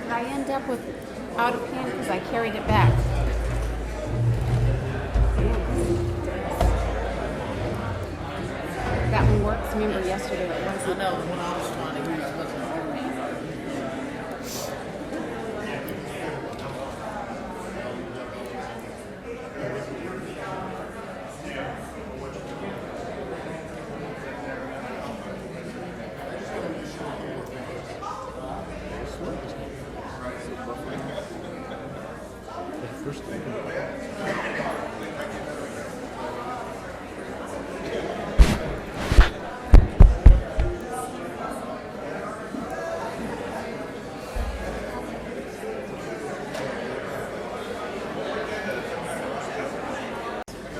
Did I end up with out of hand because I carried it back? That one works. Remember yesterday it wasn't. I know, when I was trying to use it wasn't working.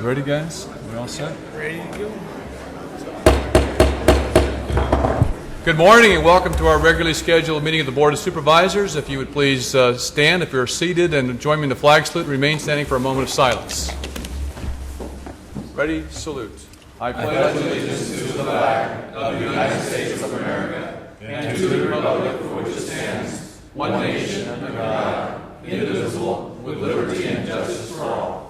Ready, guys? We all set? Ready to go? Good morning and welcome to our regularly scheduled meeting of the Board of Supervisors. If you would please stand if you're seated and join me in the flag salute. Remain standing for a moment of silence. Ready? Salute. I pledge allegiance to the flag of the United States of America and to the republic for which it stands, one nation under God, indivisible, with liberty and justice for all.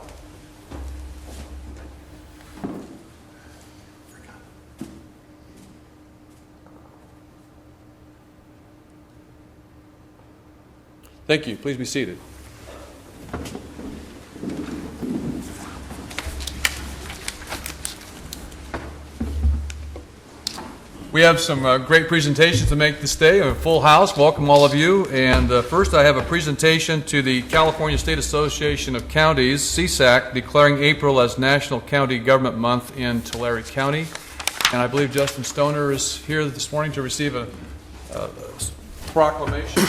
Thank you. Please be seated. We have some great presentations to make this day. A full house. Welcome all of you. And first I have a presentation to the California State Association of Counties, CSAC, declaring April as National County Government Month in Tulare County. And I believe Justin Stoner is here this morning to receive a proclamation.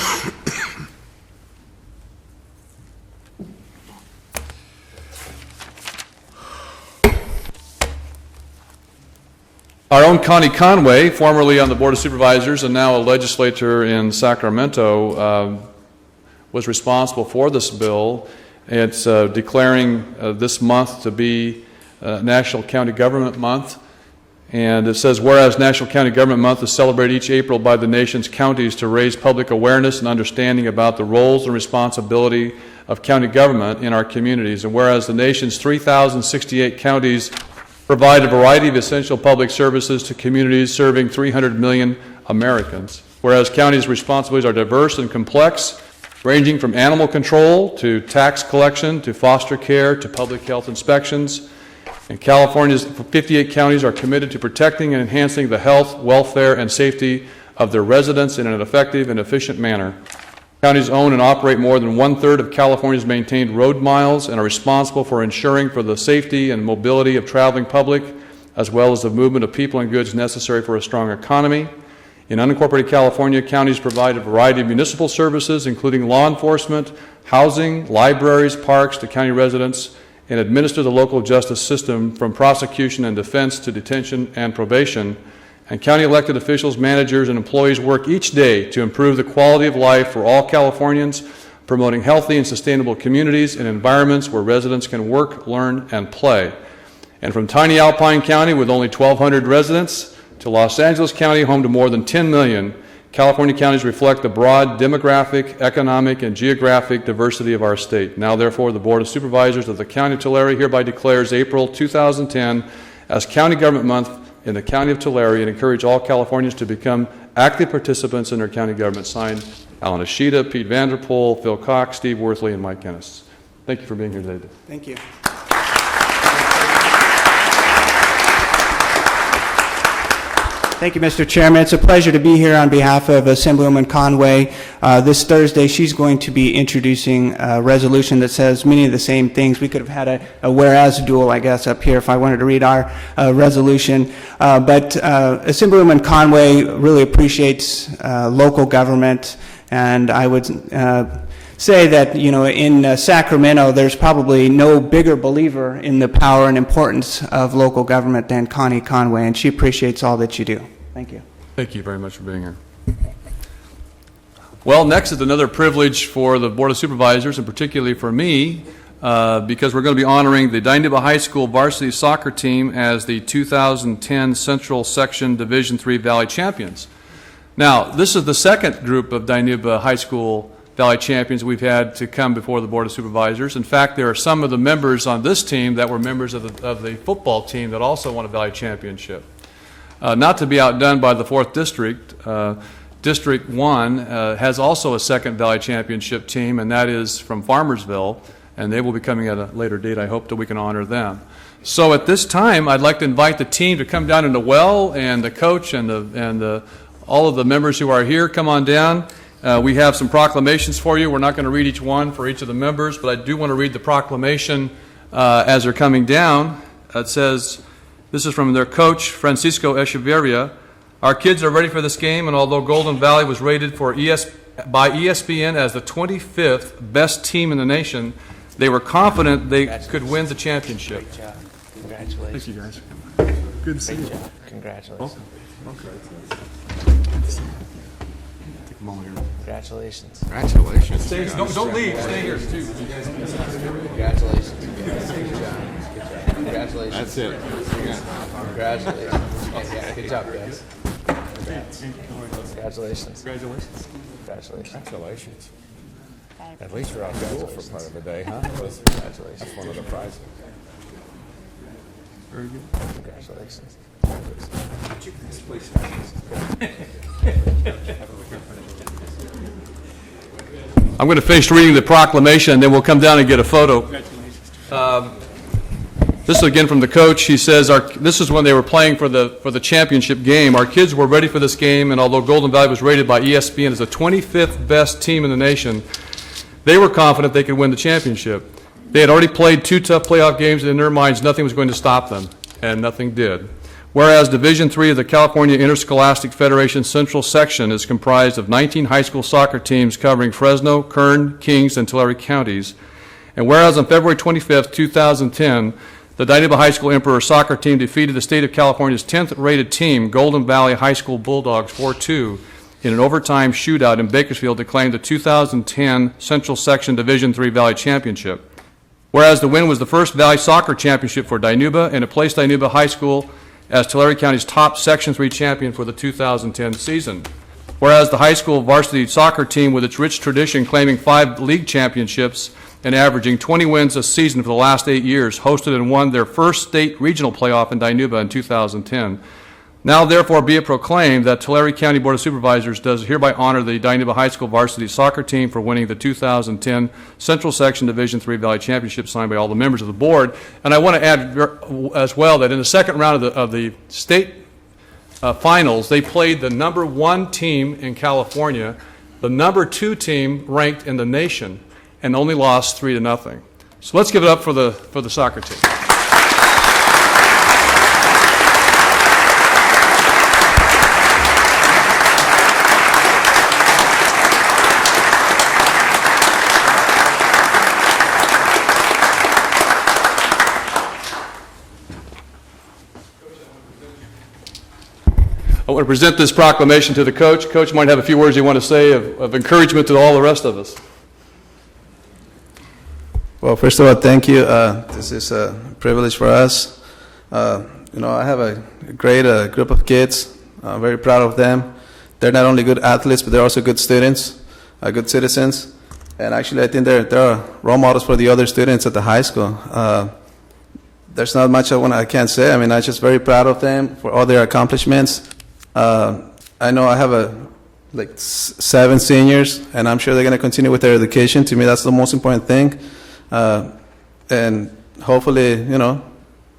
Our own Connie Conway, formerly on the Board of Supervisors and now a legislator in Sacramento, was responsible for this bill. It's declaring this month to be National County Government Month. And it says, whereas National County Government Month is celebrated each April by the nation's counties to raise public awareness and understanding about the roles and responsibility of county government in our communities. And whereas the nation's 3,068 counties provide a variety of essential public services to communities serving 300 million Americans. Whereas counties' responsibilities are diverse and complex, ranging from animal control to tax collection to foster care to public health inspections. And California's 58 counties are committed to protecting and enhancing the health, welfare, and safety of their residents in an effective and efficient manner. Counties own and operate more than 1/3 of California's maintained road miles and are responsible for ensuring for the safety and mobility of traveling public, as well as the movement of people and goods necessary for a strong economy. In unincorporated California, counties provide a variety of municipal services, including law enforcement, housing, libraries, parks to county residents, and administer the local justice system from prosecution and defense to detention and probation. And county elected officials, managers, and employees work each day to improve the quality of life for all Californians, promoting healthy and sustainable communities and environments where residents can work, learn, and play. And from tiny Alpine County with only 1,200 residents to Los Angeles County, home to more than 10 million, California counties reflect the broad demographic, economic, and geographic diversity of our state. Now, therefore, the Board of Supervisors of the County of Tulare hereby declares April 2010 as County Government Month in the County of Tulare and encourage all Californians to become active participants in their county government. Signed, Alan Ashita, Pete Vanderpool, Phil Cox, Steve Worthley, and Mike Ennis. Thank you for being here today. Thank you. Thank you, Mr. Chairman. It's a pleasure to be here on behalf of Assemblywoman Conway. This Thursday, she's going to be introducing a resolution that says many of the same things. We could have had a whereas duel, I guess, up here if I wanted to read our resolution. But Assemblywoman Conway really appreciates local government, and I would say that, you know, in Sacramento, there's probably no bigger believer in the power and importance of local government than Connie Conway, and she appreciates all that you do. Thank you. Thank you very much for being here. Well, next is another privilege for the Board of Supervisors, and particularly for me, because we're going to be honoring the Dinuba High School varsity soccer team as the 2010 Central Section Division III Valley Champions. Now, this is the second group of Dinuba High School Valley champions we've had to come before the Board of Supervisors. In fact, there are some of the members on this team that were members of the football team that also won a Valley championship. Not to be outdone by the 4th District, District 1 has also a second Valley championship team, and that is from Farmersville, and they will be coming at a later date. I hope that we can honor them. So at this time, I'd like to invite the team to come down in the well, and the coach and all of the members who are here, come on down. We have some proclamations for you. We're not going to read each one for each of the members, but I do want to read the proclamation as they're coming down. It says, this is from their coach, Francisco Echeverria. Our kids are ready for this game, and although Golden Valley was rated by ESPN as the 25th best team in the nation, they were confident they could win the championship. Great job. Congratulations. Thank you, guys. Good to see you. Congratulations. Take a moment here. Congratulations. Congratulations. Don't leave. Stay here, too. Congratulations. Good job. Congratulations. That's it. Congratulations. Yeah, good job, guys. Congratulations. Congratulations. Congratulations. Congratulations. At least you're out of school for part of the day, huh? Congratulations. That's one of the prizes. Very good. Congratulations. I'm going to finish reading the proclamation, and then we'll come down and get a photo. This is again from the coach. He says, this is when they were playing for the championship game. Our kids were ready for this game, and although Golden Valley was rated by ESPN as the 25th best team in the nation, they were confident they could win the championship. They had already played 2 tough playoff games, and in their minds, nothing was going to stop them, and nothing did. Whereas Division III of the California Interscholastic Federation Central Section is comprised of 19 high school soccer teams covering Fresno, Kern, Kings, and Tulare counties. And whereas on February 25th, 2010, the Dinuba High School Emperor soccer team defeated the state of California's 10th rated team, Golden Valley High School Bulldogs, 4-2 in an overtime shootout in Bakersfield to claim the 2010 Central Section Division III Valley Championship. Whereas the win was the first Valley Soccer Championship for Dinuba, and it placed Dinuba High School as Tulare County's top Section 3 champion for the 2010 season. Whereas the high school varsity soccer team, with its rich tradition claiming 5 league championships and averaging 20 wins a season for the last 8 years, hosted and won their first state regional playoff in Dinuba in 2010. Now, therefore, be it proclaimed that Tulare County Board of Supervisors does hereby honor the Dinuba High School varsity soccer team for winning the 2010 Central Section Division III Valley Championship, signed by all the members of the board. And I want to add as well that in the second round of the state finals, they played the number 1 team in California, the number 2 team ranked in the nation, and only lost 3-0. So let's give it up for the soccer team. I want to present this proclamation to the coach. Coach might have a few words you want to say of encouragement to all the rest of us. Well, first of all, thank you. This is a privilege for us. I have a great group of kids. I'm very proud of them. They're not only good athletes, but they're also good students, good citizens. And actually, I think they're role models for the other students at the high school. There's not much I can say. I mean, I'm just very proud of them for all their accomplishments. I know I have 7 seniors, and I'm sure they're going to continue with their education. To me, that's the most important thing. And hopefully,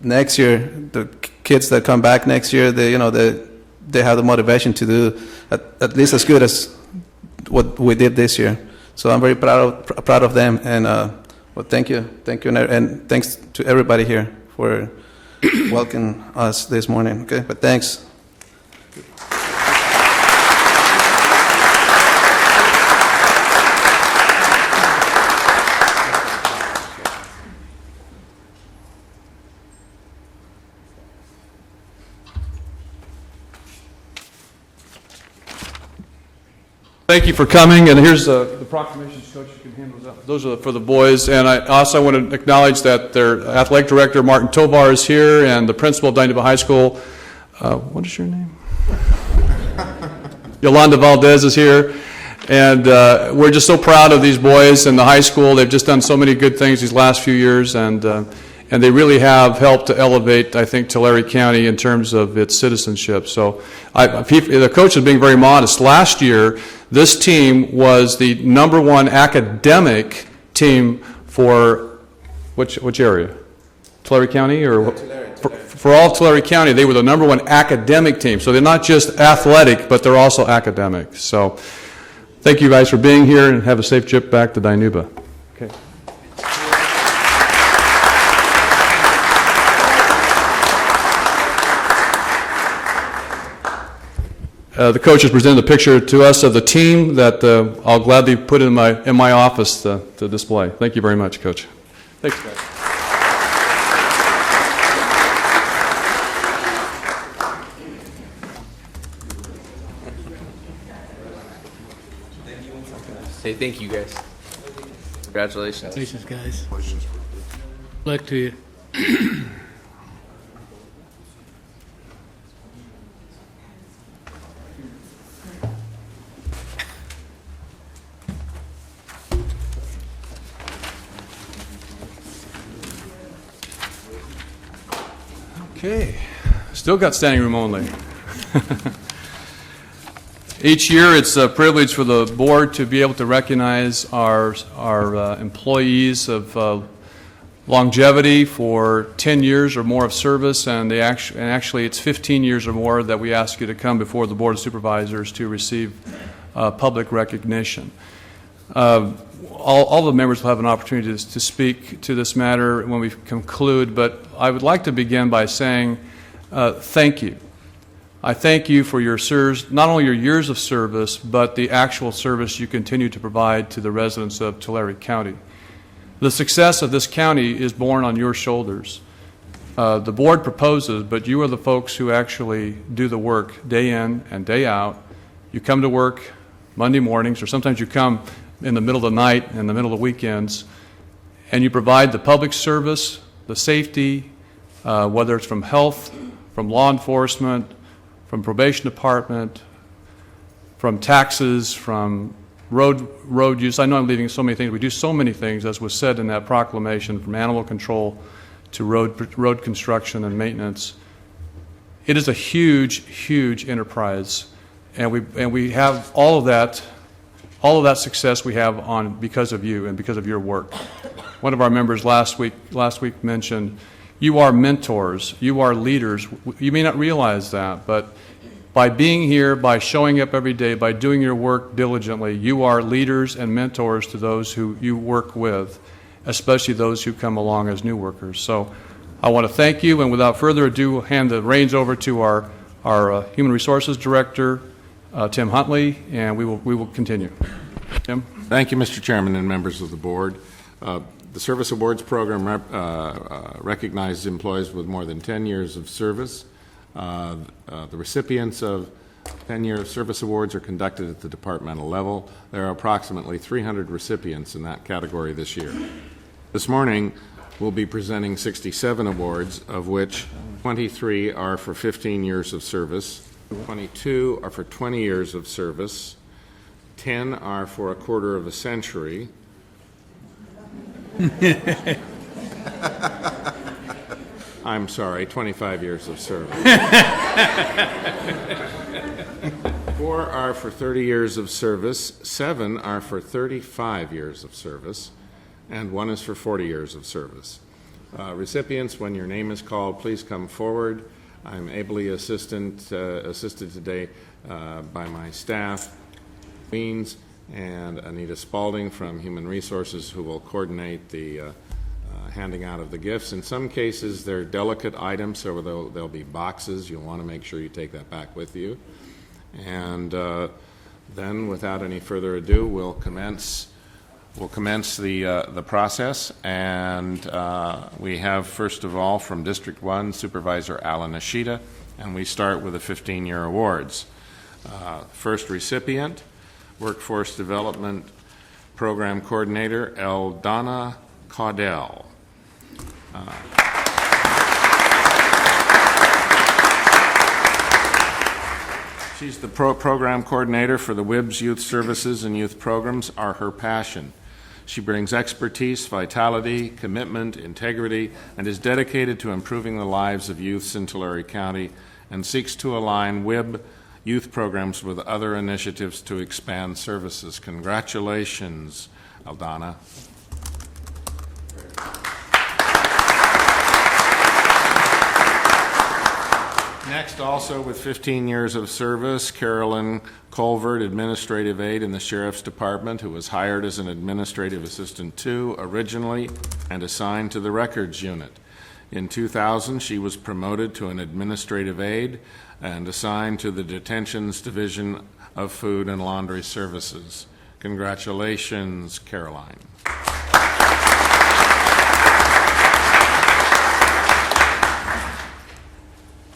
next year, the kids that come back next year, they have the motivation to do at least as good as what we did this year. So I'm very proud of them. And well, thank you, and thanks to everybody here for welcoming us this morning. Okay, but thanks. Thank you for coming, and here's the proclamations. Coach, you can hand those out. Those are for the boys, and I also want to acknowledge that their athletic director, Martin Tovar, is here, and the principal of Dinuba High School, what is your name? Yolanda Valdez is here, And we're just so proud of these boys in the high school. They've just done so many good things these last few years, and they really have helped to elevate, I think, Tulare County in terms of its citizenship. So the coach is being very modest. Last year, this team was the #1 academic team for which area? Tulare County, or for all of Tulare County, they were the #1 academic team. So they're not just athletic, but they're also academic. So thank you guys for being here, and have a safe trip back to Dinuba. Okay. The coach has presented a picture to us of the team that I'll gladly put in my office to display. Thank you very much, Coach. Thanks, guys. Say thank you, guys. Congratulations. Congratulations, guys. Luck to you. Okay, still got standing room only. Each year, it's a privilege for the board to be able to recognize our employees of longevity for 10 years or more of service, and actually it's 15 years or more that we ask you to come before the Board of Supervisors to receive public recognition. All the members will have an opportunity to speak to this matter when we conclude, but I would like to begin by saying thank you. I thank you for your not only your years of service, but the actual service you continue to provide to the residents of Tulare County. The success of this county is borne on your shoulders. The board proposes, but you are the folks who actually do the work day in and day out. You come to work Monday mornings, or sometimes you come in the middle of the night, in the middle of the weekends, and you provide the public service, the safety, whether it's from health, from law enforcement, from probation department, from taxes, from road use. I know I'm leaving so many things. We do so many things, as was said in that proclamation, from animal control to road construction and maintenance. It is a huge, huge enterprise, and we have all of that success we have because of you and because of your work. One of our members last week mentioned, you are mentors, you are leaders. You may not realize that, but by being here, by showing up every day, by doing your work diligently, you are leaders and mentors to those who you work with, especially those who come along as new workers. So I want to thank you, and without further ado, hand the reins over to our Human Resources Director, Tim Huntley, and we will continue. Tim? Thank you, Mr. Chairman and members of the board. The Service Awards Program recognizes employees with more than 10 years of service. The recipients of 10-year service awards are conducted at the departmental level. There are approximately 300 recipients in that category this year. This morning, we'll be presenting 67 awards, of which 23 are for 15 years of service, 22 are for 20 years of service, 10 are for a quarter of a century, I'm sorry, 25 years of service. 4 are for 30 years of service, 7 are for 35 years of service, and 1 is for 40 years of service. Recipients, when your name is called, please come forward. I'm ably assisted today by my staff, Beans, and Anita Spalding from Human Resources, who will coordinate the handing out of the gifts. In some cases, they're delicate items, so there'll be boxes. You'll want to make sure you take that back with you. And then, without any further ado, we'll commence the process. And we have, first of all, from District 1, Supervisor Alan Ashita, and we start with the 15-year awards. First recipient, Workforce Development Program Coordinator, Eldana Caudell. She's the program coordinator for the WIBS Youth Services and Youth Programs are her passion. She brings expertise, vitality, commitment, integrity, and is dedicated to improving the lives of youths in Tulare County and seeks to align WIB youth programs with other initiatives to expand services. Congratulations, Aldana. Next, also with 15 years of service, Carolyn Colvert, Administrative Aide in the Sheriff's Department, who was hired as an Administrative Assistant 2 originally and assigned to the Records Unit. In 2000, she was promoted to an Administrative Aide and assigned to the Detentions Division of Food and Laundry Services. Congratulations, Caroline.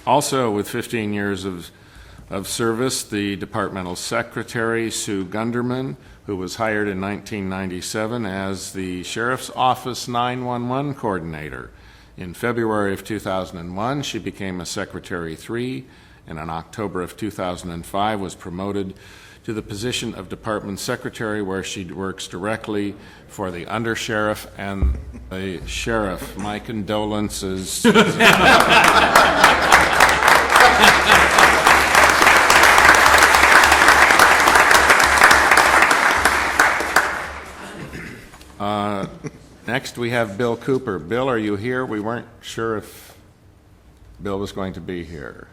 Also, with 15 years of service, the departmental secretary, Sue Gunderman, who was hired in 1997 as the Sheriff's Office 911 coordinator. In February of 2001, she became a Secretary 3, and in October of 2005 was promoted to the position of Department Secretary, where she works directly for the Undersheriff and the Sheriff. My condolences. Next, we have Bill Cooper. Bill, are you here? We weren't sure if Bill was going to be here.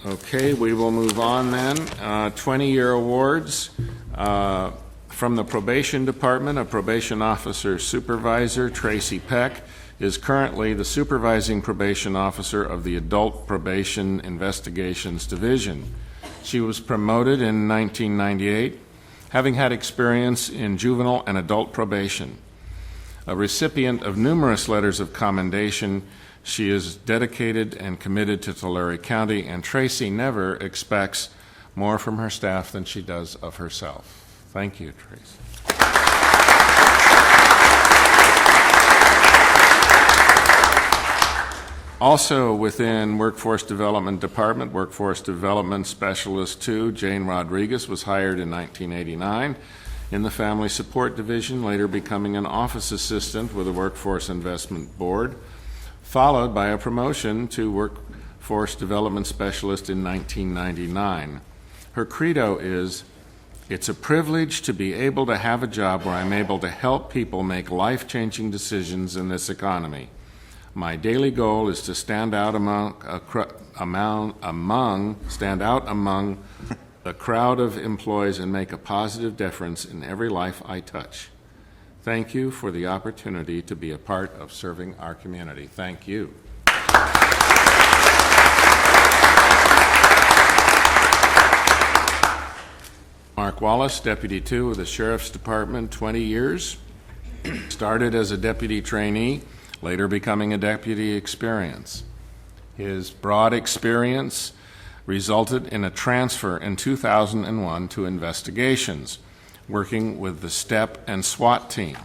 Okay, we will move on then. 20-year awards from the Probation Department. A probation officer supervisor, Tracy Peck, is currently the supervising probation officer of the Adult Probation Investigations Division. She was promoted in 1998, having had experience in juvenile and adult probation. A recipient of numerous letters of commendation, she is dedicated and committed to Tulare County, and Tracy never expects more from her staff than she does of herself. Thank you, Tracy. Also within Workforce Development Department, Workforce Development Specialist 2, Jane Rodriguez, was hired in 1989 in the Family Support Division, later becoming an office assistant with the Workforce Investment Board, followed by a promotion to Workforce Development Specialist in 1999. Her credo is, "It's a privilege to be able to have a job where I'm able to help people make life-changing decisions in this economy. My daily goal is to stand out among the crowd of employees and make a positive difference in every life I touch. Thank you for the opportunity to be a part of serving our community." Thank you. Mark Wallace, Deputy 2 with the Sheriff's Department, 20 years. Started as a deputy trainee, later becoming a deputy experience. His broad experience resulted in a transfer in 2001 to investigations, working with the STEP and SWAT team.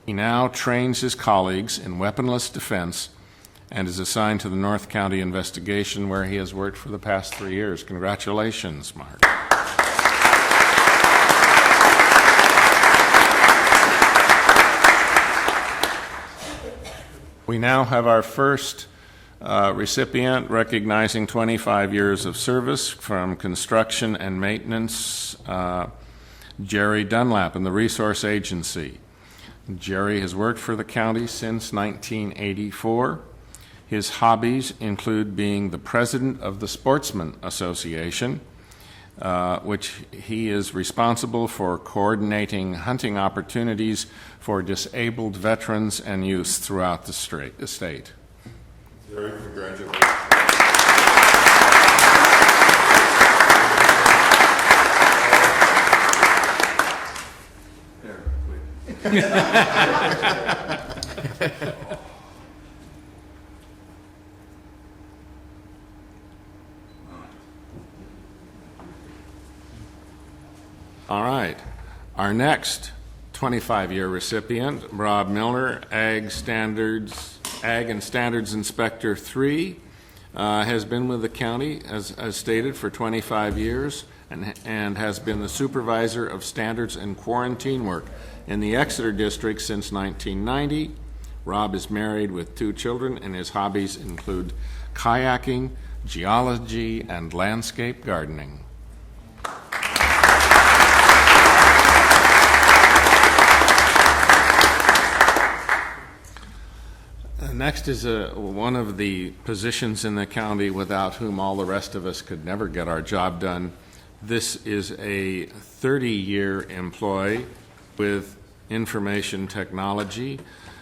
He now trains his colleagues in weaponless defense and is assigned to the North County investigation, where he has worked for the past 3 years. Congratulations, Mark. We now have our first recipient recognizing 25 years of service from construction and maintenance, Jerry Dunlap in the Resource Agency. Jerry has worked for the county since 1984. His hobbies include being the president of the Sportsman Association, which he is responsible for coordinating hunting opportunities for disabled veterans and youth throughout the state. Jerry, congratulations. All right. Our next 25-year recipient, Rob Milner, Ag and Standards Inspector 3, has been with the county, as stated, for 25 years and has been the supervisor of standards and quarantine work in the Exeter District since 1990. Rob is married with 2 children, and his hobbies include kayaking, geology, and landscape gardening. Next is one of the positions in the county without whom all the rest of us could never get our job done. This is a 30-year employee with information technology,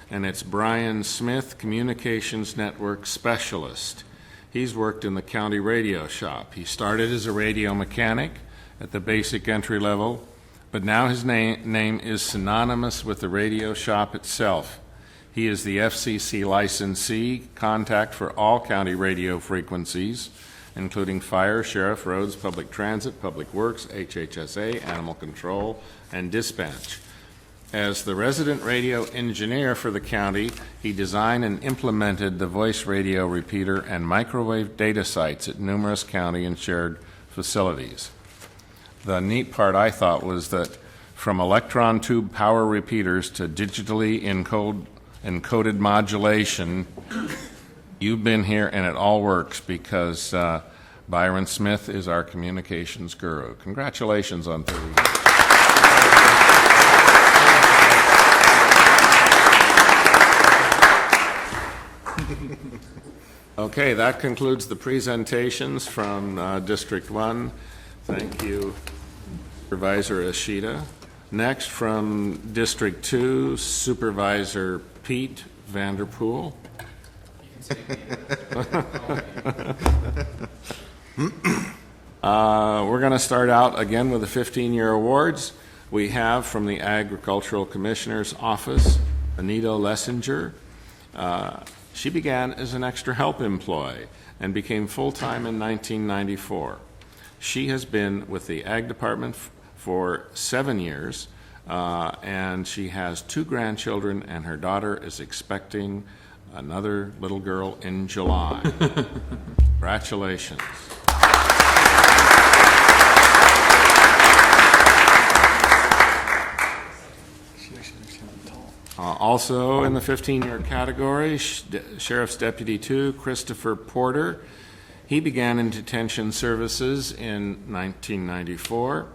and it's Brian Smith, Communications Network Specialist. He's worked in the county radio shop. He started as a radio mechanic at the basic entry level, but now his name is synonymous with the radio shop itself. He is the FCC licensee contact for all county radio frequencies, including fire, sheriff, roads, public transit, public works, HHSA, animal control, and dispatch. As the resident radio engineer for the county, he designed and implemented the voice radio repeater and microwave data sites at numerous county and shared facilities. The neat part, I thought, was that from electron tube power repeaters to digitally encoded modulation, you've been here and it all works because Byron Smith is our communications guru. Congratulations on 30 years. Okay, that concludes the presentations from District 1. Thank you, Supervisor Ashita. Next, from District 2, Supervisor Pete Vanderpool. We're going to start out again with the 15-year awards. We have from the Agricultural Commissioner's Office, Anita Lessinger. She began as an extra help employee and became full-time in 1994. She has been with the Ag Department for 7 years, and she has 2 grandchildren, and her daughter is expecting another little girl in July. Congratulations. Also in the 15-year category, Sheriff's Deputy 2, Christopher Porter. He began in detention services in 1994.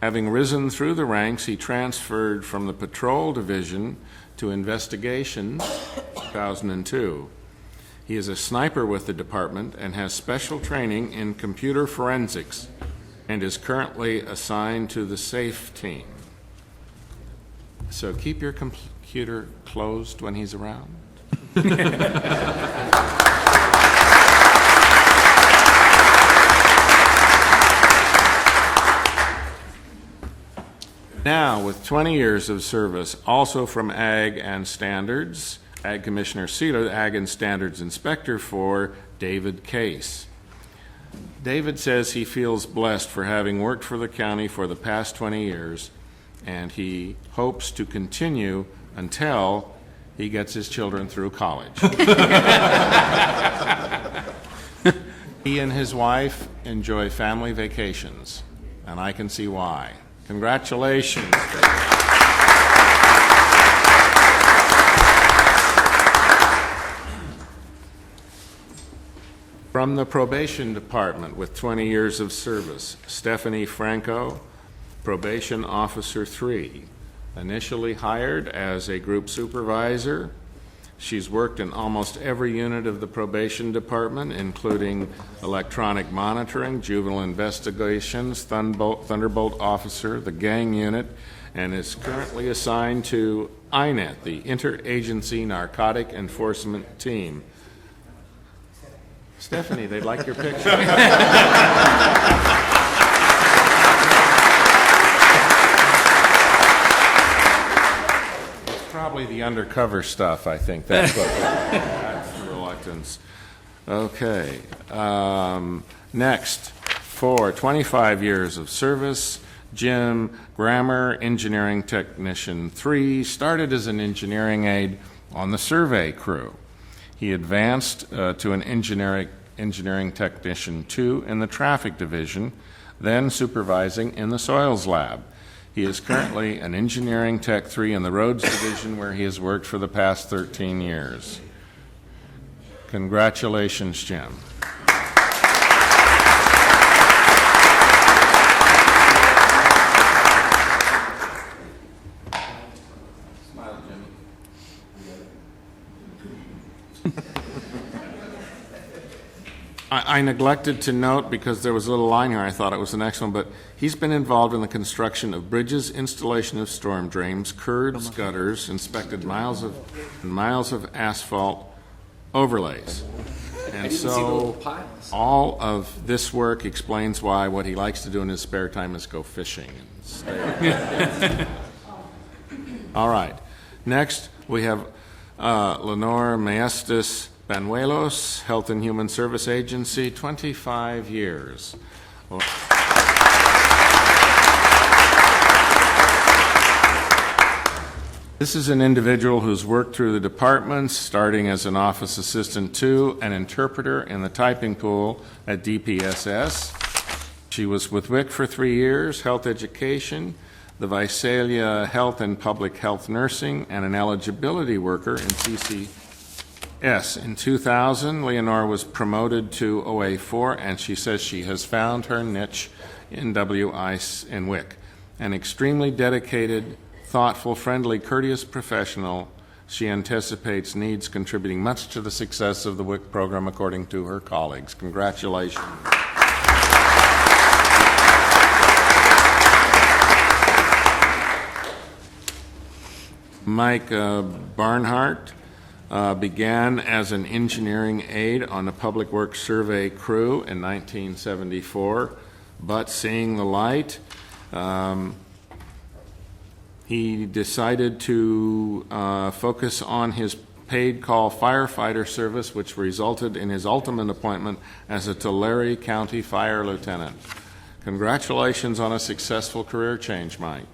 Having risen through the ranks, he transferred from the Patrol Division to Investigations 2002. He is a sniper with the department and has special training in computer forensics and is currently assigned to the SAFE team. So keep your computer closed when he's around. Now, with 20 years of service, also from Ag and Standards, Ag Commissioner Sealer, the Ag and Standards Inspector for David Case. David says he feels blessed for having worked for the county for the past 20 years, and he hopes to continue until he gets his children through college. He and his wife enjoy family vacations, and I can see why. Congratulations. From the Probation Department with 20 years of service, Stephanie Franco, Probation Officer 3. Initially hired as a group supervisor, she's worked in almost every unit of the Probation Department, including electronic monitoring, juvenile investigations, Thunderbolt Officer, the gang unit, and is currently assigned to INET, the Interagency Narcotic Enforcement Team. Stephanie, they'd like your picture. Probably the undercover stuff, I think. That's what that's the reluctance. Okay. Next, for 25 years of service, Jim Grammer, Engineering Technician 3, started as an engineering aide on the survey crew. He advanced to an engineering Engineering Technician 2 in the Traffic Division, then supervising in the Soils Lab. He is currently an Engineering Tech 3 in the Roads Division, where he has worked for the past 13 years. Congratulations, Jim. I neglected to note, because there was a little line here, I thought it was the next one, but he's been involved in the construction of bridges, installation of storm drains, curbs, gutters, inspected miles of asphalt overlays. And so all of this work explains why what he likes to do in his spare time is go fishing. And stay. All right. Next, we have Lenore Maestas Banuelos, Health and Human Service Agency, 25 years. Well, this is an individual who's worked through the departments, starting as an office assistant to an interpreter in the typing pool at DPSS. She was with WIC for 3 years, health education, the Visalia Health and Public Health Nursing, and an eligibility worker in CCS. In 2000, Leonore was promoted to OA4, and she says she has found her niche in WIC. An extremely dedicated, thoughtful, friendly, courteous professional, she anticipates needs contributing much to the success of the WIC program, according to her colleagues. Congratulations. Mike Barnhart began as an engineering aide on the Public Works Survey crew in 1974, but seeing the light, he decided to focus on his paid call firefighter service, which resulted in his ultimate appointment as a Tulare County Fire Lieutenant. Congratulations on a successful career change, Mike.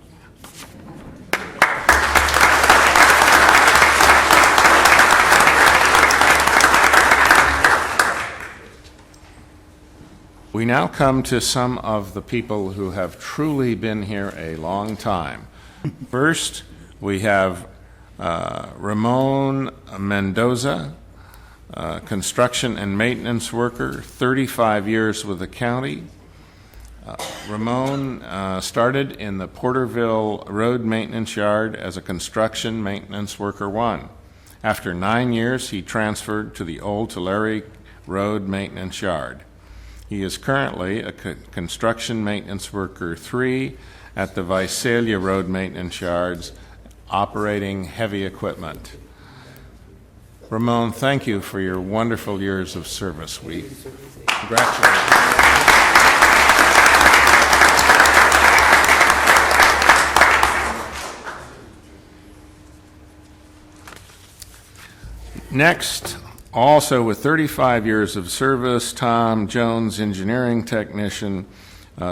We now come to some of the people who have truly been here a long time. First, we have Ramon Mendoza, construction and maintenance worker, 35 years with the county. Ramon started in the Porterville Road Maintenance Yard as a construction maintenance worker 1. After 9 years, he transferred to the old Tulare Road Maintenance Yard. He is currently a construction maintenance worker 3 at the Visalia Road Maintenance Yards, operating heavy equipment. Ramon, thank you for your wonderful years of service. We congratulate you. Next, also with 35 years of service, Tom Jones, engineering technician,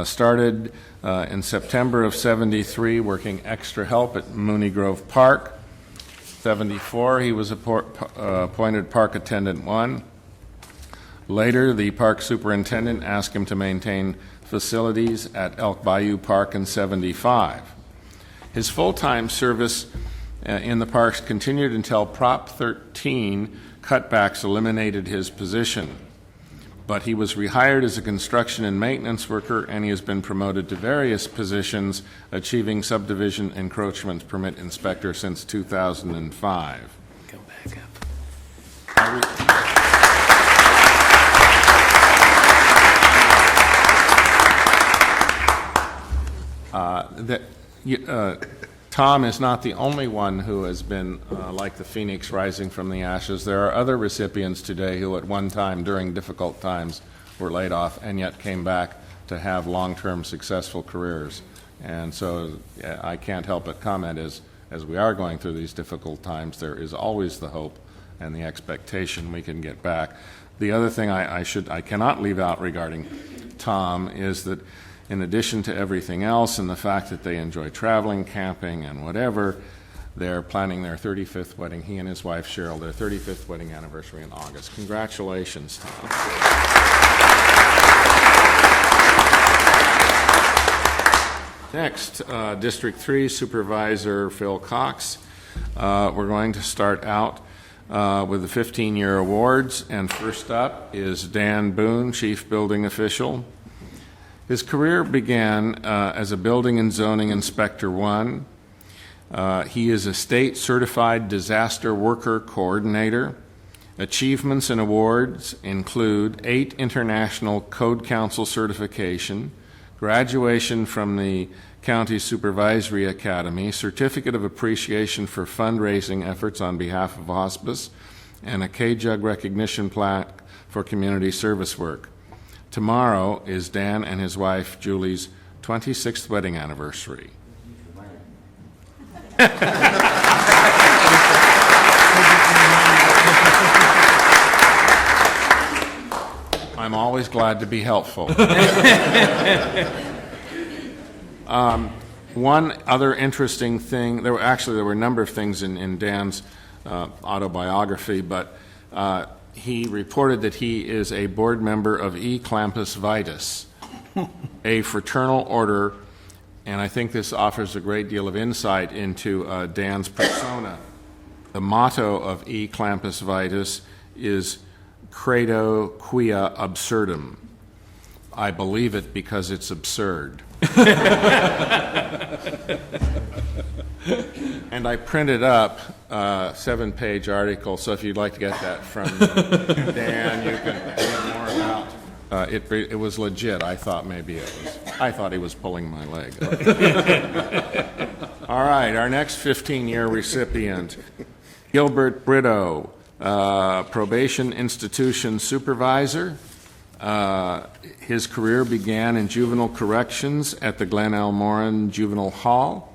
started in September of 73 working extra help at Mooney Grove Park. 74, he was appointed park attendant 1. Later, the park superintendent asked him to maintain facilities at Elk Bayou Park in 75. His full-time service in the parks continued until Prop 13 cutbacks eliminated his position. But he was rehired as a construction and maintenance worker, and he has been promoted to various positions, achieving subdivision encroachment permit inspector since 2005. Go back up. Tom is not the only one who has been like the phoenix rising from the ashes. There are other recipients today who at one time during difficult times were laid off and yet came back to have long-term successful careers. And so I can't help but comment as we are going through these difficult times, there is always the hope and the expectation we can get back. The other thing I cannot leave out regarding Tom is that in addition to everything else and the fact that they enjoy traveling, camping, and whatever, They're planning their 35th wedding. He and his wife, Cheryl, their 35th wedding anniversary in August. Congratulations, Tom. Next, District 3 Supervisor Phil Cox. We're going to start out with the 15-year awards, and first up is Dan Boone, Chief Building Official. His career began as a Building and Zoning Inspector 1. He is a state-certified disaster worker coordinator. Achievements and awards include 8 International Code Council certification, graduation from the County Supervisory Academy, Certificate of Appreciation for fundraising efforts on behalf of hospice, and a K-Jug recognition plaque for community service work. Tomorrow is Dan and his wife Julie's 26th wedding anniversary. I'm always glad to be helpful. One other interesting thing, there were a number of things in Dan's autobiography, but he reported that he is a board member of E Clampus Vitus, a fraternal order, and I think this offers a great deal of insight into Dan's persona. The motto of E Clampus Vitus is Credo Quia Absurdum. I believe it because it's absurd. And I printed up a 7-page article, so if you'd like to get that from Dan, you can read more about it was legit. I thought he was pulling my leg. All right, our next 15-year recipient, Gilbert Brito, Probation Institution Supervisor. His career began in juvenile corrections at the Glen Elmoran Juvenile Hall.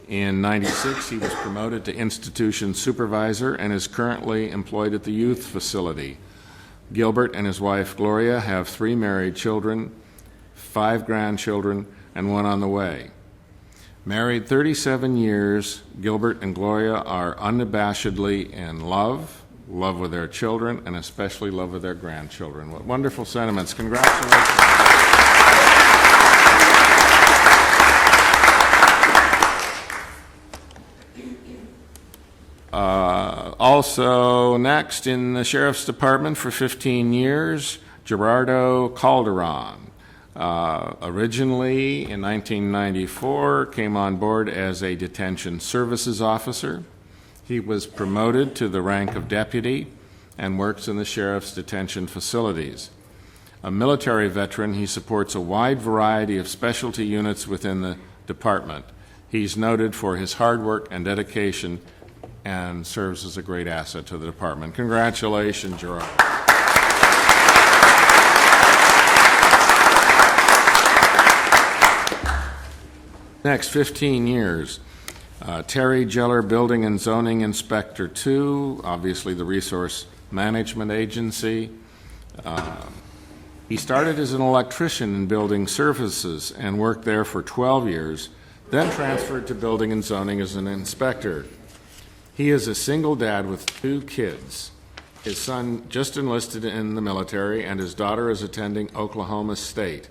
In '96, he was promoted to institution supervisor and is currently employed at the youth facility. Gilbert and his wife Gloria have 3 married children, 5 grandchildren, and 1 on the way. Married 37 years, Gilbert and Gloria are unabashedly in love with their children, and especially love with their grandchildren. What wonderful sentiments. Congratulations. Also next in the Sheriff's Department for 15 years, Gerardo Calderon. Originally in 1994, came on board as a detention services officer. He was promoted to the rank of deputy and works in the sheriff's detention facilities. A military veteran, he supports a wide variety of specialty units within the department. He's noted for his hard work and dedication and serves as a great asset to the department. Congratulations, Gerard. Next, 15 years. Terry Jeller, Building and Zoning Inspector 2, obviously the Resource Management Agency. He started as an electrician in building services and worked there for 12 years, then transferred to Building and Zoning as an inspector. He is a single dad with 2 kids. His son just enlisted in the military, and his daughter is attending Oklahoma State.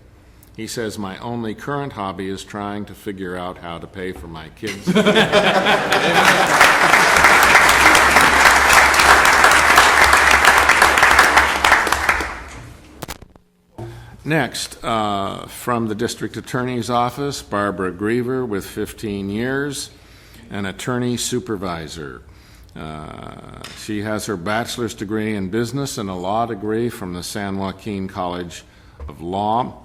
He says, "My only current hobby is trying to figure out how to pay for my kids." Next, from the District Attorney's Office, Barbara Griever with 15 years, an attorney supervisor. She has her bachelor's degree in business and a law degree from the San Joaquin College of Law.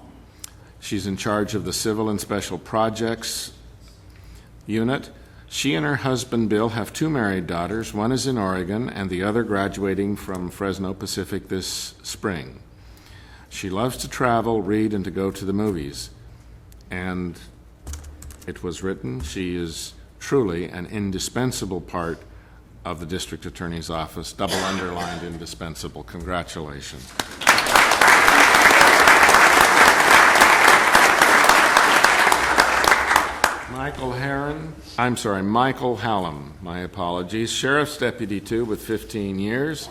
She's in charge of the Civil and Special Projects unit. She and her husband, Bill, have 2 married daughters. One is in Oregon and the other graduating from Fresno Pacific this spring. She loves to travel, read, and to go to the movies. And it was written, she is truly an indispensable part of the District Attorney's Office, double underlined indispensable. Congratulations. Michael Hallam, my apologies, Sheriff's Deputy 2 with 15 years.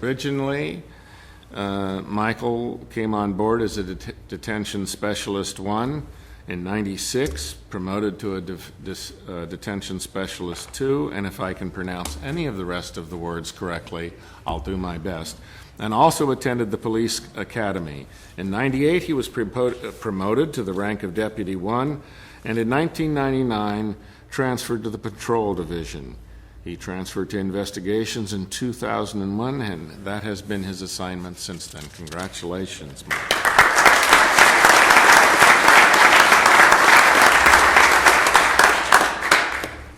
Originally, Michael came on board as a Detention Specialist 1 in '96, promoted to a Detention Specialist 2, and if I can pronounce any of the rest of the words correctly, I'll do my best, and also attended the Police Academy. In '98, he was promoted to the rank of Deputy 1, and in 1999, transferred to the Patrol Division. He transferred to Investigations in 2001, and that has been his assignment since then. Congratulations, Mike.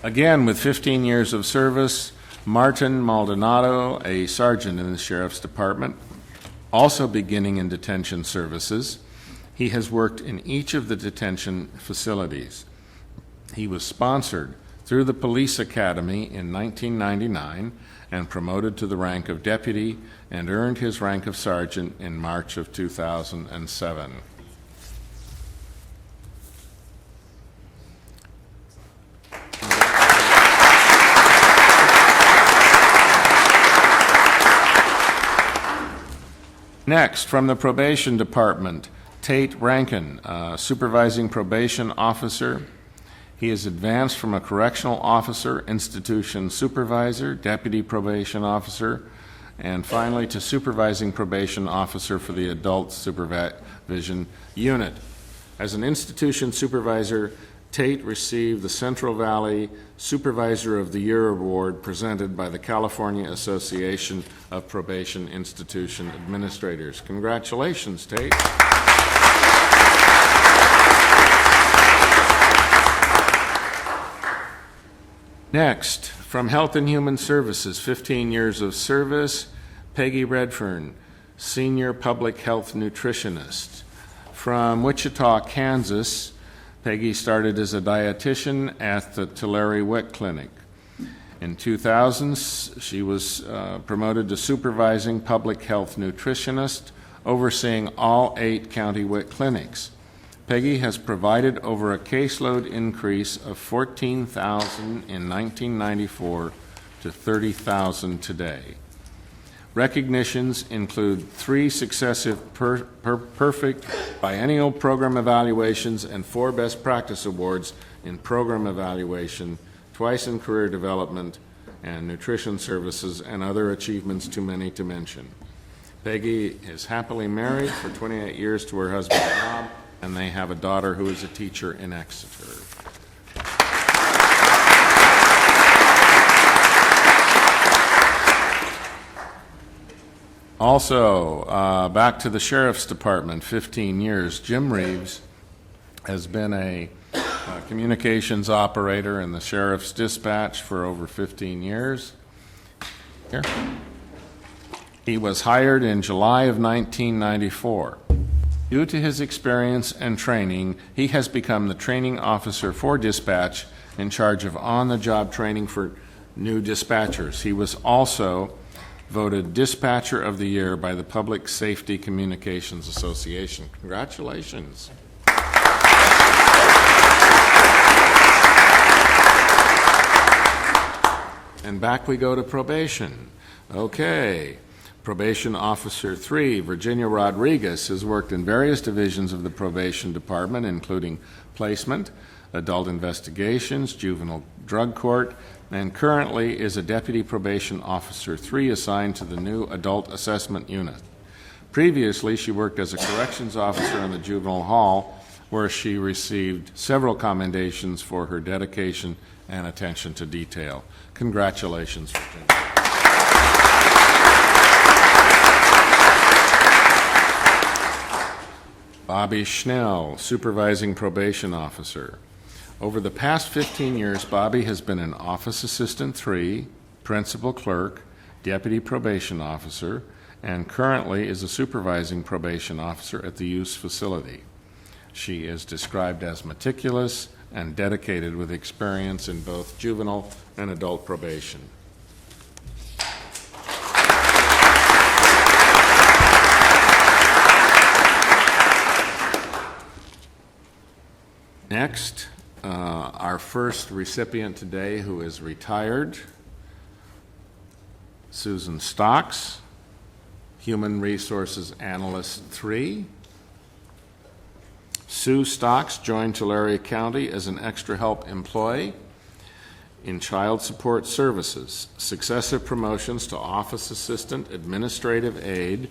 Again, with 15 years of service, Martin Maldonado, a sergeant in the Sheriff's Department, also beginning in detention services. He has worked in each of the detention facilities. He was sponsored through the Police Academy in 1999 and promoted to the rank of deputy and earned his rank of sergeant in March of 2007. Next, from the Probation Department, Tate Rankin, Supervising Probation Officer. He is advanced from a Correctional Officer, Institution Supervisor, Deputy Probation Officer, and finally to Supervising Probation Officer for the Adult Supervision Unit. As an Institution Supervisor, Tate received the Central Valley Supervisor of the Year Award presented by the California Association of Probation Institution Administrators. Congratulations, Tate. Next, from Health and Human Services, 15 years of service, Peggy Redfern, Senior Public Health Nutritionist. From Wichita, Kansas, Peggy started as a dietitian at the Tulare WIC Clinic. In 2000, she was promoted to Supervising Public Health Nutritionist, overseeing all 8 county WIC clinics. Peggy has provided over a caseload increase of 14,000 in 1994 to 30,000 today. Recognitions include 3 successive perfect biennial program evaluations and 4 best practice awards in program evaluation, twice in career development and nutrition services, and other achievements too many to mention. Peggy is happily married for 28 years to her husband Bob, and they have a daughter who is a teacher in Exeter. Also, back to the Sheriff's Department, 15 years. Jim Reeves has been a communications operator in the Sheriff's Dispatch for over 15 years. Here. He was hired in July of 1994. Due to his experience and training, he has become the training officer for dispatch in charge of on-the-job training for new dispatchers. He was also voted Dispatcher of the Year by the Public Safety Communications Association. Congratulations. And back we go to probation. Okay. Probation Officer 3, Virginia Rodriguez, has worked in various divisions of the Probation Department, including placement, adult investigations, juvenile drug court, and currently is a Deputy Probation Officer 3 assigned to the new Adult Assessment Unit. Previously, she worked as a corrections officer in the Juvenile Hall, where she received several commendations for her dedication and attention to detail. Congratulations, Virginia. Bobby Schnell, Supervising Probation Officer. Over the past 15 years, Bobby has been an Office Assistant 3, Principal Clerk, Deputy Probation Officer, and currently is a Supervising Probation Officer at the youth facility. She is described as meticulous and dedicated with experience in both juvenile and adult probation. Next, our first recipient today who is retired, Susan Stocks, Human Resources Analyst 3. Sue Stocks joined Tulare County as an extra help employee in Child Support Services. Successive promotions to Office Assistant, Administrative Aide,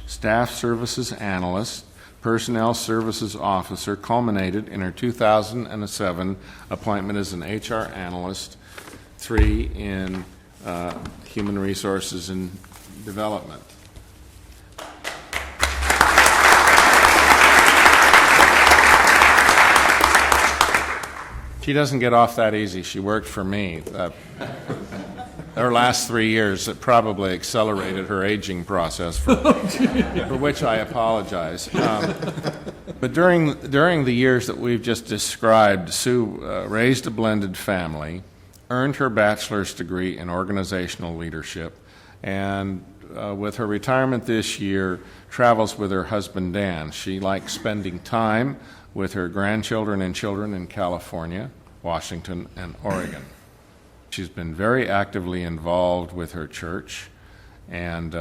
Staff Services Analyst, Personnel Services Officer culminated in her 2007 appointment as an HR Analyst 3 in Human Resources and Development. She doesn't get off that easy. She worked for me. Her last 3 years, it probably accelerated her aging process, for which I apologize. But during the years that we've just described, Sue raised a blended family, earned her bachelor's degree in organizational leadership, and with her retirement this year, travels with her husband Dan. She likes spending time with her grandchildren and children in California, Washington, and Oregon. She's been very actively involved with her church, and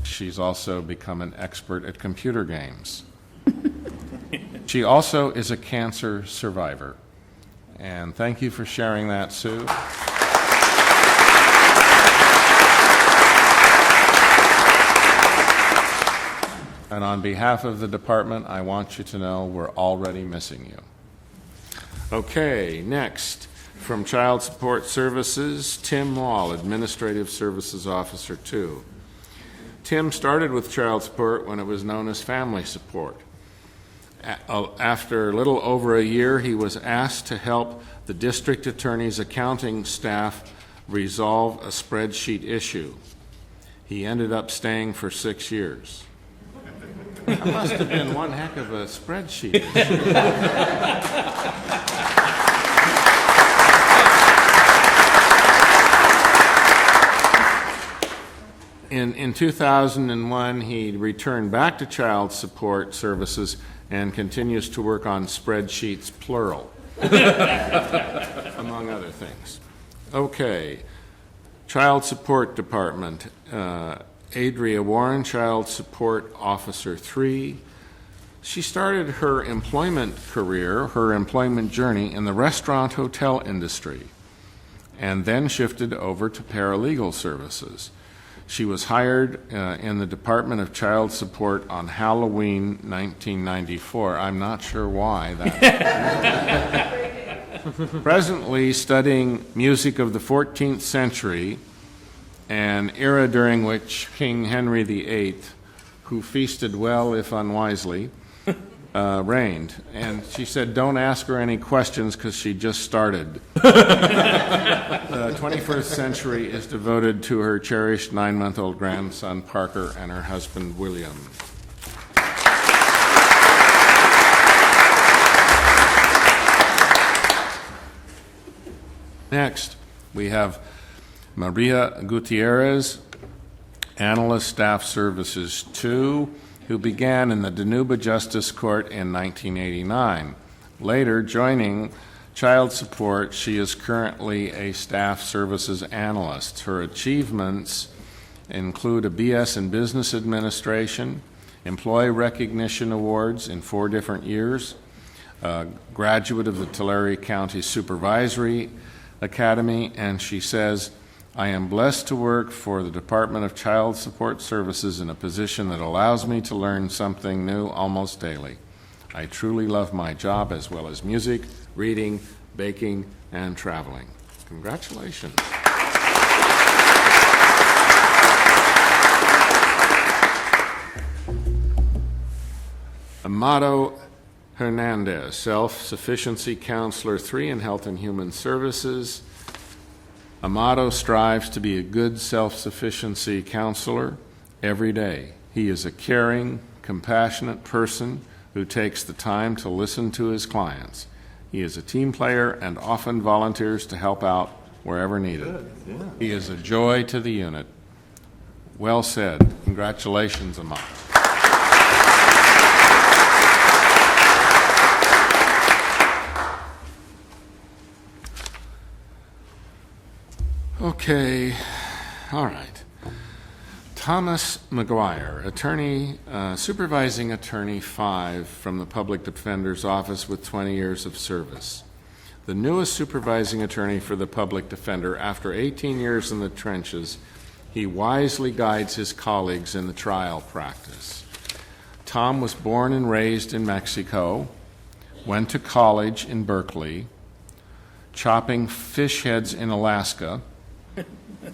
she's also become an expert at computer games. She also is a cancer survivor. And thank you for sharing that, Sue. And on behalf of the department, I want you to know we're already missing you. Okay, next, from Child Support Services, Tim Wall, Administrative Services Officer 2. Tim started with child support when it was known as family support. After a little over a year, he was asked to help the district attorney's accounting staff resolve a spreadsheet issue. He ended up staying for 6 years. That must have been one heck of a spreadsheet issue. In 2001, he returned back to Child Support Services and continues to work on spreadsheets, plural, among other things. Okay, Child Support Department, Adria Warren, Child Support Officer 3. She started her employment career, her employment journey in the restaurant hotel industry, and then shifted over to paralegal services. She was hired in the Department of Child Support on Halloween 1994. I'm not sure why that. Presently studying music of the 14th century, an era during which King Henry VIII, who feasted well if unwisely, reigned. And she said, don't ask her any questions because she just started. The 21st century is devoted to her cherished 9-month-old grandson, Parker, and her husband, William. Next, we have Maria Gutierrez, Analyst Staff Services 2, who began in the Danuba Justice Court in 1989. Later, joining Child Support, she is currently a Staff Services Analyst. Her achievements include a BS in Business Administration, Employee Recognition Awards in 4 different years, graduate of the Tulare County Supervisory Academy, and she says, I am blessed to work for the Department of Child Support Services in a position that allows me to learn something new almost daily. I truly love my job as well as music, reading, baking, and traveling. Congratulations. Amado Hernandez, Self-Sufficiency Counselor 3 in Health and Human Services. Amado strives to be a good self-sufficiency counselor every day. He is a caring, compassionate person who takes the time to listen to his clients. He is a team player and often volunteers to help out wherever needed. He is a joy to the unit. Well said. Congratulations, Amado. Okay, all right. Thomas McGuire, attorney, supervising attorney 5 from the Public Defender's Office with 20 years of service. The newest supervising attorney for the public defender. After 18 years in the trenches, he wisely guides his colleagues in the trial practice. Tom was born and raised in Mexico, went to college in Berkeley, chopping fish heads in Alaska,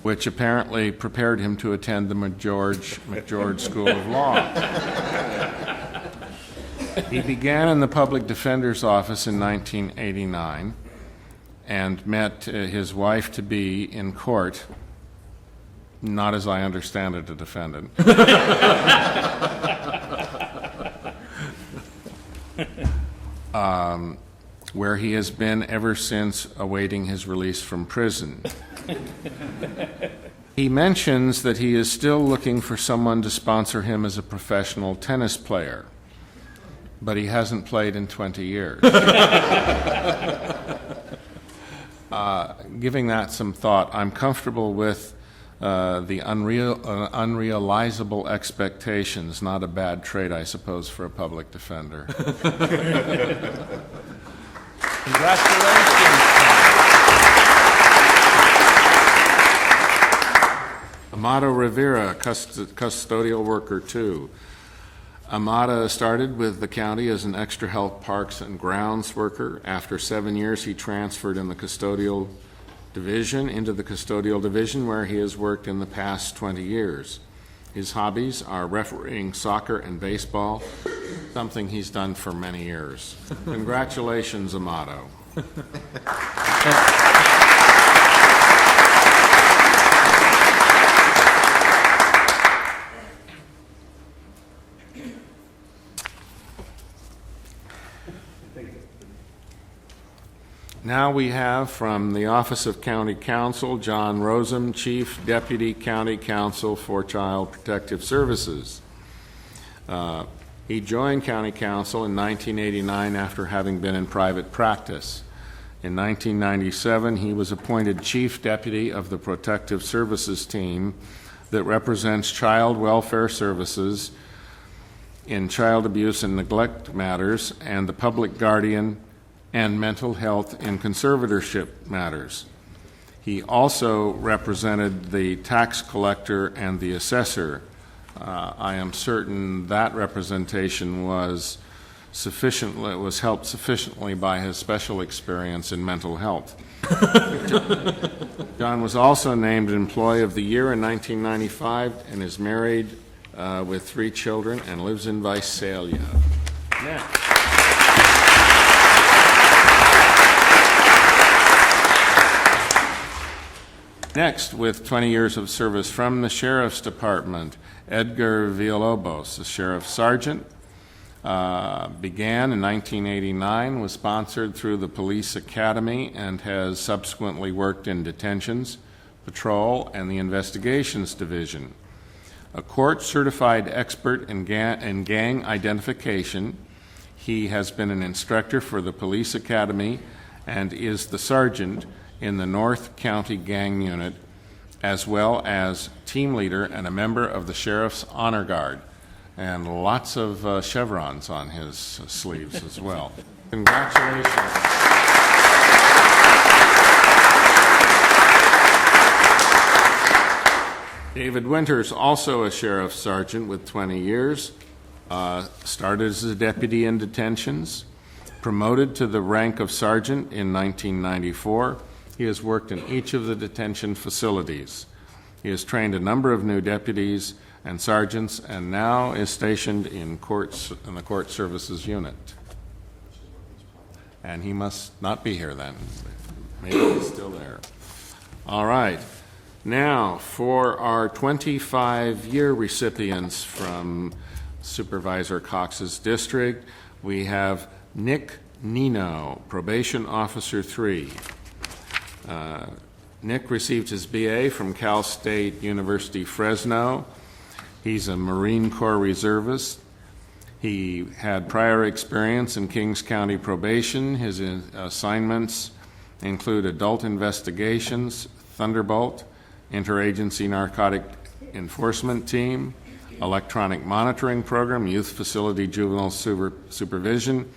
which apparently prepared him to attend the McGeorge School of Law. He began in the Public Defender's Office in 1989 and met his wife-to-be in court, not as I understand it, a defendant. Where he has been ever since, awaiting his release from prison. He mentions that he is still looking for someone to sponsor him as a professional tennis player, but he hasn't played in 20 years. Giving that some thought, I'm comfortable with the unrealizable expectations. Not a bad trait, I suppose, for a public defender. Congratulations. Amado Rivera, custodial worker 2. Amada started with the county as an extra health parks and grounds worker. After 7 years, he transferred in the custodial division into the custodial division, where he has worked in the past 20 years. His hobbies are refereeing soccer and baseball, something he's done for many years. Congratulations, Amado. Now we have from the Office of County Counsel, John Rosem, Chief Deputy County Counsel for Child Protective Services. He joined County Counsel in 1989 after having been in private practice. In 1997, he was appointed Chief Deputy of the Protective Services team that represents child welfare services in child abuse and neglect matters and the public guardian and mental health in conservatorship matters. He also represented the tax collector and the assessor. I am certain that representation was helped sufficiently by his special experience in mental health. John was also named Employee of the Year in 1995 and is married with 3 children and lives in Visalia. Next. Next, with 20 years of service from the Sheriff's Department, Edgar Villalobos, the Sheriff Sergeant, began in 1989, was sponsored through the Police Academy, and has subsequently worked in detentions, patrol, and the Investigations Division. A court-certified expert in gang identification, he has been an instructor for the Police Academy and is the sergeant in the North County Gang Unit, as well as team leader and a member of the Sheriff's Honor Guard, and lots of chevrons on his sleeves as well. Congratulations. David Winters, also a Sheriff's Sergeant with 20 years, started as a deputy in detentions, promoted to the rank of sergeant in 1994. He has worked in each of the detention facilities. He has trained a number of new deputies and sergeants, and now is stationed in the Court Services Unit. And he must not be here then. Maybe he's still there. All right. Now, for our 25-year recipients from Supervisor Cox's district, we have Nick Nino, Probation Officer 3. Nick received his BA from Cal State University, Fresno. He's a Marine Corps reservist. He had prior experience in Kings County Probation. His assignments include adult investigations, Thunderbolt, Interagency Narcotic Enforcement Team, Electronic Monitoring Program, Youth Facility Juvenile Supervision,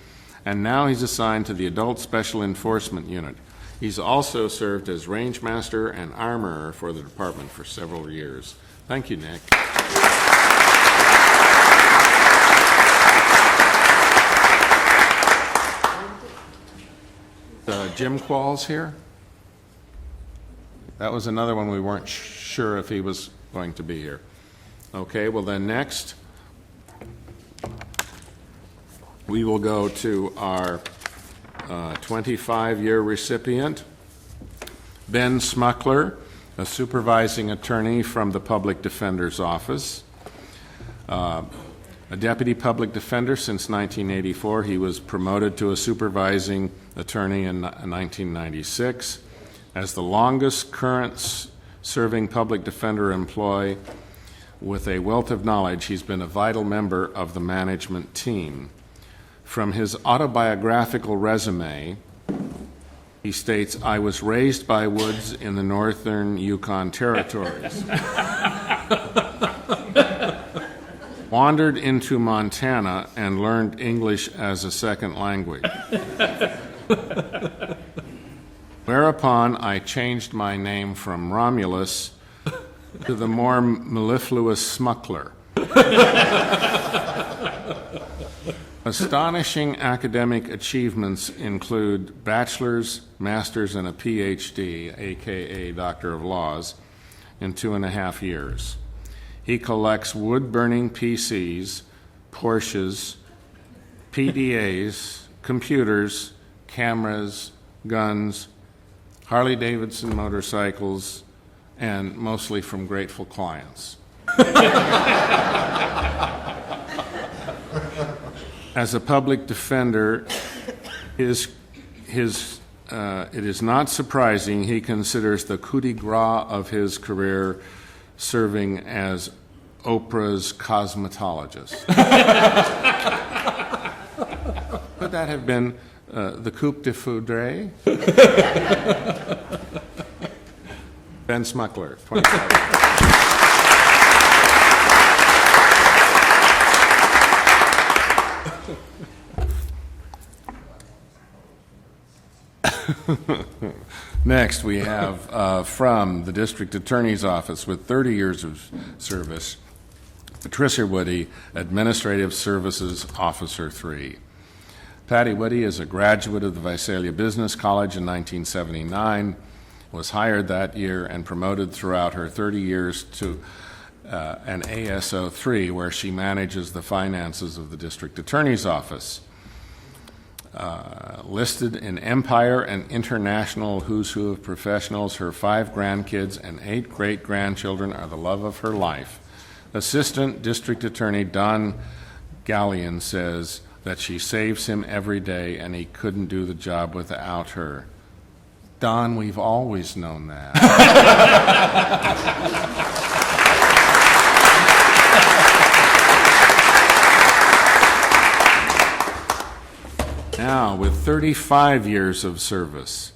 and now he's assigned to the Adult Special Enforcement Unit. He's also served as Range Master and Armorer for the department for several years. Thank you, Nick. Jim Qualls here? That was another one we weren't sure if he was going to be here. Okay, well then next, we will go to our 25-year recipient, Ben Smuckler, a supervising attorney from the Public Defender's Office. A deputy public defender since 1984. He was promoted to a supervising attorney in 1996. As the longest current serving public defender employee with a wealth of knowledge, he's been a vital member of the management team. From his autobiographical resume, he states, "I was raised by Woods in the northern Yukon territories. Wandered into Montana and learned English as a second language. Whereupon I changed my name from Romulus to the more mellifluous Smuckler. Astonishing academic achievements include bachelor's, master's, and a PhD, aka Doctor of Laws, in 2.5 years. He collects wood-burning PCs, Porsches, PDAs, computers, cameras, guns, Harley-Davidson motorcycles, and mostly from grateful clients. As a public defender, it is not surprising he considers the coup de grace of his career serving as Oprah's cosmetologist. Could that have been the coup de foudre? Ben Smuckler, 25. Next, we have from the District Attorney's Office with 30 years of service, Patricia Woody, Administrative Services Officer 3. Patty Woody is a graduate of the Visalia Business College in 1979, was hired that year and promoted throughout her 30 years to an ASO 3, where she manages the finances of the District Attorney's Office. Listed in Empire and International Who's Who of Professionals, her 5 grandkids and 8 great-grandchildren are the love of her life. Assistant District Attorney Don Gallion says that she saves him every day and he couldn't do the job without her. Don, we've always known that. Now, with 35 years of service,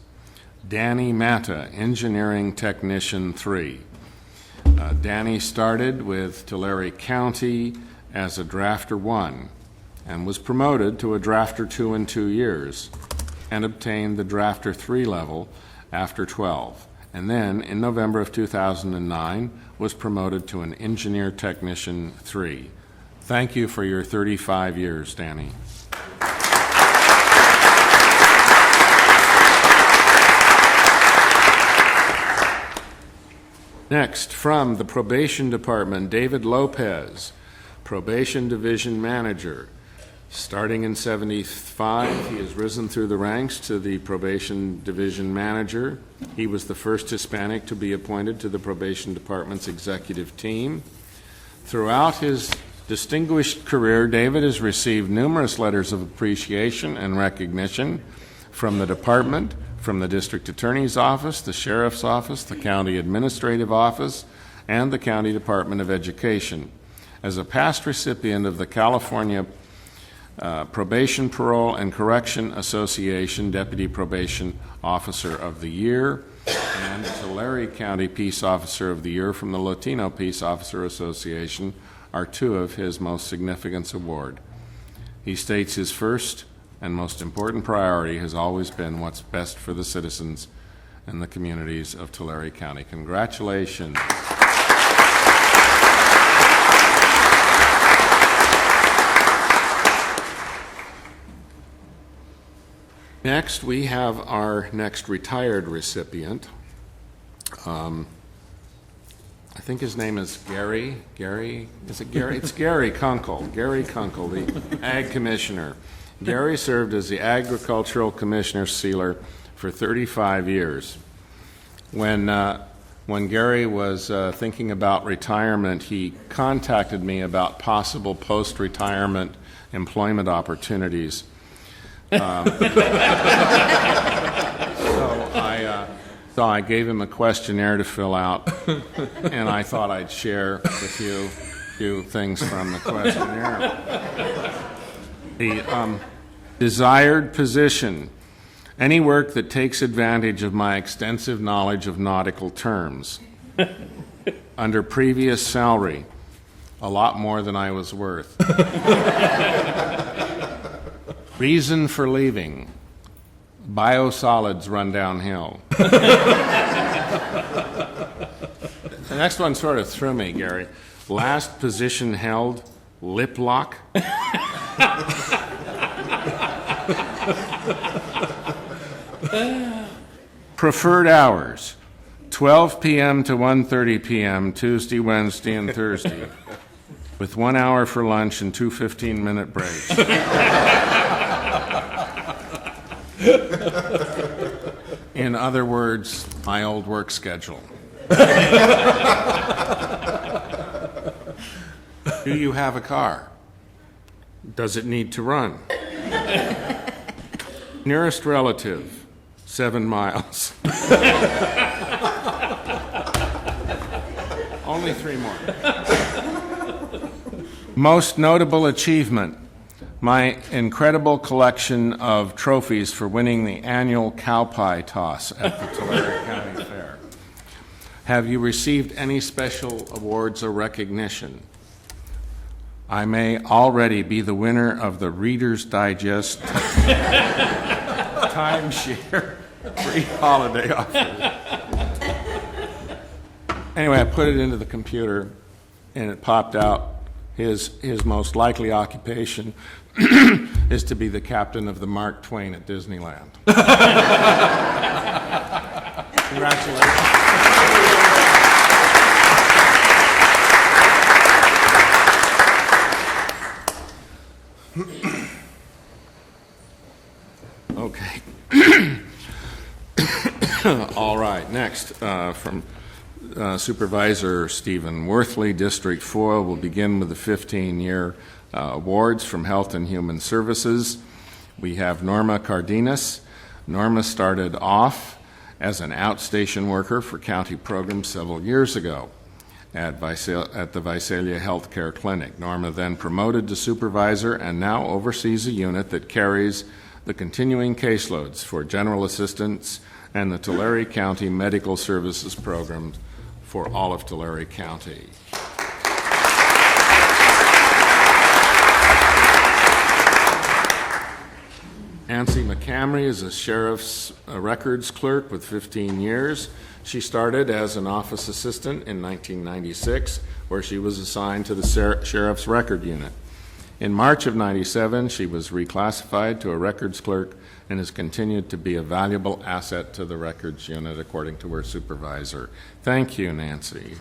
Danny Matta, Engineering Technician 3. Danny started with Tulare County as a Drafter 1 and was promoted to a Drafter 2 in 2 years and obtained the Drafter 3 level after 12. And then, in November of 2009, was promoted to an Engineer Technician 3. Thank you for your 35 years, Danny. Next, from the Probation Department, David Lopez, Probation Division Manager. Starting in 75, he has risen through the ranks to the Probation Division Manager. He was the first Hispanic to be appointed to the Probation Department's executive team. Throughout his distinguished career, David has received numerous letters of appreciation and recognition from the department, from the District Attorney's Office, the Sheriff's Office, the County Administrative Office, and the County Department of Education. As a past recipient of the California Probation, Parole, and Correction Association Deputy Probation Officer of the Year, and and Tulare County Peace Officer of the Year from the Latino Peace Officer Association are two of his most significant awards. He states his first and most important priority has always been what's best for the citizens and the communities of Tulare County. Congratulations. Next, we have our next retired recipient. I think his name is Gary. Is it Gary? It's Gary Kunkel. Gary Kunkel, the Ag Commissioner. Gary served as the Agricultural Commissioner Sealer for 35 years. When Gary was thinking about retirement, he contacted me about possible post-retirement employment opportunities. So I gave him a questionnaire to fill out, and I thought I'd share with you a few things from the questionnaire. The desired position: any work that takes advantage of my extensive knowledge of nautical terms. Under previous salary, a lot more than I was worth. Reason for leaving: biosolids run downhill. The next one sort of threw me, Gary. Last position held: lip lock. Preferred hours: 12 p.m. to 1:30 p.m. Tuesday, Wednesday, and Thursday, with 1 hour for lunch and 2 15-minute breaks. In other words, my old work schedule. Do you have a car? Does it need to run? Nearest relative: 7 miles. Only 3 more. Most notable achievement: my incredible collection of trophies for winning the annual cow pie toss at the Tulare County Fair. Have you received any special awards or recognition? I may already be the winner of the Reader's Digest timeshare free holiday offer. Anyway, I put it into the computer, and it popped out. His most likely occupation is to be the captain of the Mark Twain at Disneyland. Congratulations. Okay. All right, next from Supervisor Stephen Worthley, District 4, will begin with the 15-year awards from Health and Human Services. We have Norma Cardenas. Norma started off as an outstation worker for county programs several years ago at the Visalia Healthcare Clinic. Norma then promoted to supervisor and now oversees a unit that carries the continuing caseloads for general assistants and the Tulare County Medical Services Program for all of Tulare County. Nancy McCamry is a sheriff's records clerk with 15 years. She started as an office assistant in 1996, where she was assigned to the sheriff's record unit. In March of '97, she was reclassified to a records clerk and has continued to be a valuable asset to the records unit, according to her supervisor. Thank you, Nancy.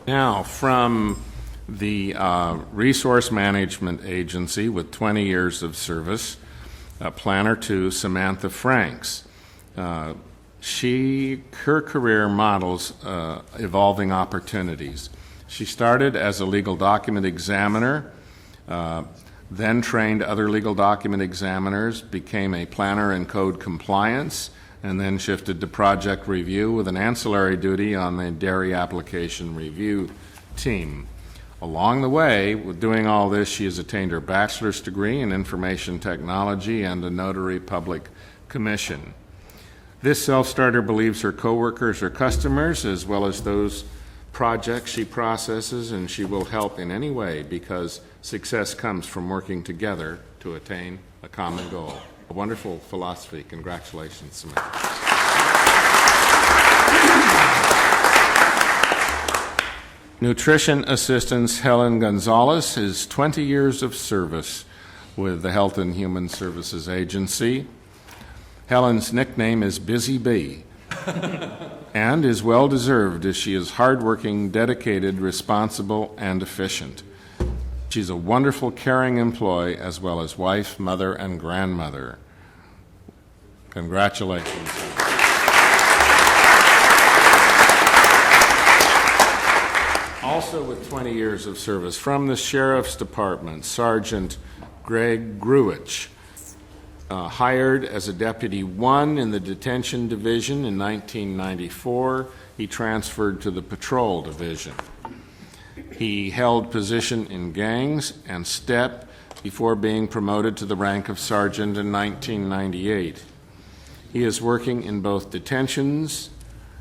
Now, from the Resource Management Agency with 20 years of service, Planner 2, Samantha Franks. Her career models evolving opportunities. She started as a legal document examiner, then trained other legal document examiners, became a planner in code compliance, and then shifted to project review with an ancillary duty on the dairy application review team. Along the way, with doing all this, she has attained her bachelor's degree in information technology and a notary public commission. This self-starter believes her coworkers are customers as well as those projects she processes, and she will help in any way because success comes from working together to attain a common goal. A wonderful philosophy. Congratulations, Samantha. Nutrition Assistance Helen Gonzalez is 20 years of service with the Health and Human Services Agency. Helen's nickname is Busy Bee and is well-deserved as she is hardworking, dedicated, responsible, and efficient. She's a wonderful, caring employee as well as wife, mother, and grandmother. Congratulations. Also with 20 years of service, from the Sheriff's Department, Sergeant Greg Gruich, hired as a Deputy 1 in the Detention Division in 1994. He transferred to the Patrol Division. He held position in gangs and STEP before being promoted to the rank of Sergeant in 1998. He is working in both detentions.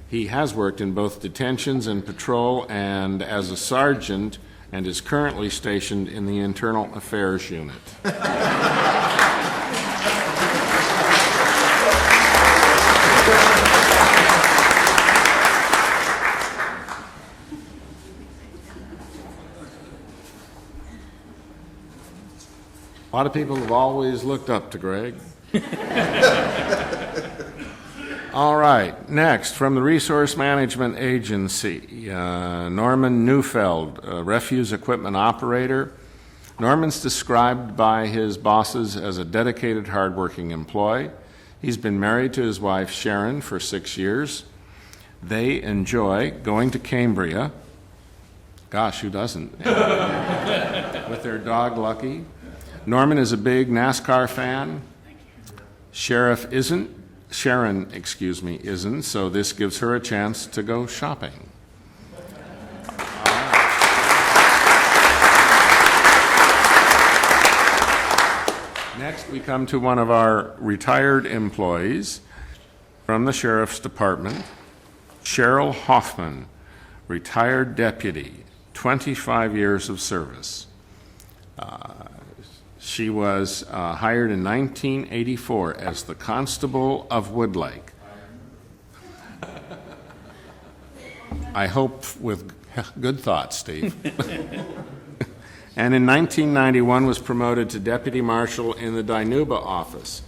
He has worked in both detentions and patrol and as a sergeant, and is currently stationed in the Internal Affairs Unit. A lot of people have always looked up to Greg. All right, next, from the Resource Management Agency, Norman Neufeld, a refuse equipment operator. Norman's described by his bosses as a dedicated, hardworking employee. He's been married to his wife, Sharon, for 6 years. They enjoy going to Cambria. Gosh, who doesn't? With their dog, Lucky. Norman is a big NASCAR fan. Sharon isn't, so this gives her a chance to go shopping. Next, we come to one of our retired employees from the Sheriff's Department, Cheryl Hoffman, retired deputy, 25 years of service. She was hired in 1984 as the Constable of Woodlake. I hope with good thoughts, Steve. And in 1991 was promoted to Deputy Marshal in the Dinuba office.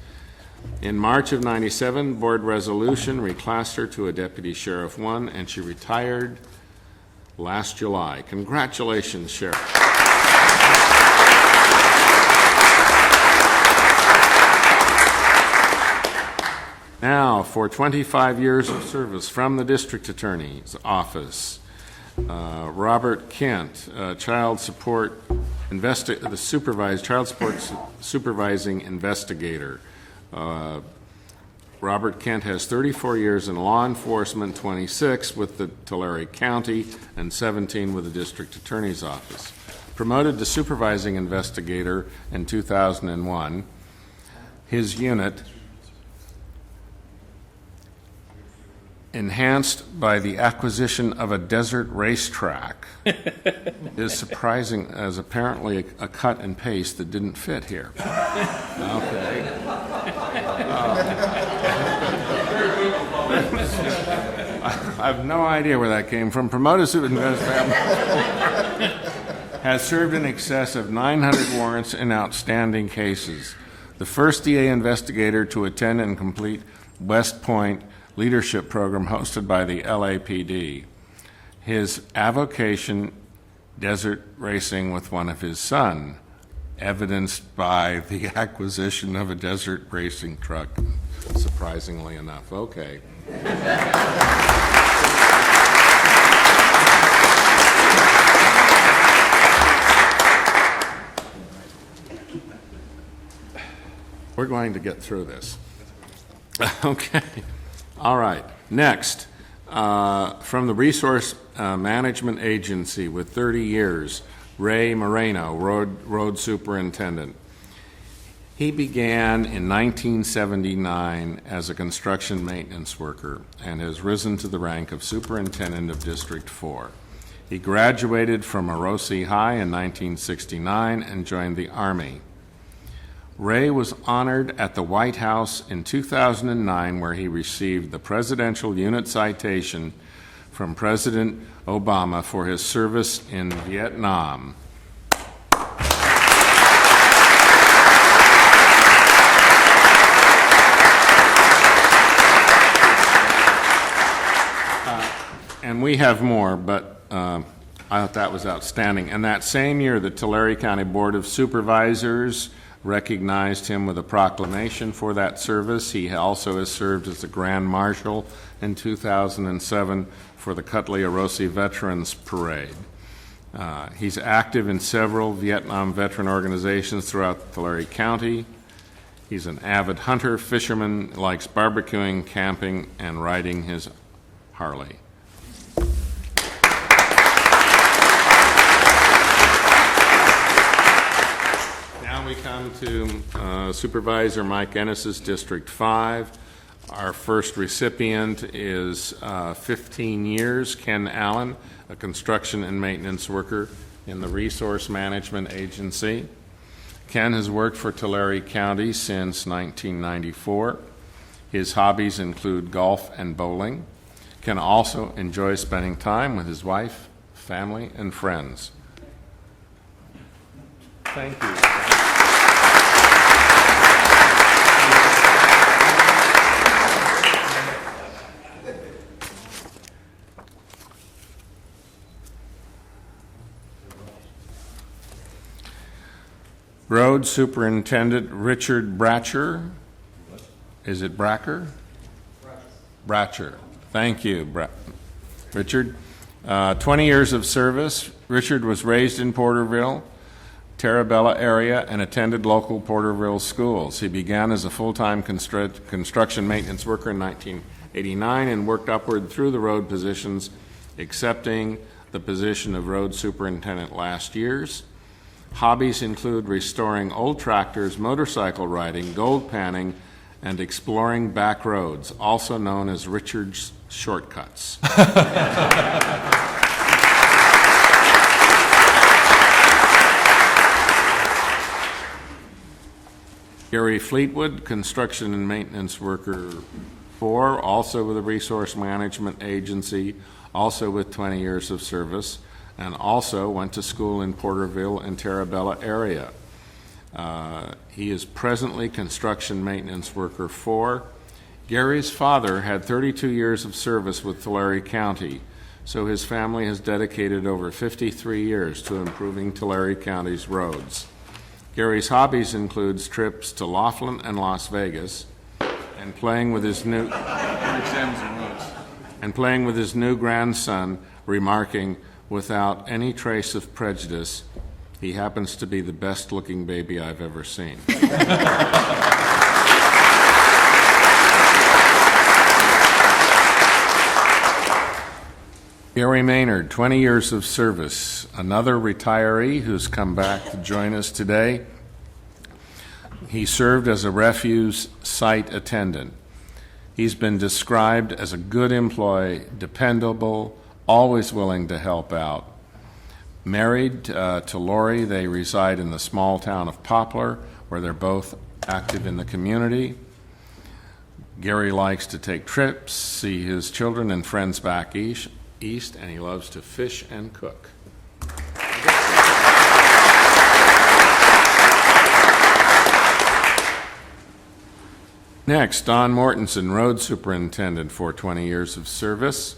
In March of 97, board resolution reclassed her to a Deputy Sheriff 1, and she retired last July. Congratulations, Sheriff. Now, for 25 years of service from the District Attorney's Office, Robert Kent, child support supervising investigator. Robert Kent has 34 years in law enforcement, 26 with the Tulare County, and 17 with the District Attorney's Office. Promoted to supervising investigator in 2001, his unit, enhanced by the acquisition of a desert racetrack, is surprising as apparently a cut and paste that didn't fit here. Okay. I have no idea where that came from. Promoted superintendent has served in excess of 900 warrants in outstanding cases. The first DA investigator to attend and complete West Point leadership program hosted by the LAPD. His avocation, desert racing with one of his sons, evidenced by the acquisition of a desert racing truck, surprisingly enough. Okay. We're going to get through this. Okay. All right. Next, from the Resource Management Agency with 30 years, Ray Moreno, Road Superintendent. He began in 1979 as a construction maintenance worker and has risen to the rank of Superintendent of District 4. He graduated from Orosi High in 1969 and joined the Army. Ray was honored at the White House in 2009, where he received the Presidential Unit Citation from President Obama for his service in Vietnam. And we have more, but I thought that was outstanding. And that same year, the Tulare County Board of Supervisors recognized him with a proclamation for that service. He also has served as the Grand Marshal in 2007 for the Cutley-Orosi Veterans Parade. He's active in several Vietnam veteran organizations throughout Tulare County. He's an avid hunter, fisherman, likes barbecuing, camping, and riding his Harley. Now we come to Supervisor Mike Ennis's District 5. Our first recipient is 15 years, Ken Allen, a construction and maintenance worker in the Resource Management Agency. Ken has worked for Tulare County since 1994. His hobbies include golf and bowling. Ken also enjoys spending time with his wife, family, and friends. Thank you. Road Superintendent Richard Bratcher. Is it Bracker? Bratcher. Thank you, Richard. 20 years of service. Richard was raised in Porterville, Terabella area, and attended local Porterville schools. He began as a full-time construction maintenance worker in 1989 and worked upward through the road positions, accepting the position of road superintendent last year's. Hobbies include restoring old tractors, motorcycle riding, gold panning, and exploring back roads, also known as Richard's shortcuts. Gary Fleetwood, construction and maintenance worker 4, also with the Resource Management Agency, also with 20 years of service, and also went to school in Porterville and Terabella area. He is presently construction maintenance worker 4. Gary's father had 32 years of service with Tulare County, so his family has dedicated over 53 years to improving Tulare County's roads. Gary's hobbies includes trips to Laughlin and Las Vegas, and playing with his new grandson, remarking, without any trace of prejudice, he happens to be the best-looking baby I've ever seen. Gary Maynard, 20 years of service, another retiree who's come back to join us today. He served as a refuse site attendant. He's been described as a good employee, dependable, always willing to help out. Married to Lori, they reside in the small town of Poplar, where they're both active in the community. Gary likes to take trips, see his children and friends back east, and he loves to fish and cook. Next, Don Mortensen, road superintendent for 20 years of service.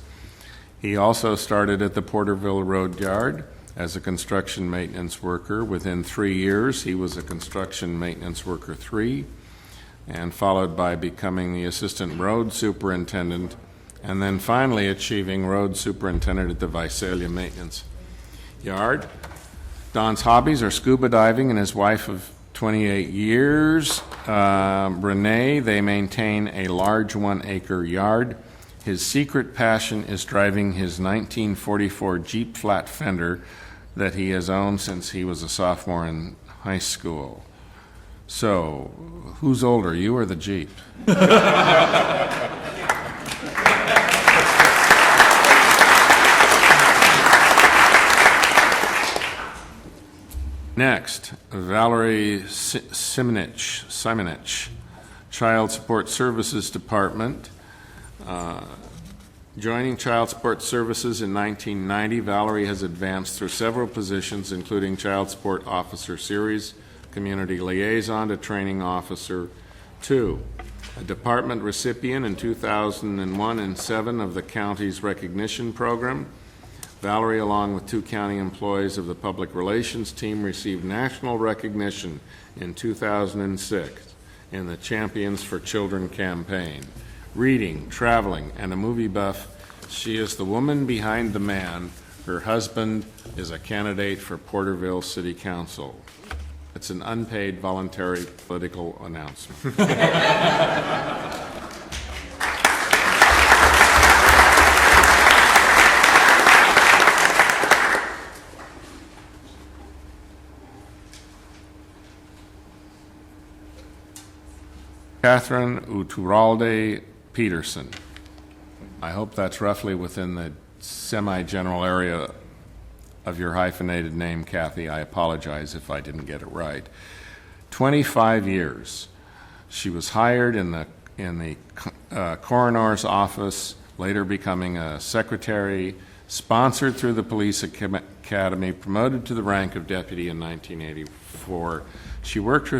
He also started at the Porterville Road Yard as a construction maintenance worker. Within 3 years, he was a construction maintenance worker 3, and followed by becoming the assistant road superintendent, and then finally achieving road superintendent at the Visalia Maintenance Yard. Don's hobbies are scuba diving and his wife of 28 years, Renee. They maintain a large 1-acre yard. His secret passion is driving his 1944 Jeep flat fender that he has owned since he was a sophomore in high school. So, who's older, you or the Jeep? Next, Valerie Simonich, Child Support Services Department. Joining Child Support Services in 1990, Valerie has advanced through several positions, including Child Support Officer Series, Community Liaison to Training Officer 2, a department recipient in 2001 and 7 of the county's recognition program. Valerie, along with 2 county employees of the public relations team, received national recognition in 2006 in the Champions for Children campaign. Reading, traveling, and a movie buff, she is the woman behind the man. Her husband is a candidate for Porterville City Council. It's an unpaid voluntary political announcement. Catherine Uturalde Peterson. I hope that's roughly within the semi-general area of your hyphenated name, Kathy. I apologize if I didn't get it right. 25 years. She was hired in the coroner's office, later becoming a secretary, sponsored through the police academy, promoted to the rank of deputy in 1984. She worked her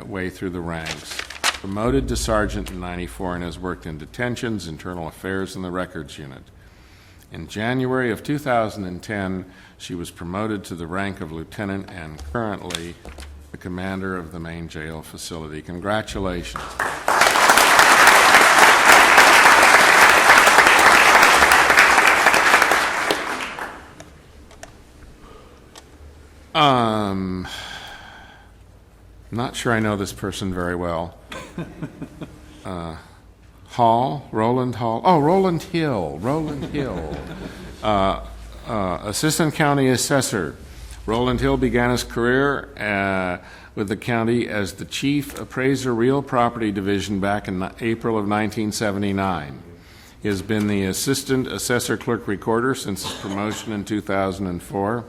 way through the ranks, promoted to sergeant in 94, and has worked in detentions, internal affairs, and the records unit. In January of 2010, she was promoted to the rank of lieutenant and currently the commander of the main jail facility. Congratulations. Not sure I know this person very well. Roland Hall. Oh, Roland Hill. Assistant County Assessor. Roland Hill began his career with the county as the Chief Appraiser Real Property Division back in April of 1979. He has been the Assistant Assessor Clerk Recorder since his promotion in 2004.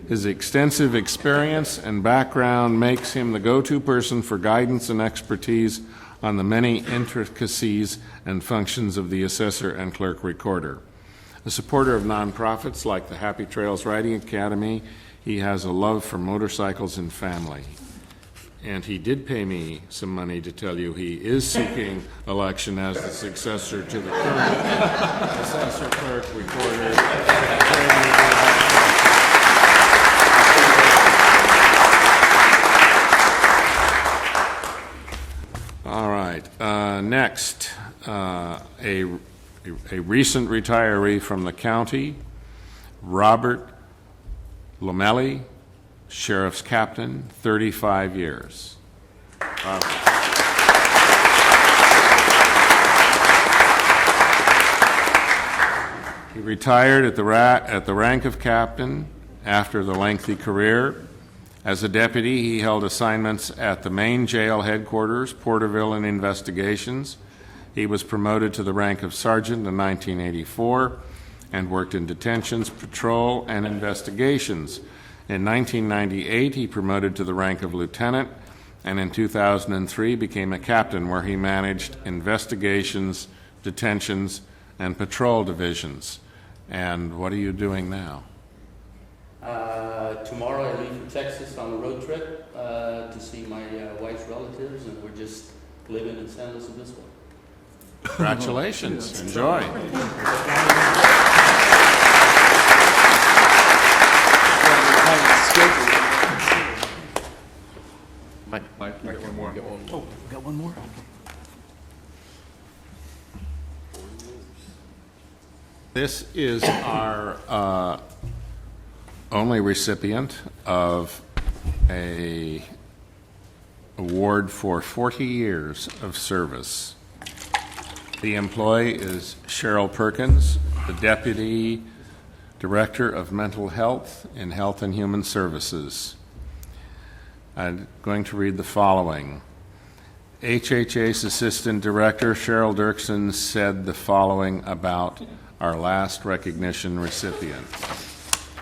His extensive experience and background makes him the go-to person for guidance and expertise on the many intricacies and functions of the assessor and clerk recorder. A supporter of nonprofits like the Happy Trails Riding Academy, he has a love for motorcycles and family. And he did pay me some money to tell you he is seeking election as the successor to the current assessor clerk recorder. All right. Next, a recent retiree from the county, Robert Lomelli, Sheriff's Captain, 35 years. Robert. He retired at the rank of captain after the lengthy career. As a deputy, he held assignments at the main jail headquarters, Porterville, and investigations. He was promoted to the rank of sergeant in 1984 and worked in detentions, patrol, and investigations. In 1998, he promoted to the rank of lieutenant, and in 2003 became a captain, where he managed investigations, detentions, and patrol divisions. And what are you doing now? Tomorrow I leave for Texas on a road trip to see my wife's relatives, and we're just living in San Luis Obispo. Congratulations. Enjoy. Mike, you got one more. Oh, got one more? This is our only recipient of a award for 40 years of service. The employee is Cheryl Perkins. The deputy Director of Mental Health in Health and Human Services. I'm going to read the following. HHA's Assistant Director Cheryl Dirksen said the following about our last recognition recipient.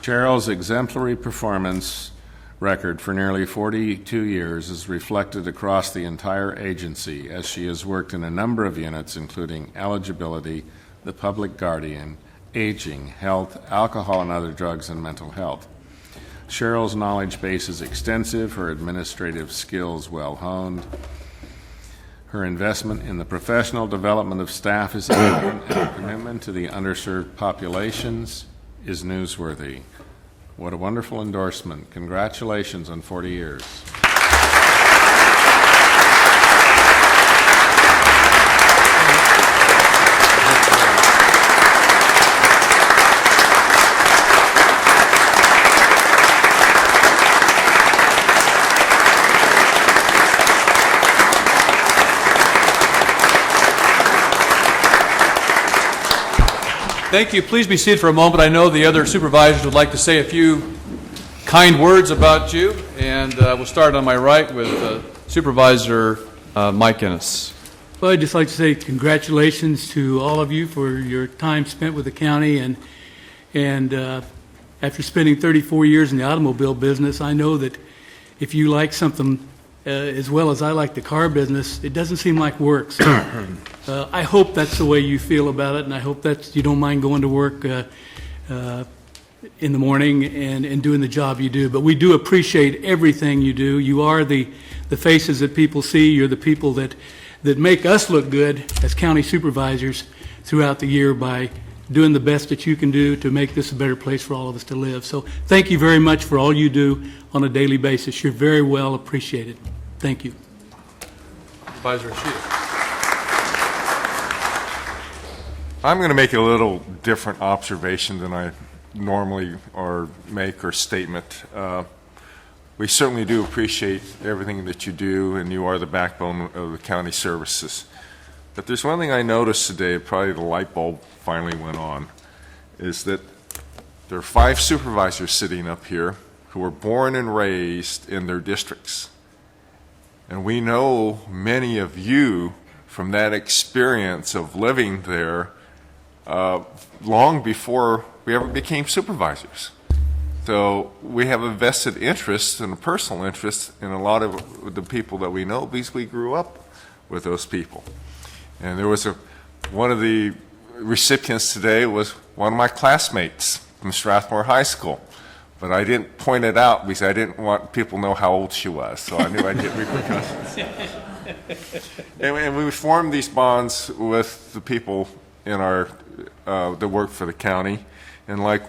Cheryl's exemplary performance record for nearly 42 years is reflected across the entire agency as she has worked in a number of units including eligibility, the public guardian, aging, health, alcohol and other drugs, and mental health. Cheryl's knowledge base is extensive, her administrative skills well honed. Her investment in the professional development of staff is evident, and her commitment to the underserved populations is newsworthy. What a wonderful endorsement. Congratulations on 40 years. Thank you. Please be seated for a moment. I know the other supervisors would like to say a few kind words about you, and we'll start on my right with Supervisor Mike Innes. Well, I'd just like to say congratulations to all of you for your time spent with the county, and after spending 34 years in the automobile business, I know that if you like something as well as I like the car business, it doesn't seem like work. So I hope that's the way you feel about it, and I hope that you don't mind going to work in the morning and doing the job you do. But we do appreciate everything you do. You are the faces that people see. You're the people that make us look good as county supervisors throughout the year by doing the best that you can do to make this a better place for all of us to live. So thank you very much for all you do on a daily basis. You're very well appreciated. Thank you. Supervisor Sheehan. I'm going to make a little different observation than I normally or make or statement. We certainly do appreciate everything that you do, and you are the backbone of the county services. But there's one thing I noticed today, probably the light bulb finally went on, is that there are 5 supervisors sitting up here who were born and raised in their districts. And we know many of you from that experience of living there long before we ever became supervisors. So we have a vested interest and a personal interest in a lot of the people that we know because we grew up with those people. And there was one of the recipients today was one of my classmates from Strathmore High School. But I didn't point it out because I didn't want people to know how old she was, so I knew I'd get repercussions. And we formed these bonds with the people in our that work for the county. And like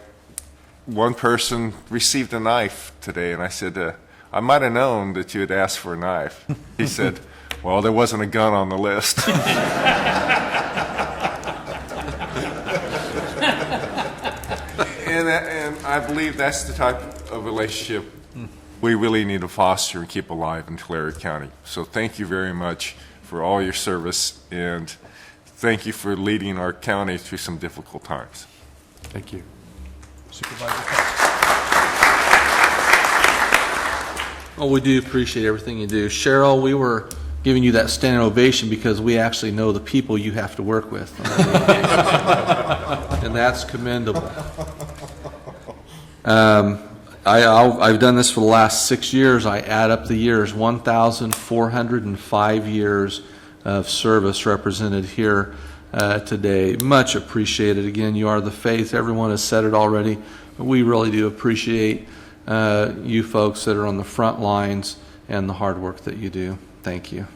one person received a knife today, and I said, I might have known that you had asked for a knife. He said, well, there wasn't a gun on the list. And I believe that's the type of relationship we really need to foster and keep alive in Tulare County. So thank you very much for all your service, and thank you for leading our county through some difficult times. Thank you. Supervisor Cox. Well, we do appreciate everything you do. Cheryl, we were giving you that standing ovation because we actually know the people you have to work with. And that's commendable. I've done this for the last 6 years. I add up the years, 1,405 years of service represented here today. Much appreciated. Again, you are the faith. Everyone has said it already, but we really do appreciate you folks that are on the front lines and the hard work that you do. Thank you.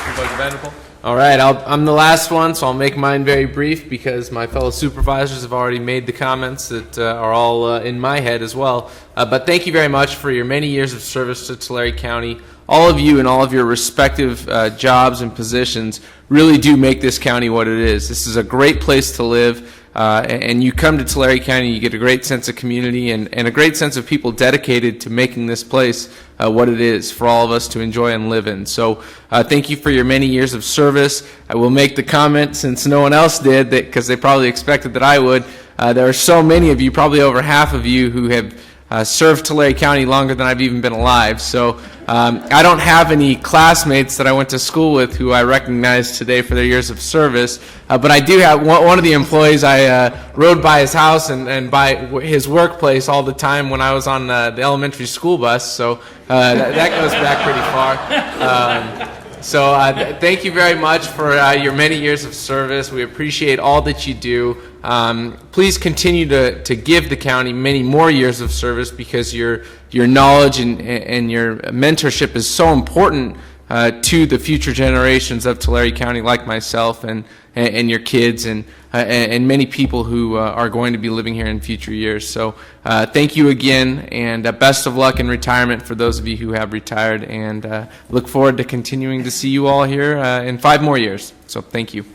Supervisor Vanderpool. All right, I'm the last one, so I'll make mine very brief because my fellow supervisors have already made the comments that are all in my head as well. But thank you very much for your many years of service to Tulare County. All of you in all of your respective jobs and positions really do make this county what it is. This is a great place to live. and you come to Tulare County, you get a great sense of community and a great sense of people dedicated to making this place what it is for all of us to enjoy and live in. So thank you for your many years of service. I will make the comment, since no one else did, that because they probably expected that I would. There are so many of you, probably over half of you, who have served Tulare County longer than I've even been alive. So I don't have any classmates that I went to school with who I recognize today for their years of service, but I do have one of the employees. I rode by his house and by his workplace all the time when I was on the elementary school bus, so that goes back pretty far. So thank you very much for your many years of service. We appreciate all that you do. Please continue to give the county many more years of service, because your knowledge and your mentorship is so important to the future generations of Tulare County, like myself and your kids and many people who are going to be living here in future years. So thank you again, and best of luck in retirement for those of you who have retired, and look forward to continuing to see you all here in 5 more years. So thank you.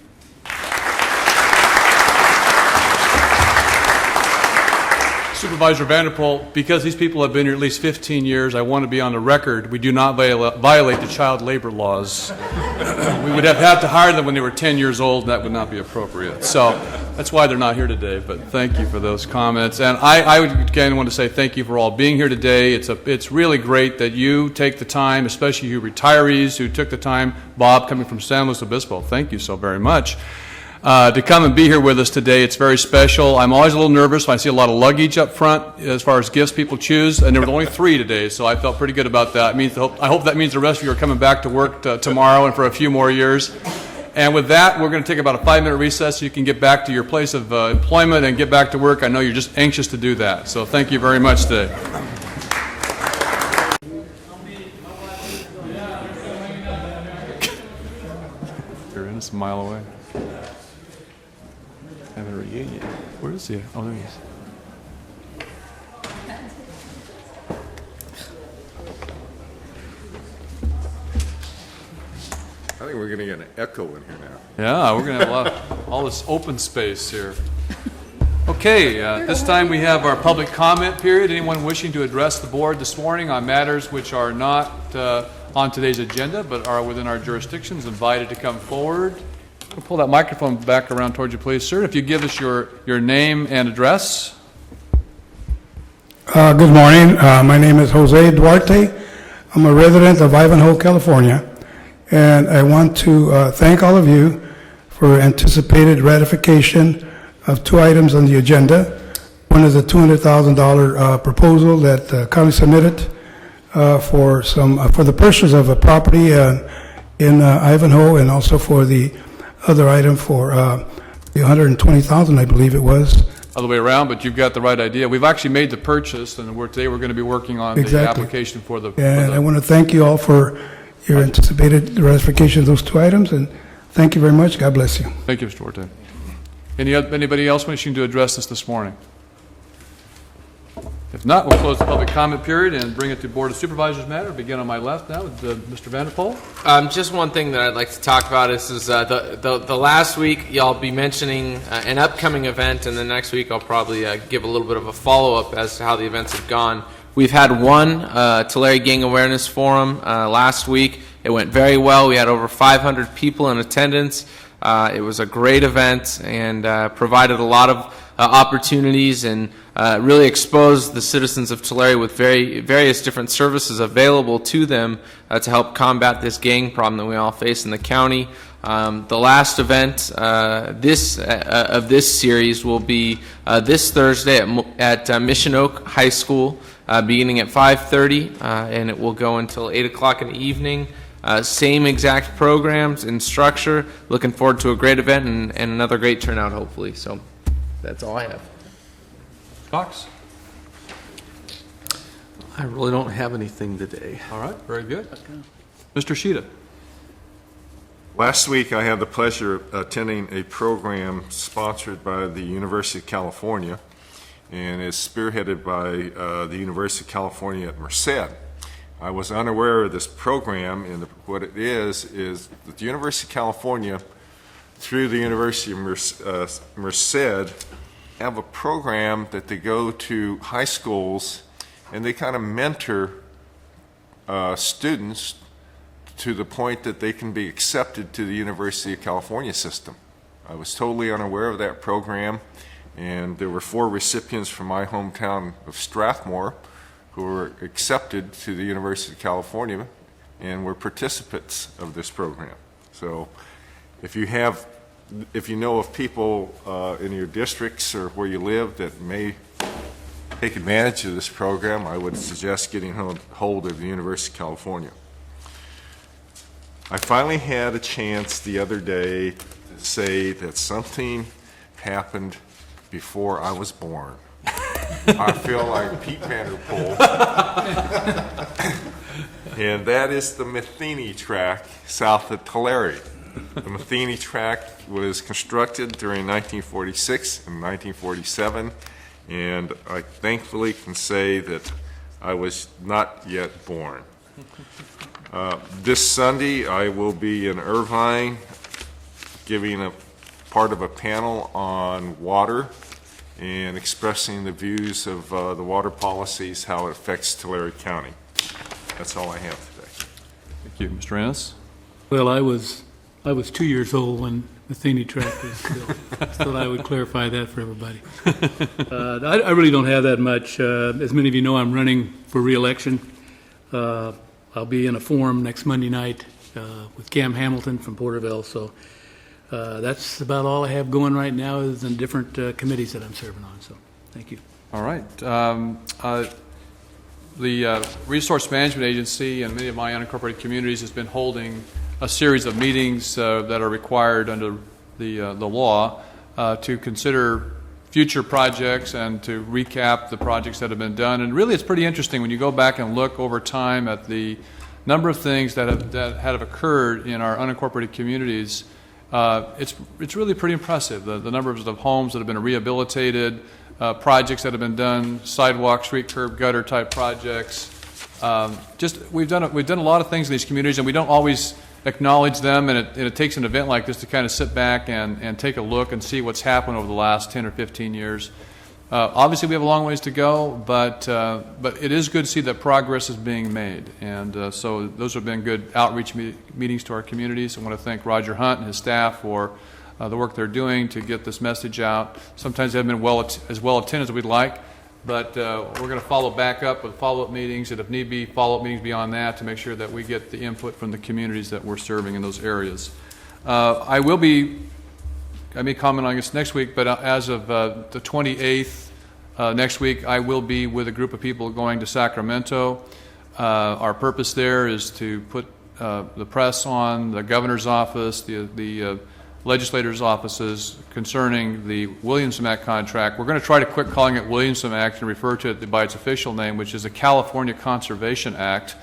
Supervisor Vanderpool, because these people have been here at least 15 years, I want to be on the record. We do not violate the child labor laws. We would have had to hire them when they were 10 years old, and that would not be appropriate. So that's why they're not here today, but thank you for those comments. And I would again want to say thank you for all being here today. It's really great that you take the time, especially you retirees who took the time, Bob, coming from San Luis Obispo. Thank you so very much. To come and be here with us today. It's very special. I'm always a little nervous when I see a lot of luggage up front as far as gifts people choose, and there were only 3 today, so I felt pretty good about that. I hope that means the rest of you are coming back to work tomorrow and for a few more years. And with that, we're going to take about a 5-minute recess so you can get back to your place of employment and get back to work. I know you're just anxious to do that, so thank you very much today. You're in, it's a mile away. Having a reunion. Where is he? Oh, there he is. I think we're going to get an echo in here now. Yeah, we're going to have all this open space here. Okay, this time we have our public comment period. Anyone wishing to address the board this morning on matters which are not on today's agenda but are within our jurisdictions, invited to come forward. I'll pull that microphone back around towards you, please, sir. If you give us your name and address. Good morning. My name is Jose Duarte. I'm a resident of Ivanhoe, California, and I want to thank all of you for anticipated ratification of 2 items on the agenda. One is a $200,000 proposal that the county submitted for the purchase of a property in Ivanhoe, and also for the other item for the $120,000, I believe it was. Other way around, but you've got the right idea. We've actually made the purchase, and today we're going to be working on the application for the... And I want to thank you all for your anticipated ratification of those 2 items, and thank you very much. God bless you. Thank you, Mr. Duarte. Anybody else wishing to address this morning? If not, we'll close the public comment period and bring it to Board of Supervisors matter. Begin on my left now with Mr. Vanderpool. Just one thing that I'd like to talk about is the last week y'all be mentioning an upcoming event, and the next week I'll probably give a little bit of a follow-up as to how the events have gone. We've had one Tulare Gang Awareness Forum last week. It went very well. We had over 500 people in attendance. It was a great event and provided a lot of opportunities and really exposed the citizens of Tulare with various different services available to them to help combat this gang problem that we all face in the county. The last event of this series will be this Thursday at Mission Oak High School, beginning at 5:30, and it will go until 8 o'clock in the evening. Same exact programs and structure. Looking forward to a great event and another great turnout, hopefully. So that's all I have. Cox? I really don't have anything today. All right, very good. Mr. Sheeta? Last week, I had the pleasure of attending a program sponsored by the University of California, and is spearheaded by the University of California at Merced. I was unaware of this program, and what it is that the University of California, through the University of Merced, have a program that they go to high schools and they kind of mentor students to the point that they can be accepted to the University of California system. I was totally unaware of that program, and there were 4 recipients from my hometown of Strathmore who were accepted to the University of California and were participants of this program. So if you know of people in your districts or where you live that may take advantage of this program, I would suggest getting hold of the University of California. I finally had a chance the other day to say that something happened before I was born. I feel like Pete Vanderpool. And that is the Matheny track south of Tulare. The Matheny track was constructed during 1946 and 1947, and I thankfully can say that I was not yet born. This Sunday, I will be in Irvine giving a part of a panel on water and expressing the views of the water policies, how it affects Tulare County. That's all I have today. Thank you. Mr. Ennis? Well, I was 2 years old when Matheny track was built. Thought I would clarify that for everybody. I really don't have that much. As many of you know, I'm running for re-election. I'll be in a forum next Monday night with Cam Hamilton from Porterville. So that's about all I have going right now, is in different committees that I'm serving on. So thank you. All right. The Resource Management Agency and many of my unincorporated communities has been holding a series of meetings that are required under the law to consider future projects and to recap the projects that have been done. And really, it's pretty interesting when you go back and look over time at the number of things that have occurred in our unincorporated communities. It's really pretty impressive. The numbers of homes that have been rehabilitated, projects that have been done, sidewalk, street curb, gutter type projects. We've done a lot of things in these communities, and we don't always acknowledge them, and it takes an event like this to kind of sit back and take a look and see what's happened over the last 10 or 15 years. Obviously, we have a long ways to go, but it is good to see that progress is being made, and so those have been good outreach meetings to our communities. I want to thank Roger Hunt and his staff for the work they're doing to get this message out. Sometimes they haven't been as well attended as we'd like, but we're going to follow back up with follow-up meetings, and if need be, follow-up meetings beyond that to make sure that we get the input from the communities that we're serving in those areas. I may comment on this next week, but as of the 28th next week, I will be with a group of people going to Sacramento. Our purpose there is to put the press on the governor's office, the legislators' offices concerning the Williamson Act contract. We're going to try to quit calling it Williamson Act and refer to it by its official name, which is the California Conservation Act,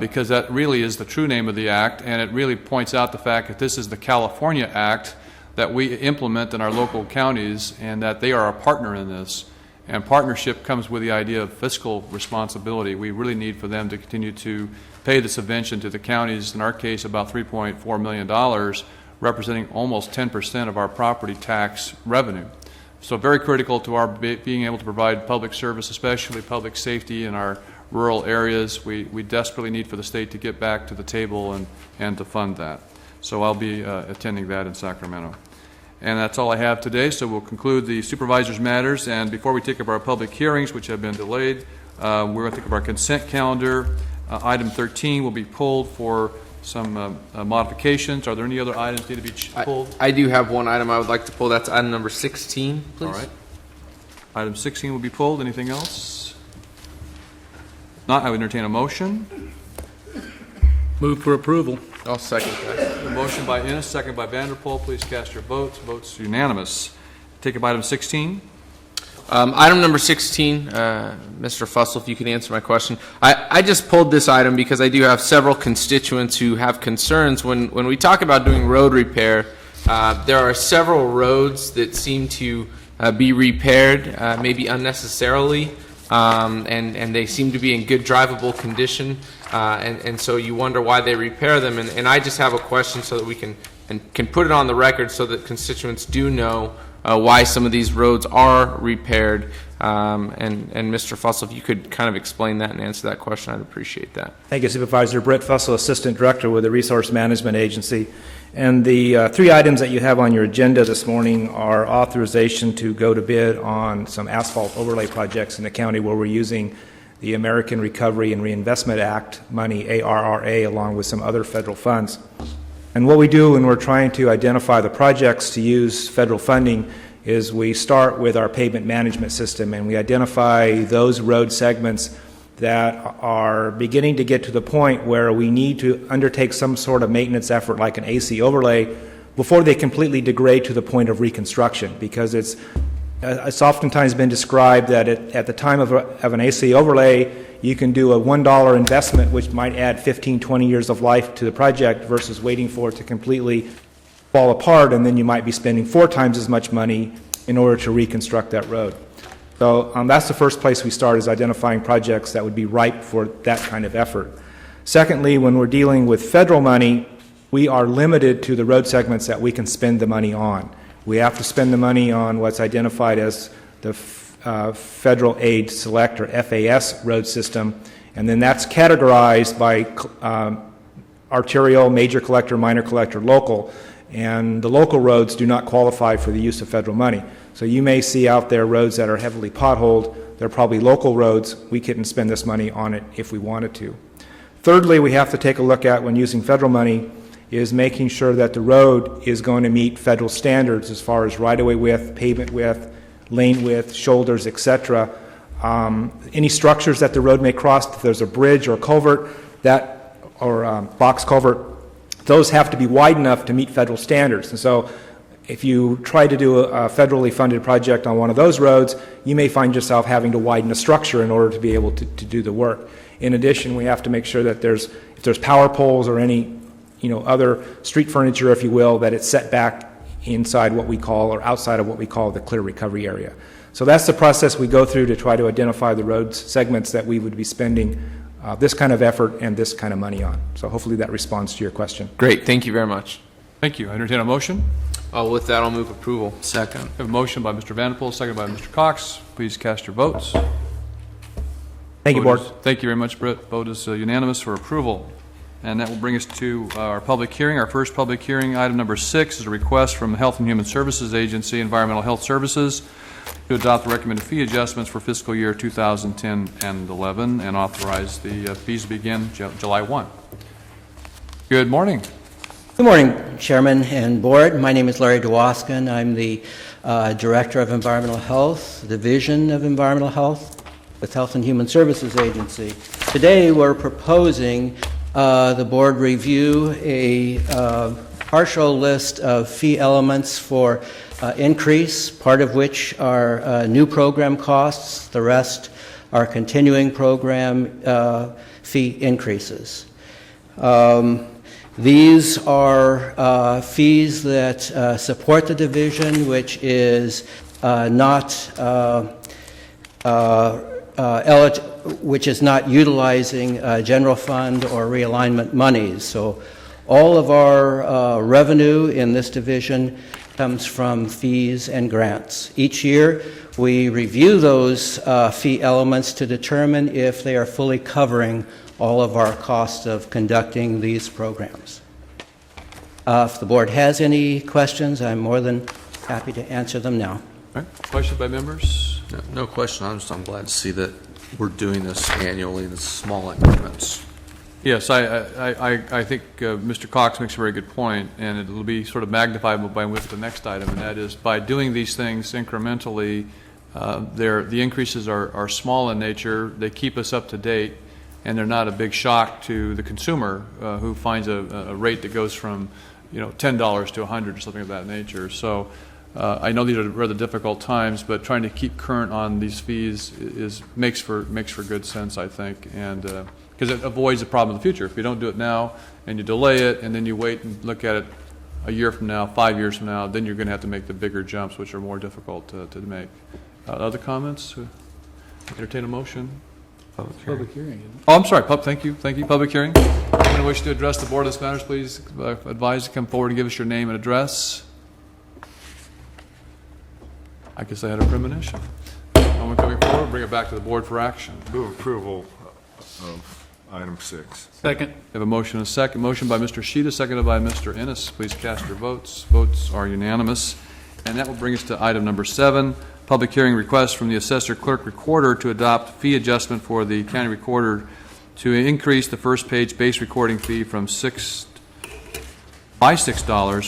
because that really is the true name of the act, and it really points out the fact that this is the California Act that we implement in our local counties, and that they are a partner in this. And partnership comes with the idea of fiscal responsibility. We really need for them to continue to pay the subvention to the counties, in our case about $3.4 million, representing almost 10% of our property tax revenue. So very critical to our being able to provide public service, especially public safety in our rural areas. We desperately need for the state to get back to the table and to fund that. So I'll be attending that in Sacramento. And that's all I have today, so we'll conclude the supervisors' matters. And before we take up our public hearings, which have been delayed, we're going to take up our consent calendar. Item 13 will be pulled for some modifications. Are there any other items that need to be pulled? I do have one item I would like to pull. That's item number 16, please. All right. Item 16 will be pulled. Anything else? If not, I would entertain a motion. Move for approval. I'll second that. A motion by Ennis, second by Vanderpool. Please cast your votes. Votes unanimous. Take up item 16. Item number 16, Mr. Fussell, if you could answer my question. I just pulled this item because I do have several constituents who have concerns. When we talk about doing road repair, there are several roads that seem to be repaired, maybe unnecessarily, and they seem to be in good drivable condition, and so you wonder why they repair them. And I just have a question so that we can and can put it on the record so that constituents do know why some of these roads are repaired. And Mr. Fussell, if you could kind of explain that and answer that question, I'd appreciate that. Thank you, Supervisor. Brett Fussell, Assistant Director with the Resource Management Agency. And the three items that you have on your agenda this morning are authorization to go to bid on some asphalt overlay projects in the county where we're using the American Recovery and Reinvestment Act money, ARRA, along with some other federal funds. And what we do when we're trying to identify the projects to use federal funding is we start with our pavement management system, and we identify those road segments that are beginning to get to the point where we need to undertake some sort of maintenance effort like an AC overlay before they completely degrade to the point of reconstruction, because it's oftentimes been described that at the time of an AC overlay, you can do a $1 investment which might add 15, 20 years of life to the project versus waiting for it to completely fall apart, and then you might be spending 4 times as much money in order to reconstruct that road. So that's the first place we start, is identifying projects that would be ripe for that kind of effort. Secondly, when we're dealing with federal money, we are limited to the road segments that we can spend the money on. We have to spend the money on what's identified as the Federal Aid Select, or FAS, road system, and then that's categorized by arterial, major collector, minor collector, local, and the local roads do not qualify for the use of federal money. So you may see out there roads that are heavily potholed. They're probably local roads. We couldn't spend this money on it if we wanted to. Thirdly, we have to take a look at, when using federal money, is making sure that the road is going to meet federal standards as far as right-of-way width, pavement width, lane width, shoulders, etc. Any structures that the road may cross, if there's a bridge or a culvert, or box culvert, those have to be wide enough to meet federal standards. And so if you try to do a federally funded project on one of those roads, you may find yourself having to widen a structure in order to be able to do the work. In addition, we have to make sure that if there's power poles or any other street furniture, if you will, that it's set back inside what we call, or outside of what we call, the clear recovery area. So that's the process we go through to try to identify the road segments that we would be spending this kind of effort and this kind of money on. So hopefully that responds to your question. Great. Thank you very much. Thank you. I entertain a motion. With that, I'll move approval. Second. We have a motion by Mr. Vanderpool, second by Mr. Cox. Please cast your votes. Thank you, Board. Thank you very much, Britt. Vote is unanimous for approval. And that will bring us to our public hearing. Our first public hearing, item number 6, is a request from the Health and Human Services Agency, Environmental Health Services, to adopt the recommended fee adjustments for fiscal year 2010 and 11 and authorize the fees to begin July 1. Good morning. Good morning, Chairman and Board. My name is Larry Dwoskin. I'm the Director of Environmental Health, Division of Environmental Health with Health and Human Services Agency. Today we're proposing the Board review a partial list of fee elements for increase, part of which are new program costs, the rest are continuing program fee increases. These are fees that support the division, which is not utilizing general fund or realignment monies. So all of our revenue in this division comes from fees and grants. Each year we review those fee elements to determine if they are fully covering all of our costs of conducting these programs. If the Board has any questions, I'm more than happy to answer them now. All right. Questions by members? No question. I'm glad to see that we're doing this annually in small increments. Yes, I think Mr. Cox makes a very good point, and it will be sort of magnified with the next item, and that is by doing these things incrementally, the increases are small in nature, they keep us up to date, and they're not a big shock to the consumer who finds a rate that goes from $10 to $100 or something of that nature. So I know these are rather difficult times, but trying to keep current on these fees makes for good sense, I think, and because it avoids the problem in the future. If you don't do it now and you delay it and then you wait and look at it a year from now, 5 years from now, then you're going to have to make the bigger jumps, which are more difficult to make. Other comments? Entertain a motion. Public hearing. Oh, I'm sorry, thank you, public hearing. Anyone wish to address the board on this matters, please advise to come forward and give us your name and address. I guess I had a premonition. No one coming forward, bring it back to the board for action. Move approval of item 6. Second. We have a motion and a second. Motion by Mr. Sheeta, seconded by Mr. Ennis. Please cast your votes. Votes are unanimous. And that will bring us to item number 7, public hearing request from the assessor clerk recorder to adopt fee adjustment for the county recorder to increase the first page base recording fee from $6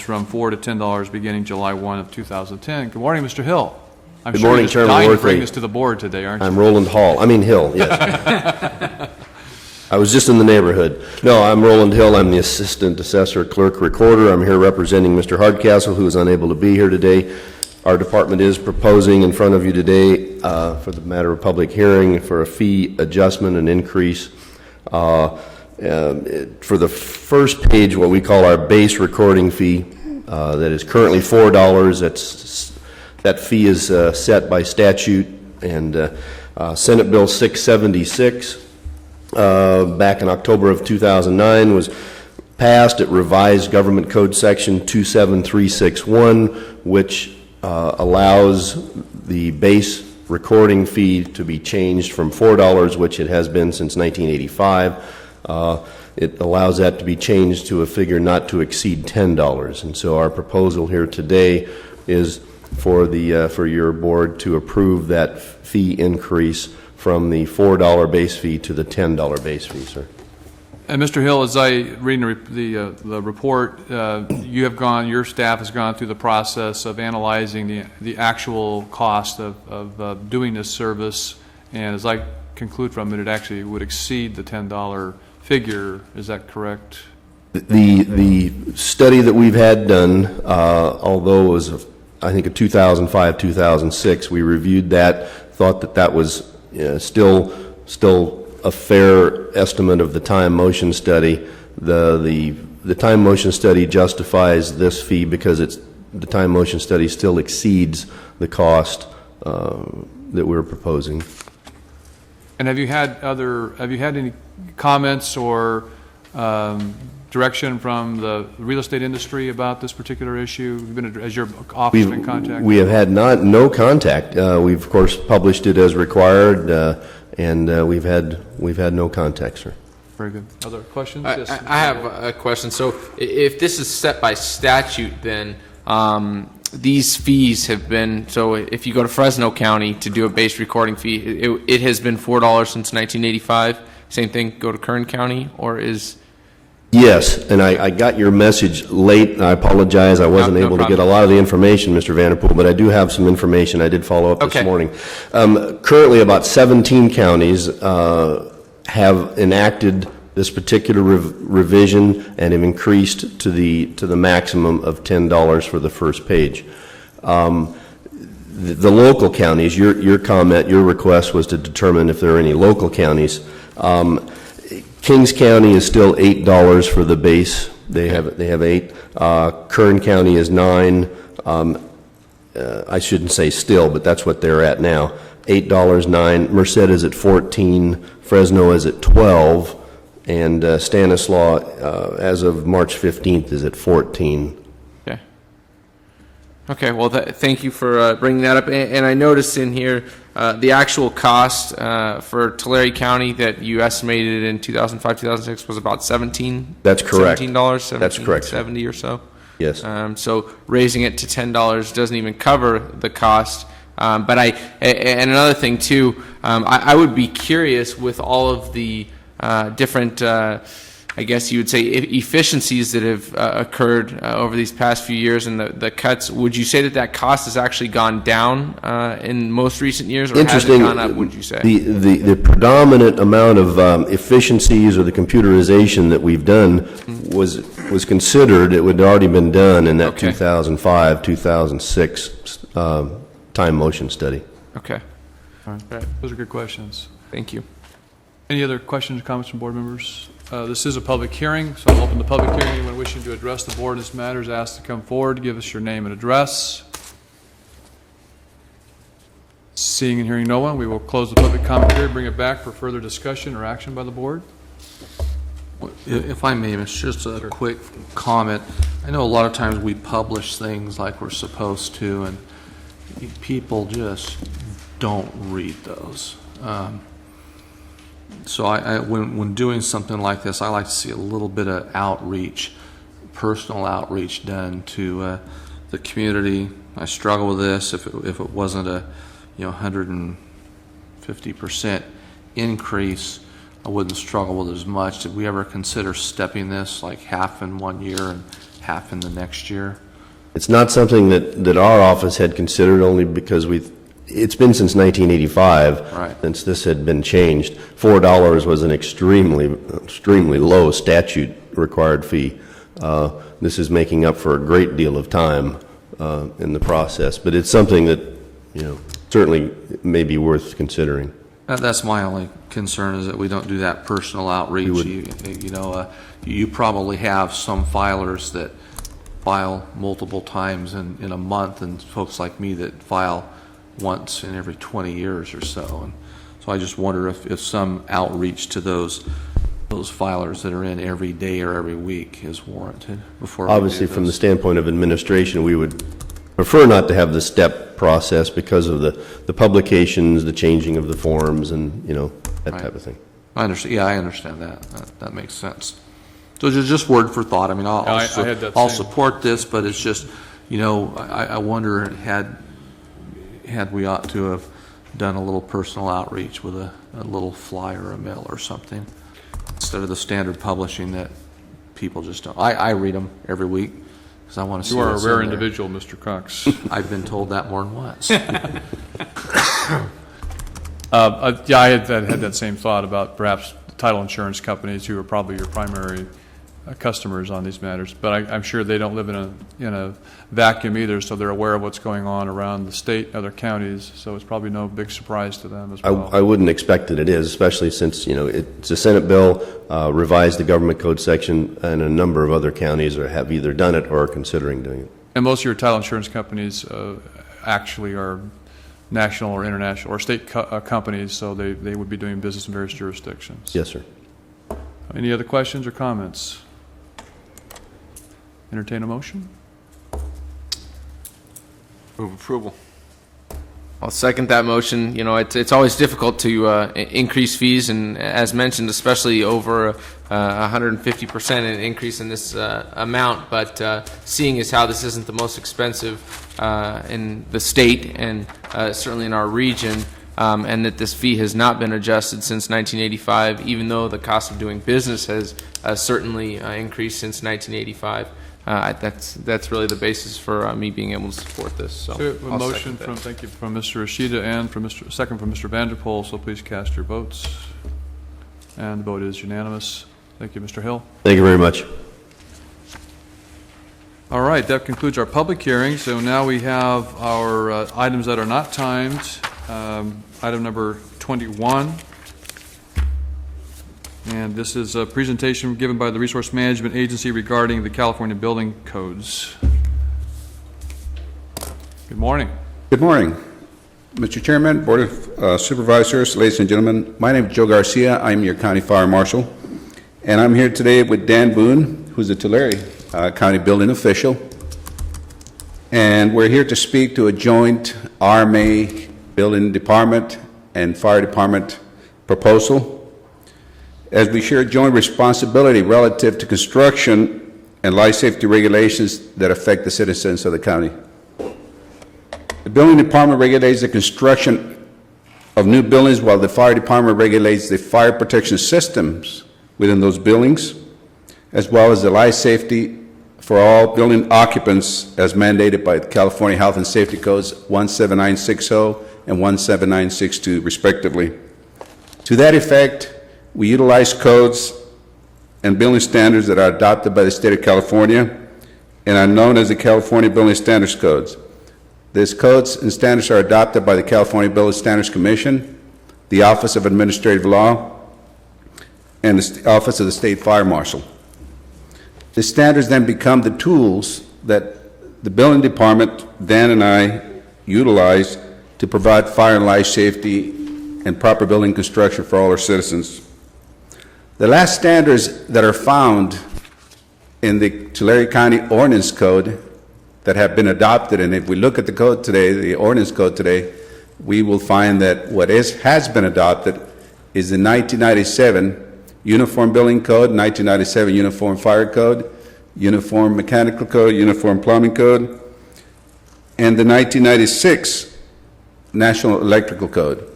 from $4 to $10 beginning July 1 of 2010. Good morning, Mr. Hill. I'm Good sure morning, you're just Chairman dying to Worthy. bring this to the board today, aren't you? I'm Roland Hill, yes. I was just in the neighborhood. No, I'm Roland Hill. I'm the Assistant Assessor Clerk Recorder. I'm here representing Mr. Hardcastle, who is unable to be here today. Our department is proposing in front of you today for the matter of public hearing for a fee adjustment and increase. For the first page, what we call our base recording fee, that is currently $4. That fee is set by statute, and Senate Bill 676 back in October of 2009 was passed. It revised Government Code Section 27361, which allows the base recording fee to be changed from $4, which it has been since 1985. It allows that to be changed to a figure not to exceed $10. And so our proposal here today is for your board to approve that fee increase from the $4 base fee to the $10 base fee, sir. And Mr. Hill, as I read the report, your staff has gone through the process of analyzing the actual cost of doing this service, and as I conclude from it, it actually would exceed the $10 figure. Is that correct? The study that we've had done, although it was, I think, a 2005, 2006, we reviewed that, thought that was still a fair estimate of the time motion study. The time motion study justifies this fee because the time motion study still exceeds the cost that we're proposing. And have you had any comments or direction from the real estate industry about this particular issue? Has your office been contacted? We have had no contact. We've of course published it as required, and we've had no contact, sir. Very good. Other questions? Yes. I have a question. So if this is set by statute, then these fees have been, so if you go to Fresno County to do a base recording fee, it has been $4 since 1985. Same thing, go to Kern County, or is... Yes, and I got your message late, and I apologize. I wasn't No able to problem. get a lot of the information, Mr. Vanderpool, but I do have some information. I did follow up Okay. this morning. Currently, about 17 counties have enacted this particular revision and have increased to the maximum of $10 for the first page. The local counties, your request was to determine if there are any local counties. Kings County is still $8 for the base. They have 8. Kern County is 9. I shouldn't say still, but that's what they're at now. $8, 9. Merced is at 14. Fresno is at 12. And Stanislaus, as of March 15th, is at 14. Okay. Okay, well, thank you for bringing that up. And I noticed in here the actual cost for Tulare County that you estimated in 2005, 2006 was about $17. That's correct. $17, That's correct. $70 or so. Yes. So raising it to $10 doesn't even cover the cost. And another thing too, I would be curious with all of the different, I guess you would say, efficiencies that have occurred over these past few years and the cuts. Would you say that cost has actually gone down in most recent years, or has it gone up, would you say? The predominant amount of efficiencies or the computerization that we've done was considered. It would already been done in that 2005, 2006 time motion study. Okay. All right. Those are good questions. Thank you. Any other questions or comments from board members? This is a public hearing, so I'll open the public hearing. Anyone wishing to address the board in this matter is asked to come forward, give us your name and address. Seeing and hearing no one, we will close the public comment period, bring it back for further discussion or action by the board. If I may, it's just a quick comment. I know a lot of times we publish things like we're supposed to, and people just don't read those. So when doing something like this, I like to see a little bit of outreach, personal outreach done to the community. I struggle with this. If it wasn't a 150% increase, I wouldn't struggle with it as much. Did we ever consider stepping this like half in 1 year and half in the next year? It's not something that our office had considered, only because it's been since 1985, Right. since this had been changed. $4 was an extremely low statute required fee. This is making up for a great deal of time in the process, but it's something that, certainly may be worth considering. That's my only concern, is that we don't do that personal outreach. You probably have some filers that file multiple times in a month, and folks like me that file once in every 20 years or so. And so I just wonder if some outreach to those filers that are in every day or every week is warranted before. Obviously, from the standpoint of administration, we would prefer not to have the step process because of the publications, the changing of the forms, and, that Right. type of thing. I understand. Yeah, I understand that. That makes sense. So just word for thought. I mean, I had that I'll same- support this, but it's just, I wonder had we ought to have done a little personal outreach with a little flyer, a mail or something, instead of the standard publishing that people just don't. I read them every week because I want to see You are a what's rare in there. individual, Mr. Cox. I've been told that more than once. Yeah, I had that same thought about perhaps title insurance companies, who are probably your primary customers on these matters, but I'm sure they don't live in a vacuum either, so they're aware of what's going on around the state, other counties, so it's probably no big surprise to them as well. I wouldn't expect that it is, especially since, it's a Senate bill, revised the government code section, and a number of other counties have either done it or are considering doing it. And most of your title insurance companies actually are national or international or state companies, so they would be doing business in various jurisdictions. Yes, sir. Any other questions or comments? Entertain a motion? Move approval. I'll second that motion. It's always difficult to increase fees, and as mentioned, especially over 150% an increase in this amount. But seeing as how this isn't the most expensive in the state and certainly in our region, and that this fee has not been adjusted since 1985, even though the cost of doing business has certainly increased since 1985. That's really the basis for me being able to support this. So So we have a I'll motion second that. thank you, from Mr. Ishida and second from Mr. Vanderpool, so please cast your votes. And the vote is unanimous. Thank you, Mr. Hill. Thank you very much. All right, that concludes our public hearing. So now we have our items that are not timed. Item number 21. And this is a presentation given by the Resource Management Agency regarding the California building codes. Good morning. Good morning. Mr. Chairman, Board of Supervisors, ladies and gentlemen, my name is Joe Garcia. I'm your County Fire Marshal, and I'm here today with Dan Boone, who's a Tulare County building official, and we're here to speak to a joint RMA Building Department and Fire Department proposal, as we share joint responsibility relative to construction and life safety regulations that affect the citizens of the county. The building department regulates the construction of new buildings, while the fire department regulates the fire protection systems within those buildings, as well as the life safety for all building occupants as mandated by the California Health and Safety Codes 17960 and 17962, respectively. To that effect, we utilize codes and building standards that are adopted by the state of California and are known as the California Building Standards Codes. These codes and standards are adopted by the California Building Standards Commission, the Office of Administrative Law, and the Office of the State Fire Marshal. The standards then become the tools that the building department, Dan and I, utilize to provide fire and life safety and proper building construction for all our citizens. The last standards that are found in the Tulare County Ordinance Code that have been adopted, and if we look at the code today, the ordinance code today, we will find that what has been adopted is the 1997 Uniform Building Code, 1997 Uniform Fire Code, Uniform Mechanical Code, Uniform Plumbing Code, and the 1996 National Electrical Code.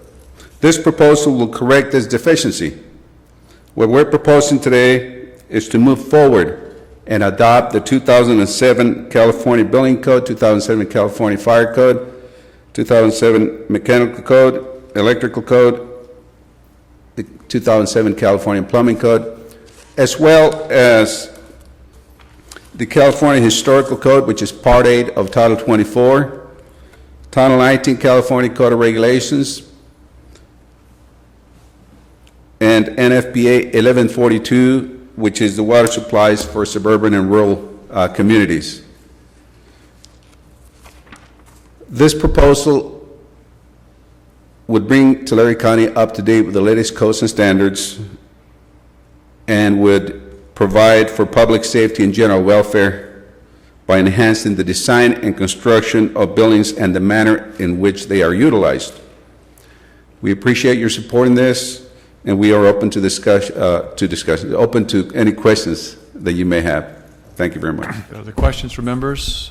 This proposal will correct this deficiency. What we're proposing today is to move forward and adopt the 2007 California Building Code, 2007 California Fire Code, 2007 Mechanical Code, Electrical Code, the 2007 California Plumbing Code, as well as the California Historical Code, which is Part 8 of Title 24, Title 19 California Code of Regulations, and NFPA 1142, which is the water supplies for suburban and rural communities. This proposal would bring Tulare County up to date with the latest codes and standards and would provide for public safety and general welfare by enhancing the design and construction of buildings and the manner in which they are utilized. We appreciate your support in this, and we are open to discussion, open to any questions that you may have. Thank you very much. Other questions from members?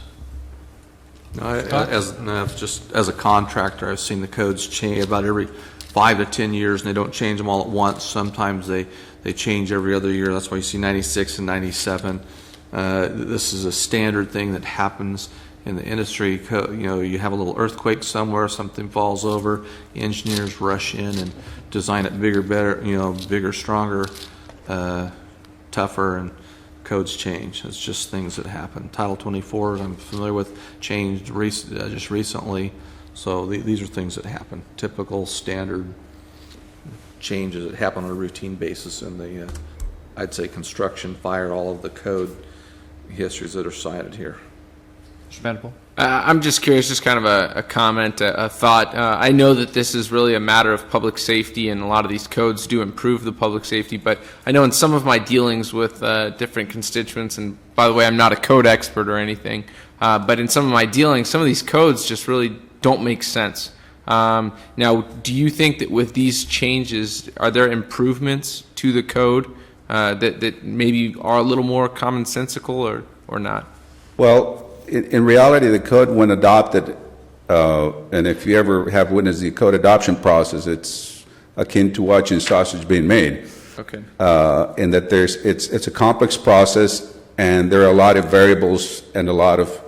Just as a contractor, I've seen the codes change about every 5 to 10 years, and they don't change them all at once. Sometimes they change every other year. That's why you see 96 and 97. This is a standard thing that happens in the industry. You have a little earthquake somewhere, something falls over, engineers rush in and design it bigger, better, bigger, stronger, tougher, and codes change. It's just things that happen. Title 24, I'm familiar with, changed just recently. So these are things that happen. Typical, standard changes that happen on a routine basis in the, I'd say, construction, fire, all of the code histories that are cited here. Mr. Vanderpool? I'm just curious, just kind of a comment, a thought. I know that this is really a matter of public safety, and a lot of these codes do improve the public safety, but I know in some of my dealings with different constituents, and by the way, I'm not a code expert or anything, but in some of my dealings, some of these codes just really don't make sense. Now, do you think that with these changes, are there improvements to the code that maybe are a little more commonsensical or not? Well, in reality, the code, when adopted, and if you ever have witnessed the code adoption process, it's akin to watching sausage being made. Okay. In that it's a complex process, and there are a lot of variables and a lot of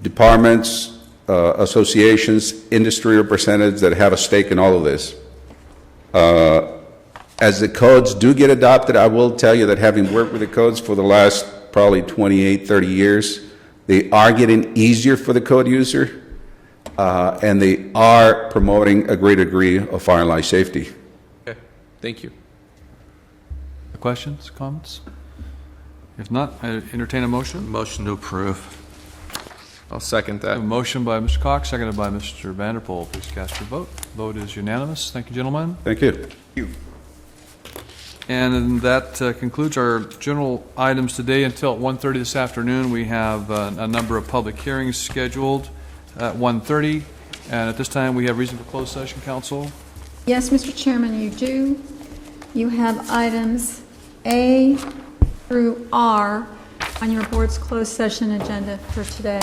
departments, associations, industry representatives that have a stake in all of this. As the codes do get adopted, I will tell you that having worked with the codes for the last probably 28, 30 years, they are getting easier for the code user, and they are promoting a greater degree of fire and life safety. Okay, thank you. Questions, comments? If not, I entertain a motion. Motion to approve. I'll second that. A motion by Mr. Cox, seconded by Mr. Vanderpool. Please cast your vote. Vote is unanimous. Thank you, gentlemen. Thank you. And that concludes our general items today. Until 1:30 this afternoon, we have a number of public hearings scheduled at 1:30. And at this time, we have reason for closed session, Council. Yes, Mr. Chairman, you do. You have items A through R on your board's closed session agenda for today.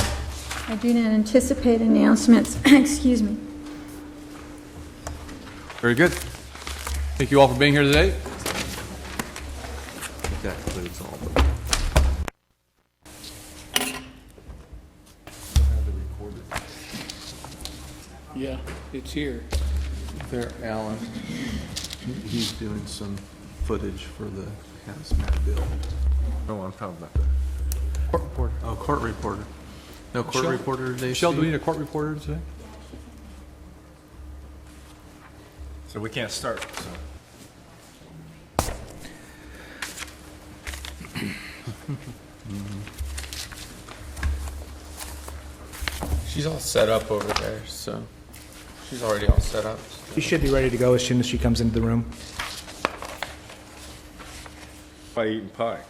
I do not anticipate announcements. Excuse me. Very good. Thank you all for being here today. That includes all of them. Yeah, it's here. There, Alan. He's doing some footage for the hazmat bill. No, I'm talking about that. Court reporter. Oh, court reporter. No court Michelle? reporter today. Michelle, do Steve? we need a court reporter today? So we can't start, so. She's all set up over there, so she's already all set up. She should be ready to go as soon as she comes into the room. By eating pie.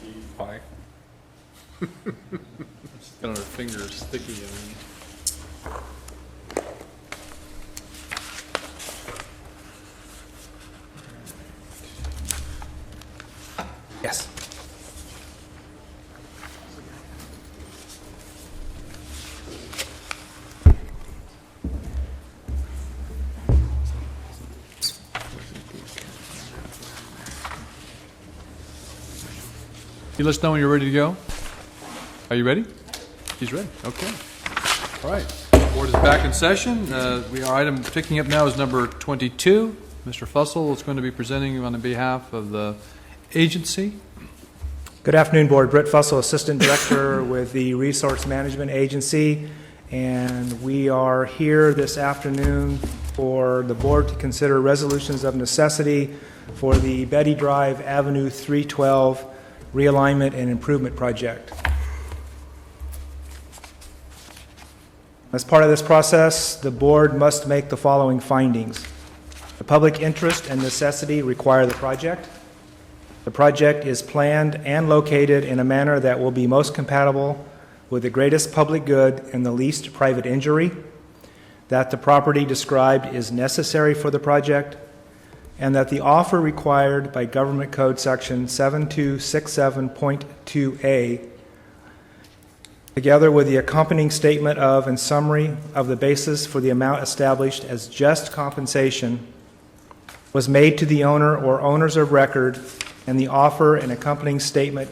Eating pie. Got her fingers sticky. Yes. You let us know when you're ready to go. Are you ready? She's ready. Okay. All right. Board is back in session. Our item picking up now is number 22. Mr. Fussell is going to be presenting on behalf of the agency. Good afternoon, Board. Britt Fussell, Assistant Director with the Resource Management Agency, and we are here this afternoon for the Board to consider resolutions of necessity for the Betty Drive Avenue 312 realignment and improvement project. As part of this process, the Board must make the following findings. The public interest and necessity require the project. The project is planned and located in a manner that will be most compatible with the greatest public good and the least private injury, that the property described is necessary for the project, and that the offer required by Government Code Section 7267.2A, together with the accompanying statement of and summary of the basis for the amount established as just compensation, was made to the owner or owners of record, and the offer and accompanying statement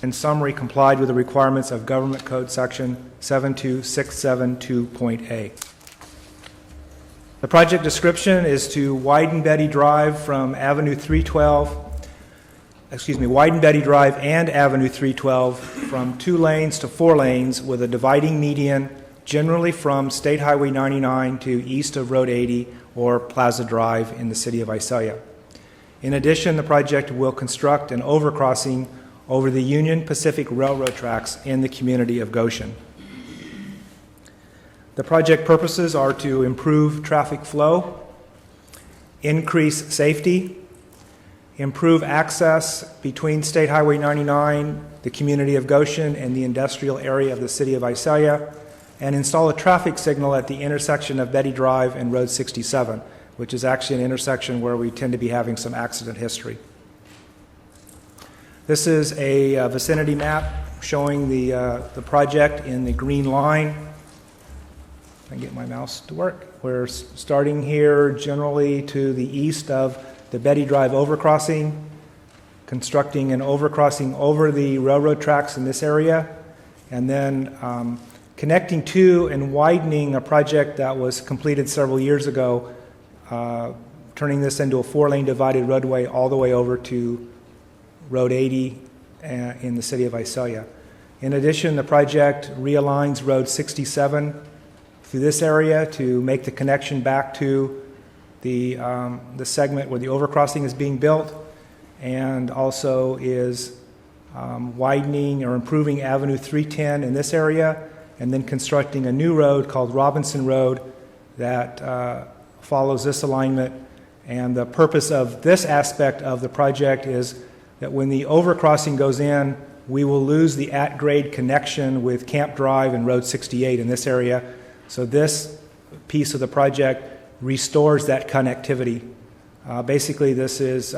and summary complied with the requirements of Government Code Section 72672.A. The project description is to widen Betty Drive from Avenue 312, widen Betty Drive and Avenue 312 from 2 lanes to 4 lanes with a dividing median generally from State Highway 99 to east of Road 80 or Plaza Drive in the city of Visalia. In addition, the project will construct an overcrossing over the Union Pacific Railroad tracks in the community of Goshen. The project purposes are to improve traffic flow, increase safety, improve access between State Highway 99, the community of Goshen, and the industrial area of the city of Visalia, and install a traffic signal at the intersection of Betty Drive and Road 67, which is actually an intersection where we tend to be having some accident history. This is a vicinity map showing the project in the green line. I can get my mouse to work. We're starting here generally to the east of the Betty Drive overcrossing, constructing an overcrossing over the railroad tracks in this area, and then connecting to and widening a project that was completed several years ago, turning this into a 4-lane divided roadway all the way over to Road 80 in the city of Visalia. In addition, the project realigns Road 67 through this area to make the connection back to the segment where the overcrossing is being built, and also is widening or improving Avenue 310 in this area, and then constructing a new road called Robinson Road that follows this alignment. And the purpose of this aspect of the project is that when the overcrossing goes in, we will lose the at-grade connection with Camp Drive and Road 68 in this area. So this piece of the project restores that connectivity. Basically, this is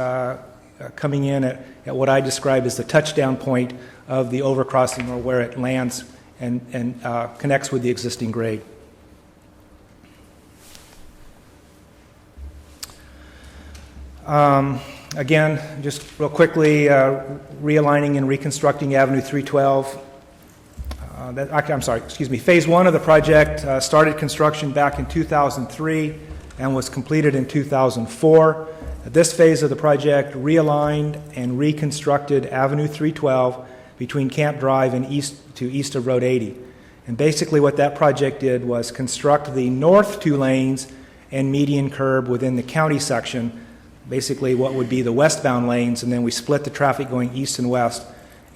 coming in at what I describe as the touchdown point of the overcrossing, or where it lands and connects with the existing grade. Again, just real quickly, realigning and reconstructing Avenue 312. Phase 1 of the project started construction back in 2003 and was completed in 2004. This phase of the project realigned and reconstructed Avenue 312 between Camp Drive and east of Road 80. And basically what that project did was construct the north 2 lanes and median curb within the county section, basically what would be the westbound lanes, and then we split the traffic going east and west.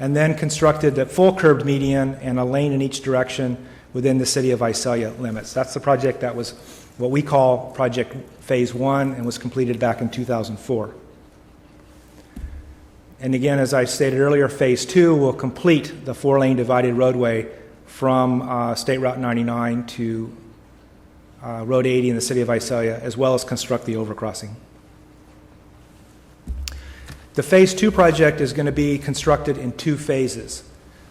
and then constructed a full curved median and a lane in each direction within the city of Visalia limits. That's the project that was what we call Project Phase 1 and was completed back in 2004. And again, as I stated earlier, Phase 2 will complete the 4-lane divided roadway from State Route 99 to Road 80 in the city of Visalia, as well as construct the overcrossing. The Phase 2 project is going to be constructed in 2 phases.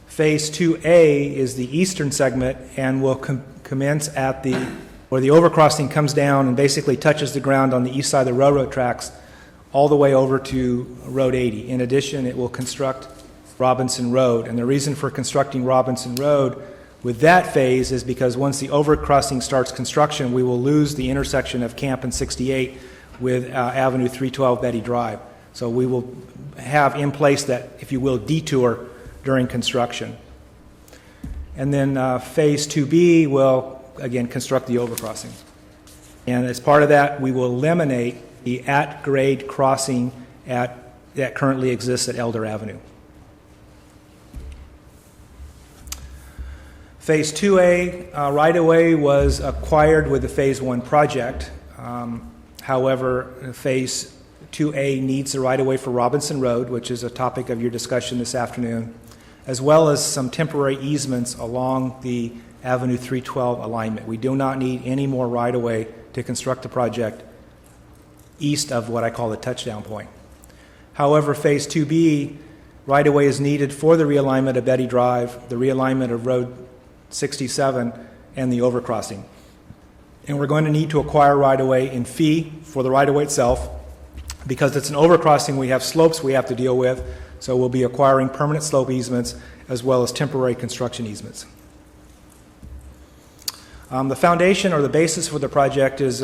Phase 2A is the eastern segment and will commence at where the overcrossing comes down and basically touches the ground on the east side of the railroad tracks all the way over to Road 80. In addition, it will construct Robinson Road. And the reason for constructing Robinson Road with that phase is because once the overcrossing starts construction, we will lose the intersection of Camp and 68 with Avenue 312 Betty Drive. So we will have in place that, if you will, detour during construction. And then Phase 2B will, again, construct the overcrossing. And as part of that, we will eliminate the at-grade crossing that currently exists at Elder Avenue. Phase 2A right-of-way was acquired with the Phase 1 project. However, Phase 2A needs the right-of-way for Robinson Road, which is a topic of your discussion this afternoon, as well as some temporary easements along the Avenue 312 alignment. We do not need any more right-of-way to construct the project east of what I call the touchdown point. However, Phase 2B right-of-way is needed for the realignment of Betty Drive, the realignment of Road 67, and the overcrossing. And we're going to need to acquire right-of-way in fee for the right-of-way itself. Because it's an overcrossing, we have slopes we have to deal with, so we'll be acquiring permanent slope easements as well as temporary construction easements. The foundation or the basis for the project is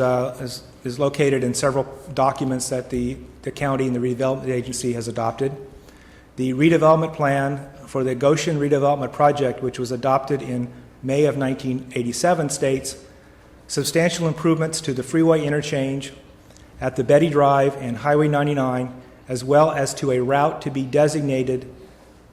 located in several documents that the county and the redevelopment agency has adopted. The redevelopment plan for the Goshen redevelopment project, which was adopted in May of 1987, states substantial improvements to the freeway interchange at the Betty Drive and Highway 99, as well as to a route to be designated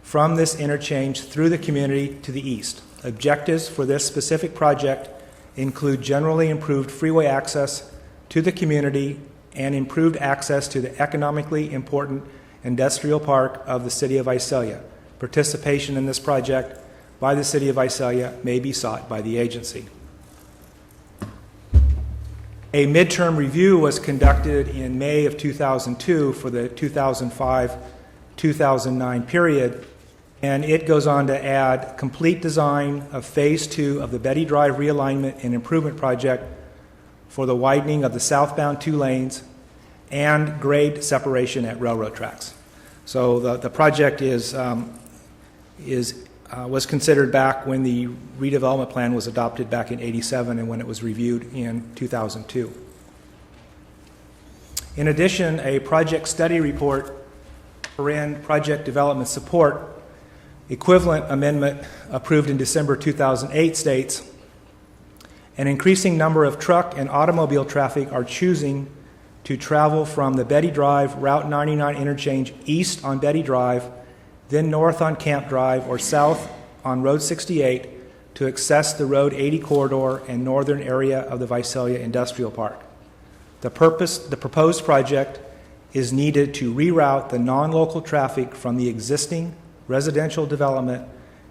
from this interchange through the community to the east. Objectives for this specific project include generally improved freeway access to the community and improved access to the economically important industrial park of the city of Visalia. Participation in this project by the city of Visalia may be sought by the agency. A midterm review was conducted in May of 2002 for the 2005-2009 period, and it goes on to add complete design of Phase 2 of the Betty Drive realignment and improvement project for the widening of the southbound 2 lanes and grade separation at railroad tracks. So the project was considered back when the redevelopment plan was adopted back in '87 and when it was reviewed in 2002. In addition, a project study report for project development support equivalent amendment approved in December 2008 states an increasing number of truck and automobile traffic are choosing to travel from the Betty Drive Route 99 interchange east on Betty Drive, then north on Camp Drive, or south on Road 68 to access the Road 80 corridor and northern area of the Visalia Industrial Park. The proposed project is needed to reroute the non-local traffic from the existing residential development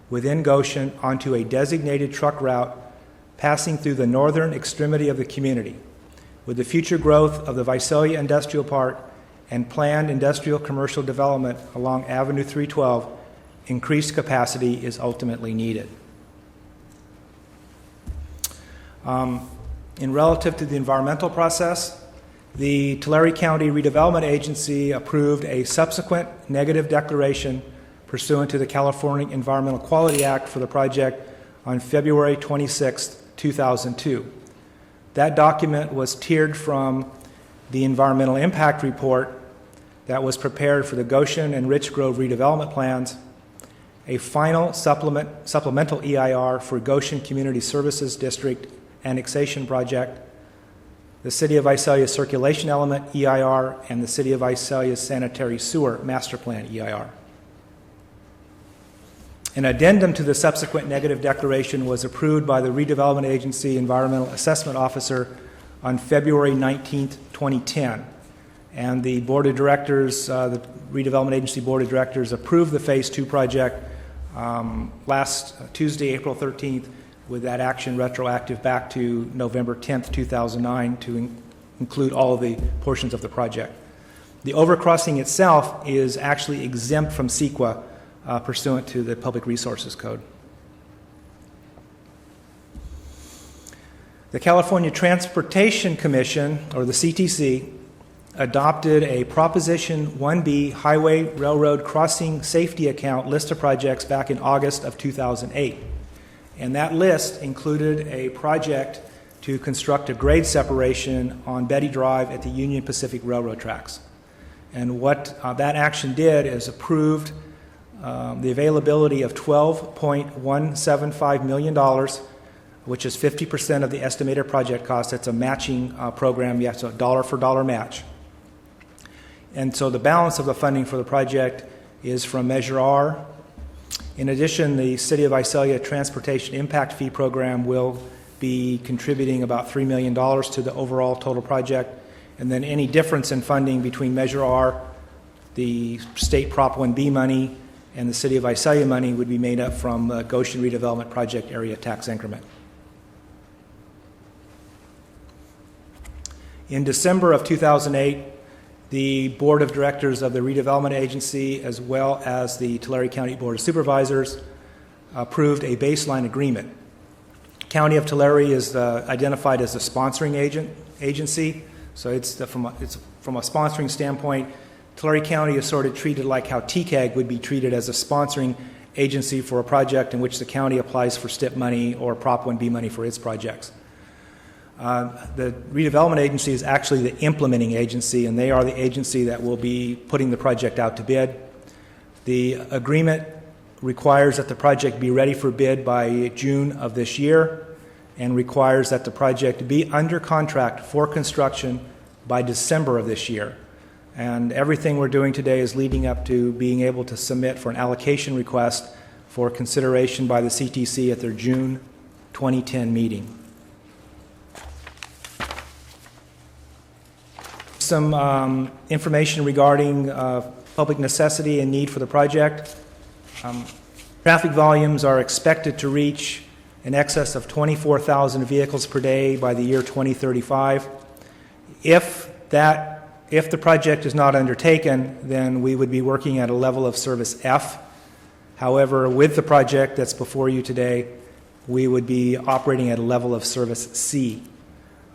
within Goshen onto a designated truck route passing through the northern extremity of the community. With the future growth of the Visalia Industrial Park and planned industrial commercial development along Avenue 312, increased capacity is ultimately needed. In relative to the environmental process, the Tulare County Redevelopment Agency approved a subsequent negative declaration pursuant to the California Environmental Quality Act for the project on February 26, 2002. That document was tiered from the environmental impact report that was prepared for the Goshen and Rich Grove redevelopment plans, a final supplemental EIR for Goshen Community Services District annexation project, the City of Visalia Circulation Element EIR, and the City of Visalia Sanitary Sewer Master Plan EIR. An addendum to the subsequent negative declaration was approved by the Redevelopment Agency Environmental Assessment Officer on February 19th, 2010. And the Board of Directors, the Redevelopment Agency Board of Directors approved the Phase 2 project last Tuesday, April 13th, with that action retroactive back to November 10th, 2009 to include all of the portions of the project. The overcrossing itself is actually exempt from CEQA pursuant to the Public Resources Code. The California Transportation Commission, or the CTC, adopted a Proposition 1B Highway Railroad Crossing Safety Account list of projects back in August of 2008. And that list included a project to construct a grade separation on Betty Drive at the Union Pacific Railroad tracks. And what that action did is approved the availability of $12.175 million, which is 50% of the estimated project cost. That's a matching program. You have to dollar for dollar match. And so the balance of the funding for the project is from Measure R. In addition, the City of Visalia Transportation Impact Fee Program will be contributing about $3 million to the overall total project. And then any difference in funding between Measure R, the state Prop 1B money, and the City of Visalia money would be made up from the Goshen Redevelopment Project Area Tax Increment. In December of 2008, the Board of Directors of the Redevelopment Agency, as well as the Tulare County Board of Supervisors, approved a baseline agreement. County of Tulare is identified as the sponsoring agency, so it's from a sponsoring standpoint. Tulare County is sort of treated like how TCAG would be treated as a sponsoring agency for a project in which the county applies for STIP money or Prop 1B money for its projects. The redevelopment agency is actually the implementing agency, and they are the agency that will be putting the project out to bid. The agreement requires that the project be ready for bid by June of this year and requires that the project be under contract for construction by December of this year. And everything we're doing today is leading up to being able to submit for an allocation request for consideration by the CTC at their June 2010 meeting. Some information regarding public necessity and need for the project. Traffic volumes are expected to reach in excess of 24,000 vehicles per day by the year 2035. If the project is not undertaken, then we would be working at a level of service F. However, with the project that's before you today, we would be operating at a level of service C.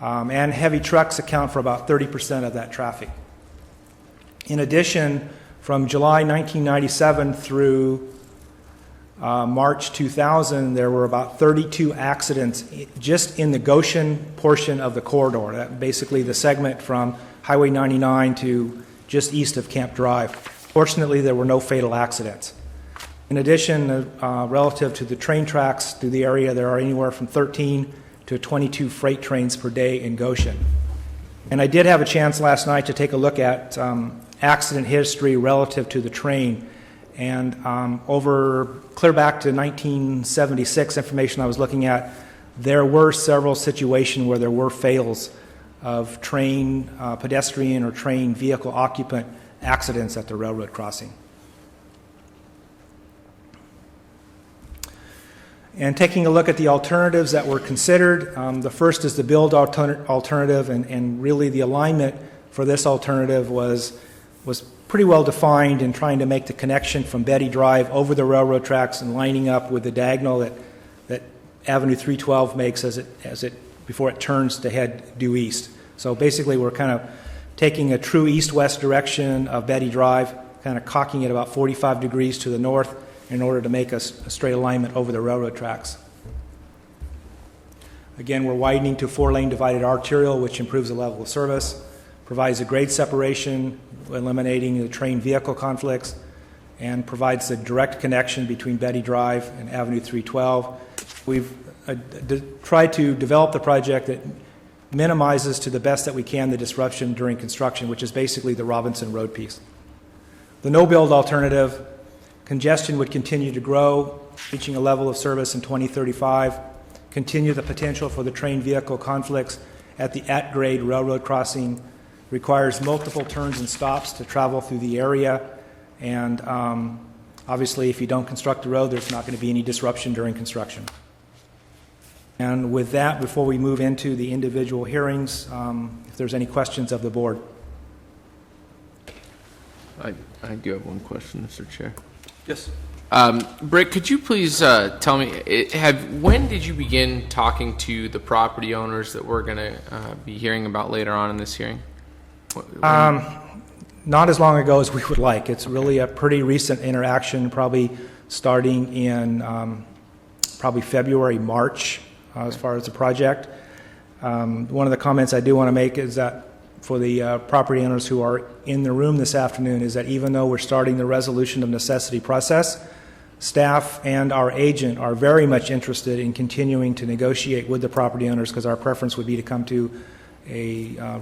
And heavy trucks account for about 30% of that traffic. In addition, from July 1997 through March 2000, there were about 32 accidents just in the Goshen portion of the corridor, that basically the segment from Highway 99 to just east of Camp Drive. Fortunately, there were no fatal accidents. In addition, relative to the train tracks through the area, there are anywhere from 13 to 22 freight trains per day in Goshen. And I did have a chance last night to take a look at accident history relative to the train. And over clear back to 1976 information I was looking at, there were several situations where there were fails of train pedestrian or train vehicle occupant accidents at the railroad crossing. And taking a look at the alternatives that were considered, the first is the build alternative, and really the alignment for this alternative was pretty well defined in trying to make the connection from Betty Drive over the railroad tracks and lining up with the diagonal that Avenue 312 makes before it turns to head due east. So basically we're kind of taking a true east-west direction of Betty Drive, kind of cocking it about 45 degrees to the north in order to make a straight alignment over the railroad tracks. Again, we're widening to 4-lane divided arterial, which improves the level of service, provides a grade separation, eliminating the train vehicle conflicts, and provides a direct connection between Betty Drive and Avenue 312. We've tried to develop the project that minimizes to the best that we can the disruption during construction, which is basically the Robinson Road piece. The no-build alternative Congestion would continue to grow, reaching a level of service in 2035. Continue the potential for the train vehicle conflicts at the at-grade railroad crossing. Requires multiple turns and stops to travel through the area. And obviously, if you don't construct the road, there's not going to be any disruption during construction. And with that, before we move into the individual hearings, if there's any questions of the board. I do have one question, Mr. Chair. Yes. Britt, could you please tell me, when did you begin talking to the property owners that we're going to be hearing about later on in this hearing? Not as long ago as we would like. It's really a pretty recent interaction, probably starting in probably February, March, as far as the project. One of the comments I do want to make is that for the property owners who are in the room this afternoon is that even though we're starting the resolution of necessity process, staff and our agent are very much interested in continuing to negotiate with the property owners because our preference would be to come to a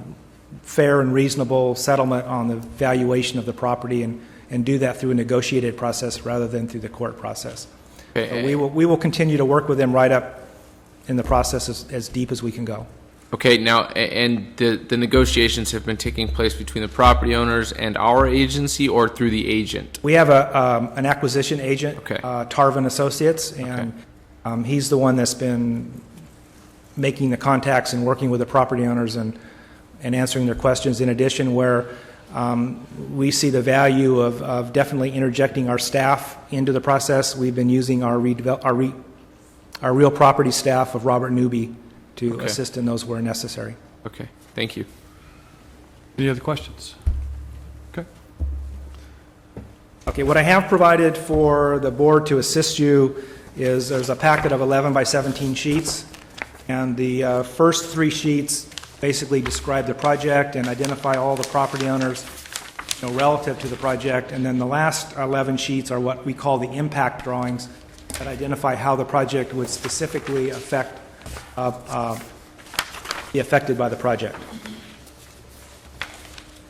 fair and reasonable settlement on the valuation of the property and do that through a negotiated process rather than through the court process. So we will continue to work with them right up in the process as deep as we can go. Okay, now, and the negotiations have been taking place between the property owners and our agency or through the agent? We have an acquisition agent, okay. Tarvin Associates, and he's the one that's been making the contacts and working with the property owners and answering their questions. In addition, where we see the value of definitely interjecting our staff into the process, we've been using our real property staff of Robert Newby to assist in those where necessary. Okay, thank you. Any other questions? Okay, what I have provided for the board to assist you is there's a packet of 11 by 17 sheets, and the first 3 sheets basically describe the project and identify all the property owners relative to the project, and then the last 11 sheets are what we call the impact drawings that identify how the project would specifically be affected by the project.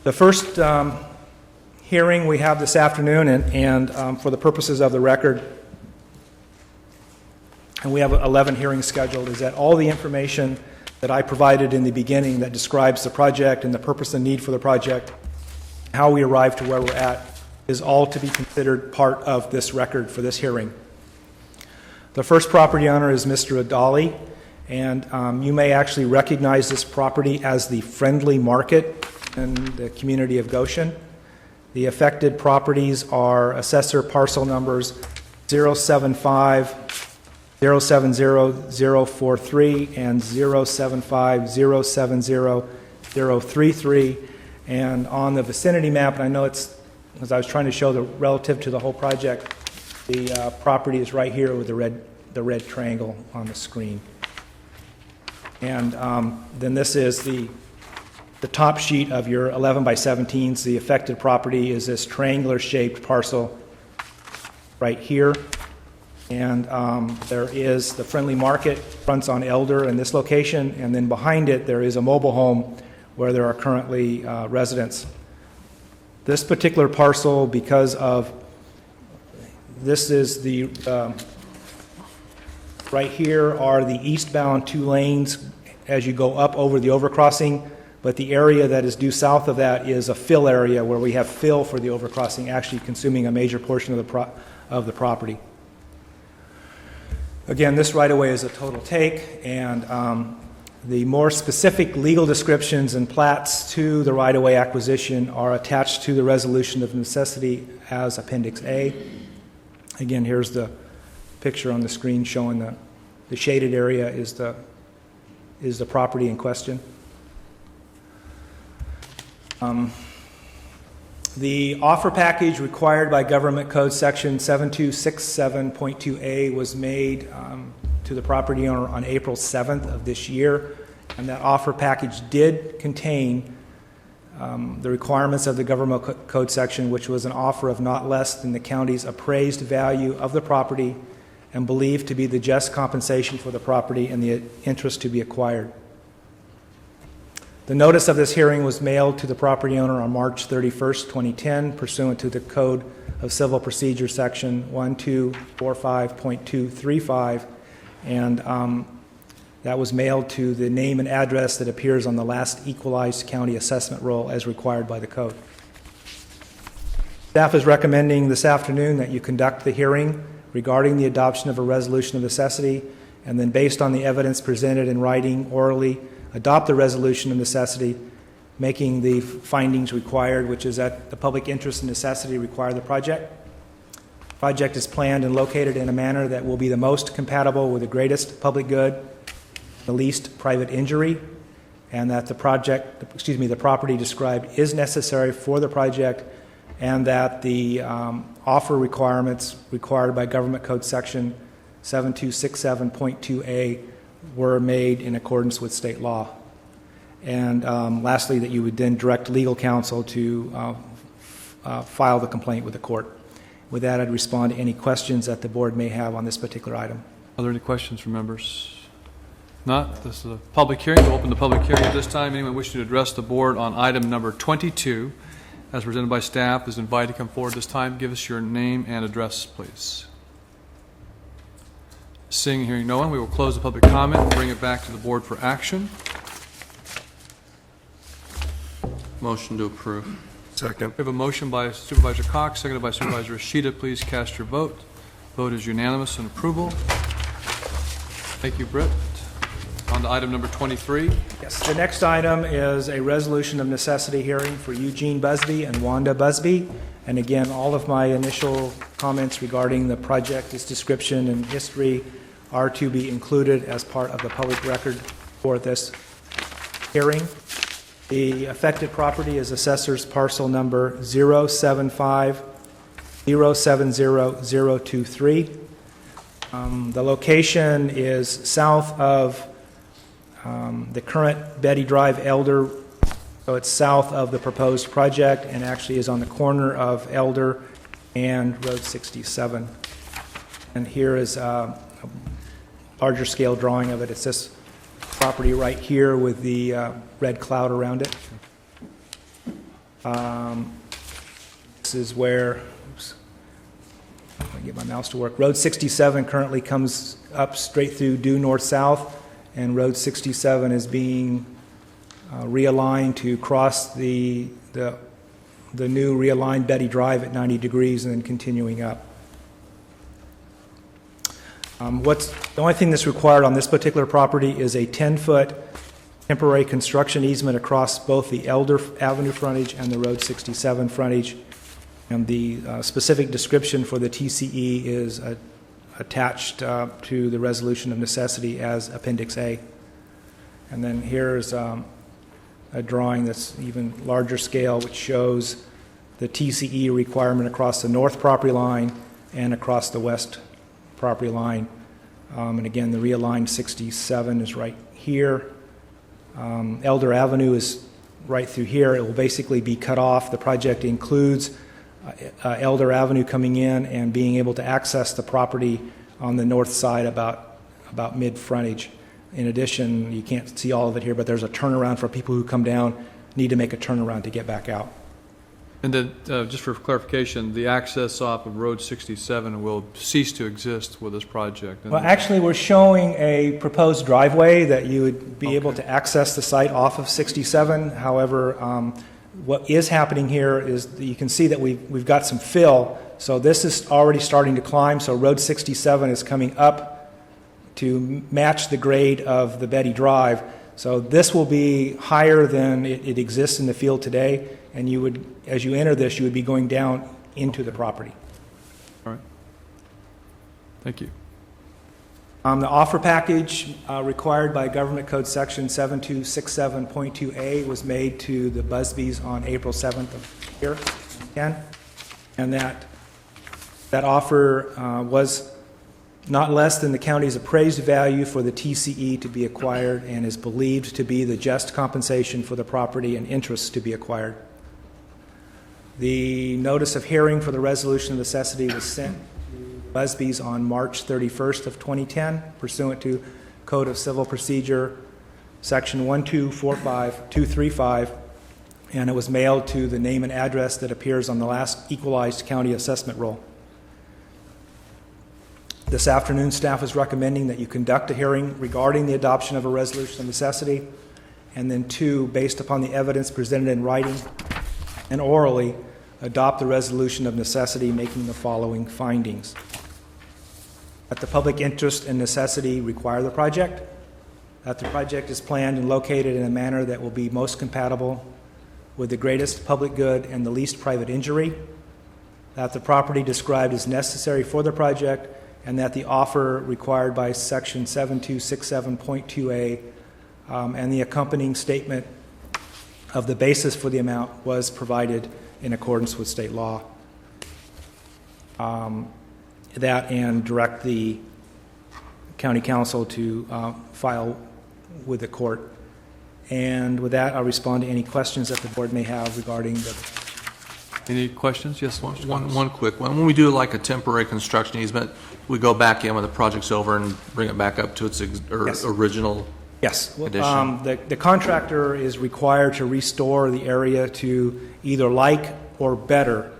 The first hearing we have this afternoon, and for the purposes of the record, and we have 11 hearings scheduled, is that all the information that I provided in the beginning that describes the project and the purpose and need for the project, how we arrived to where we're at, is all to be considered part of this record for this hearing. The first property owner is Mr. Adali, and you may actually recognize this property as the Friendly Market in the community of Goshen. The affected properties are assessor parcel numbers 075, 070-043, and 075-070-033. And on the vicinity map, and I know it's, as I was trying to show the relative to the whole project, the property is right here with the red triangle on the screen. And then this is the top sheet of your 11 by 17s. The affected property is this triangular shaped parcel right here. And there is the Friendly Market, fronts on Elder in this location, and then behind it there is a mobile home where there are currently residents. This particular parcel, because of this is the right here are the eastbound 2 lanes as you go up over the overcrossing, but the area that is due south of that is a fill area where we have fill for the overcrossing, actually consuming a major portion of the property. Again, this right-of-way is a total take, and the more specific legal descriptions and plats to the right-of-way acquisition are attached to the resolution of necessity as Appendix A. Again, here's the picture on the screen showing the shaded area is the property in question. The offer package required by Government Code Section 7267.2A was made to the property owner on April 7th of this year, and that offer package did contain the requirements of the Government Code section, which was an offer of not less than the county's appraised value of the property and believed to be the just compensation for the property and the interest to be acquired. The notice of this hearing was mailed to the property owner on March 31st, 2010, pursuant to the code of Civil Procedure, Section 1245.235, and that was mailed to the name and address that appears on the last equalized county assessment roll as required by the code. Staff is recommending this afternoon that you conduct the hearing regarding the adoption of a resolution of necessity, and then based on the evidence presented in writing, orally, adopt the resolution of necessity, making the findings required, which is that the public interest and necessity require the project. Project is planned and located in a manner that will be the most compatible with the greatest public good, the least private injury, and that the property described is necessary for the project, and that the offer requirements required by Government Code Section 7267.2A were made in accordance with state law. And lastly, that you would then direct legal counsel to file the complaint with the court. With that, I'd respond to any questions that the board may have on this particular item. Are there any questions from members? Not. This is a public hearing. We'll open the public hearing at this time. Anyone wishing to address the board on item number 22, as presented by staff, is invited to come forward this time. Give us your name and address, please. Seeing and hearing no one, we will close the public comment and bring it back to the board for action. Motion to approve. Second. We have a motion by Supervisor Cox, seconded by Supervisor Ishida. Please cast your vote. Vote is unanimous in approval. Thank you, Britt. On to item number 23. Yes, the next item is a resolution of necessity hearing for Eugene Busby and Wanda Busby. And again, all of my initial comments regarding the project, its description and history are to be included as part of the public record for this hearing. The affected property is assessor's parcel number 075-070-023. The location is south of the current Betty Drive Elder, so it's south of the proposed project and actually is on the corner of Elder and Road 67. And here is a larger scale drawing of it. It's this property right here with the red cloud around it. This is where, oops, let me get my mouse to work. Road 67 currently comes up straight through due north-south, and Road 67 is being realigned to cross the new realigned Betty Drive at 90 degrees and then continuing up. The only thing that's required on this particular property is a 10-foot temporary construction easement across both the Elder Avenue frontage and the Road 67 frontage. And the specific description for the TCE is attached to the resolution of necessity as Appendix A. And then here's a drawing that's even larger scale, which shows the TCE requirement across the north property line and across the west property line. And again, the realigned 67 is right here. Elder Avenue is right through here. It will basically be cut off. The project includes Elder Avenue coming in and being able to access the property on the north side about mid-frontage. In addition, you can't see all of it here, but there's a turnaround for people who come down, need to make a turnaround to get back out. And then, just for clarification, the access off of Road 67 will cease to exist with this project. Well, actually, we're showing a proposed driveway that you would be able to access the site off of 67. However, what is happening here is that you can see that we've got some fill. So this is already starting to climb. So Road 67 is coming up to match the grade of the Betty Drive. So this will be higher than it exists in the field today. And you would, as you enter this, you would be going down into the property. All right. Thank you. The offer package required by Government Code Section 7267.2A was made to the Busbys on April 7th of here, and that offer was not less than the county's appraised value for the TCE to be acquired and is believed to be the just compensation for the property and interest to be acquired. The notice of hearing for the resolution of necessity was sent to Busby's on March 31st of 2010, pursuant to Code of Civil Procedure, Section 1245235, and it was mailed to the name and address that appears on the last equalized county assessment roll. This afternoon, staff is recommending that you conduct a hearing regarding the adoption of a resolution of necessity, and then 2, based upon the evidence presented in writing and orally, adopt the resolution of necessity, making the following findings. That the public interest and necessity require the project, that the project is planned and located in a manner that will be most compatible with the greatest public good and the least private injury, that the property described is necessary for the project, and that the offer required by Section 7267.2A and the accompanying statement of the basis for the amount was provided in accordance with state law. That and direct the county council to file with the court. And with that, I'll respond to any questions that the board may have regarding the... Any questions? Yes, One quick one. When we do like a temporary construction easement, we go back in when the project's over and bring it back up to its Yes. original Yes. condition? The contractor is required to restore the area to either like or better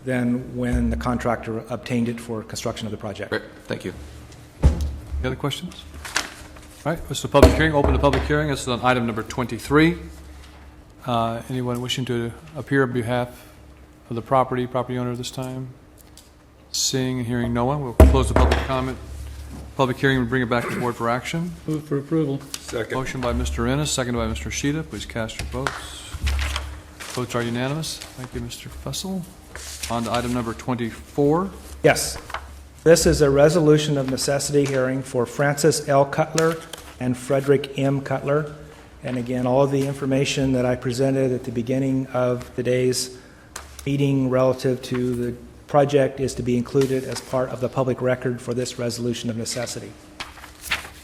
than when the contractor obtained it for construction of the project. Great, thank you. Any other questions? All right, this is a public hearing. Open the public hearing. This is on item number 23. Anyone wishing to appear on behalf of the property owner this time? Seeing and hearing no one, we'll close the public hearing and bring it back to the board for action. Move for approval. Second. Motion by Mr. Ennis, seconded by Mr. Sheeta. Please cast your votes. Votes are unanimous. Thank you, Mr. Fussell. On to item number 24. Yes. This is a resolution of necessity hearing for Francis L. Cutler and Frederick M. Cutler. And again, all of the information that I presented at the beginning of today's meeting relative to the project is to be included as part of the public record for this resolution of necessity.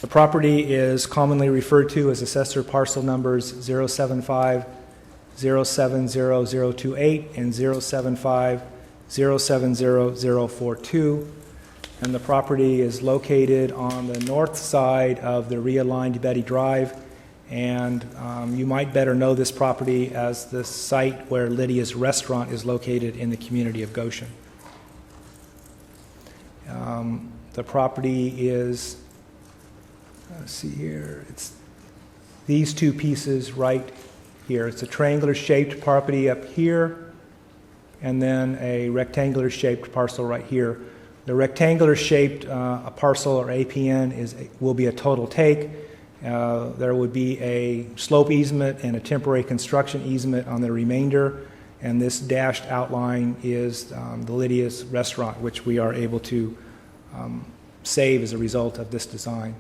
The property is commonly referred to as assessor parcel numbers 075-070028 and 075-070042. And the property is located on the north side of the realigned Betty Drive. And you might better know this property as the site where Lydia's Restaurant is located in the community of Goshen. The property is, let's see here, it's these two pieces right here. It's a triangular shaped property up here, and then a rectangular shaped parcel right here. The rectangular shaped parcel or APN will be a total take. There would be a slope easement and a temporary construction easement on the remainder, and this dashed outline is the Lydia's Restaurant, which we are able to save as a result of this design.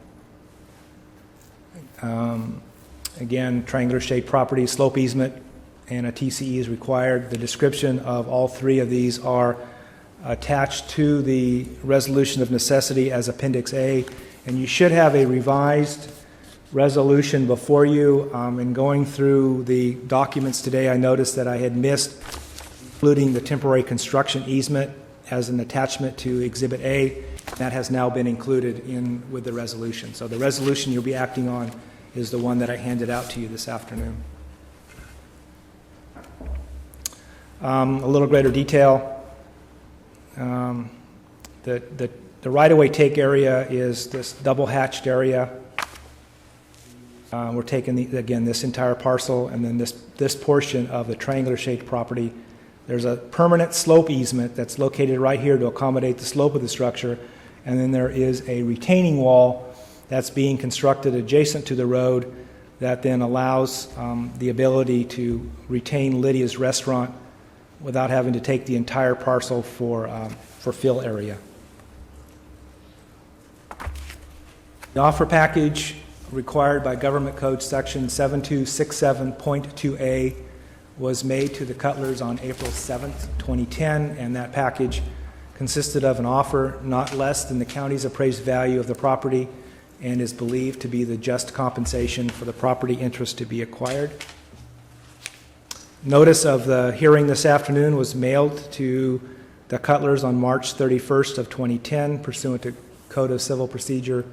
Again, triangular shaped property, slope easement, and a TCE is required. The description of all three of these are attached to the resolution of necessity as Appendix A, and you should have a revised resolution before you. In going through the documents today, I noticed that I had missed including the temporary construction easement as an attachment to Exhibit A. That has now been included in with the resolution. So the resolution you'll be acting on is the one that I handed out to you this afternoon. A little greater detail. The right-of-way take area is this double-hatched area. We're taking, again, this entire parcel and then this portion of the triangular-shaped property. There's a permanent slope easement that's located right here to accommodate the slope of the structure, and then there is a retaining wall that's being constructed adjacent to the road that then allows the ability to retain Lydia's Restaurant without having to take the entire parcel for fill area. The offer package required by Government Code Section 7267.2A was made to the Cutlers on April 7th, 2010, and that package consisted of an offer not less than the county's appraised value of the property and is believed to be the just compensation for the property interest to be acquired. Notice of the hearing this afternoon was mailed to the Cutlers on March 31st of 2010 pursuant to Code of Civil Procedure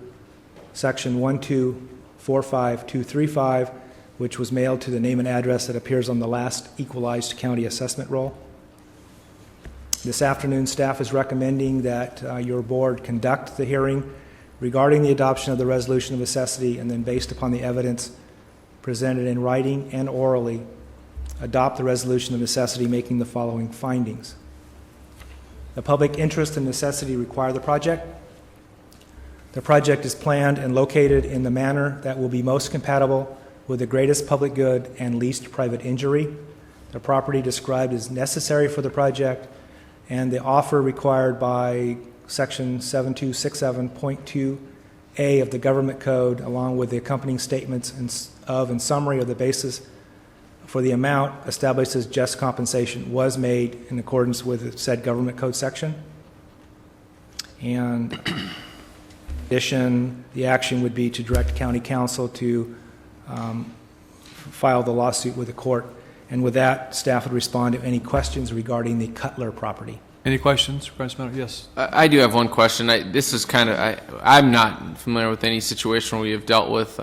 Section 1245235, which was mailed to the name and address that appears on the last equalized county assessment roll. This afternoon, staff is recommending that your board conduct the hearing regarding the adoption of the resolution of necessity, and then based upon the evidence presented in writing and orally, adopt the resolution of necessity, making the following findings. The public interest and necessity require the project. The project is planned and located in the manner that will be most compatible with the greatest public good and least private injury. The property described is necessary for the project, and the offer required by Section 7267.2A of the Government Code, along with the accompanying statements and summary of the basis for the amount established as just compensation, was made in accordance with said Government Code section. And in addition, the action would be to direct County Council to file the lawsuit with the court. And with that, staff would respond to any questions regarding the Cutler property. Any questions, Supervisor Mento? Yes. I do have one question. This is kind of, I'm not familiar with any situation where we have dealt with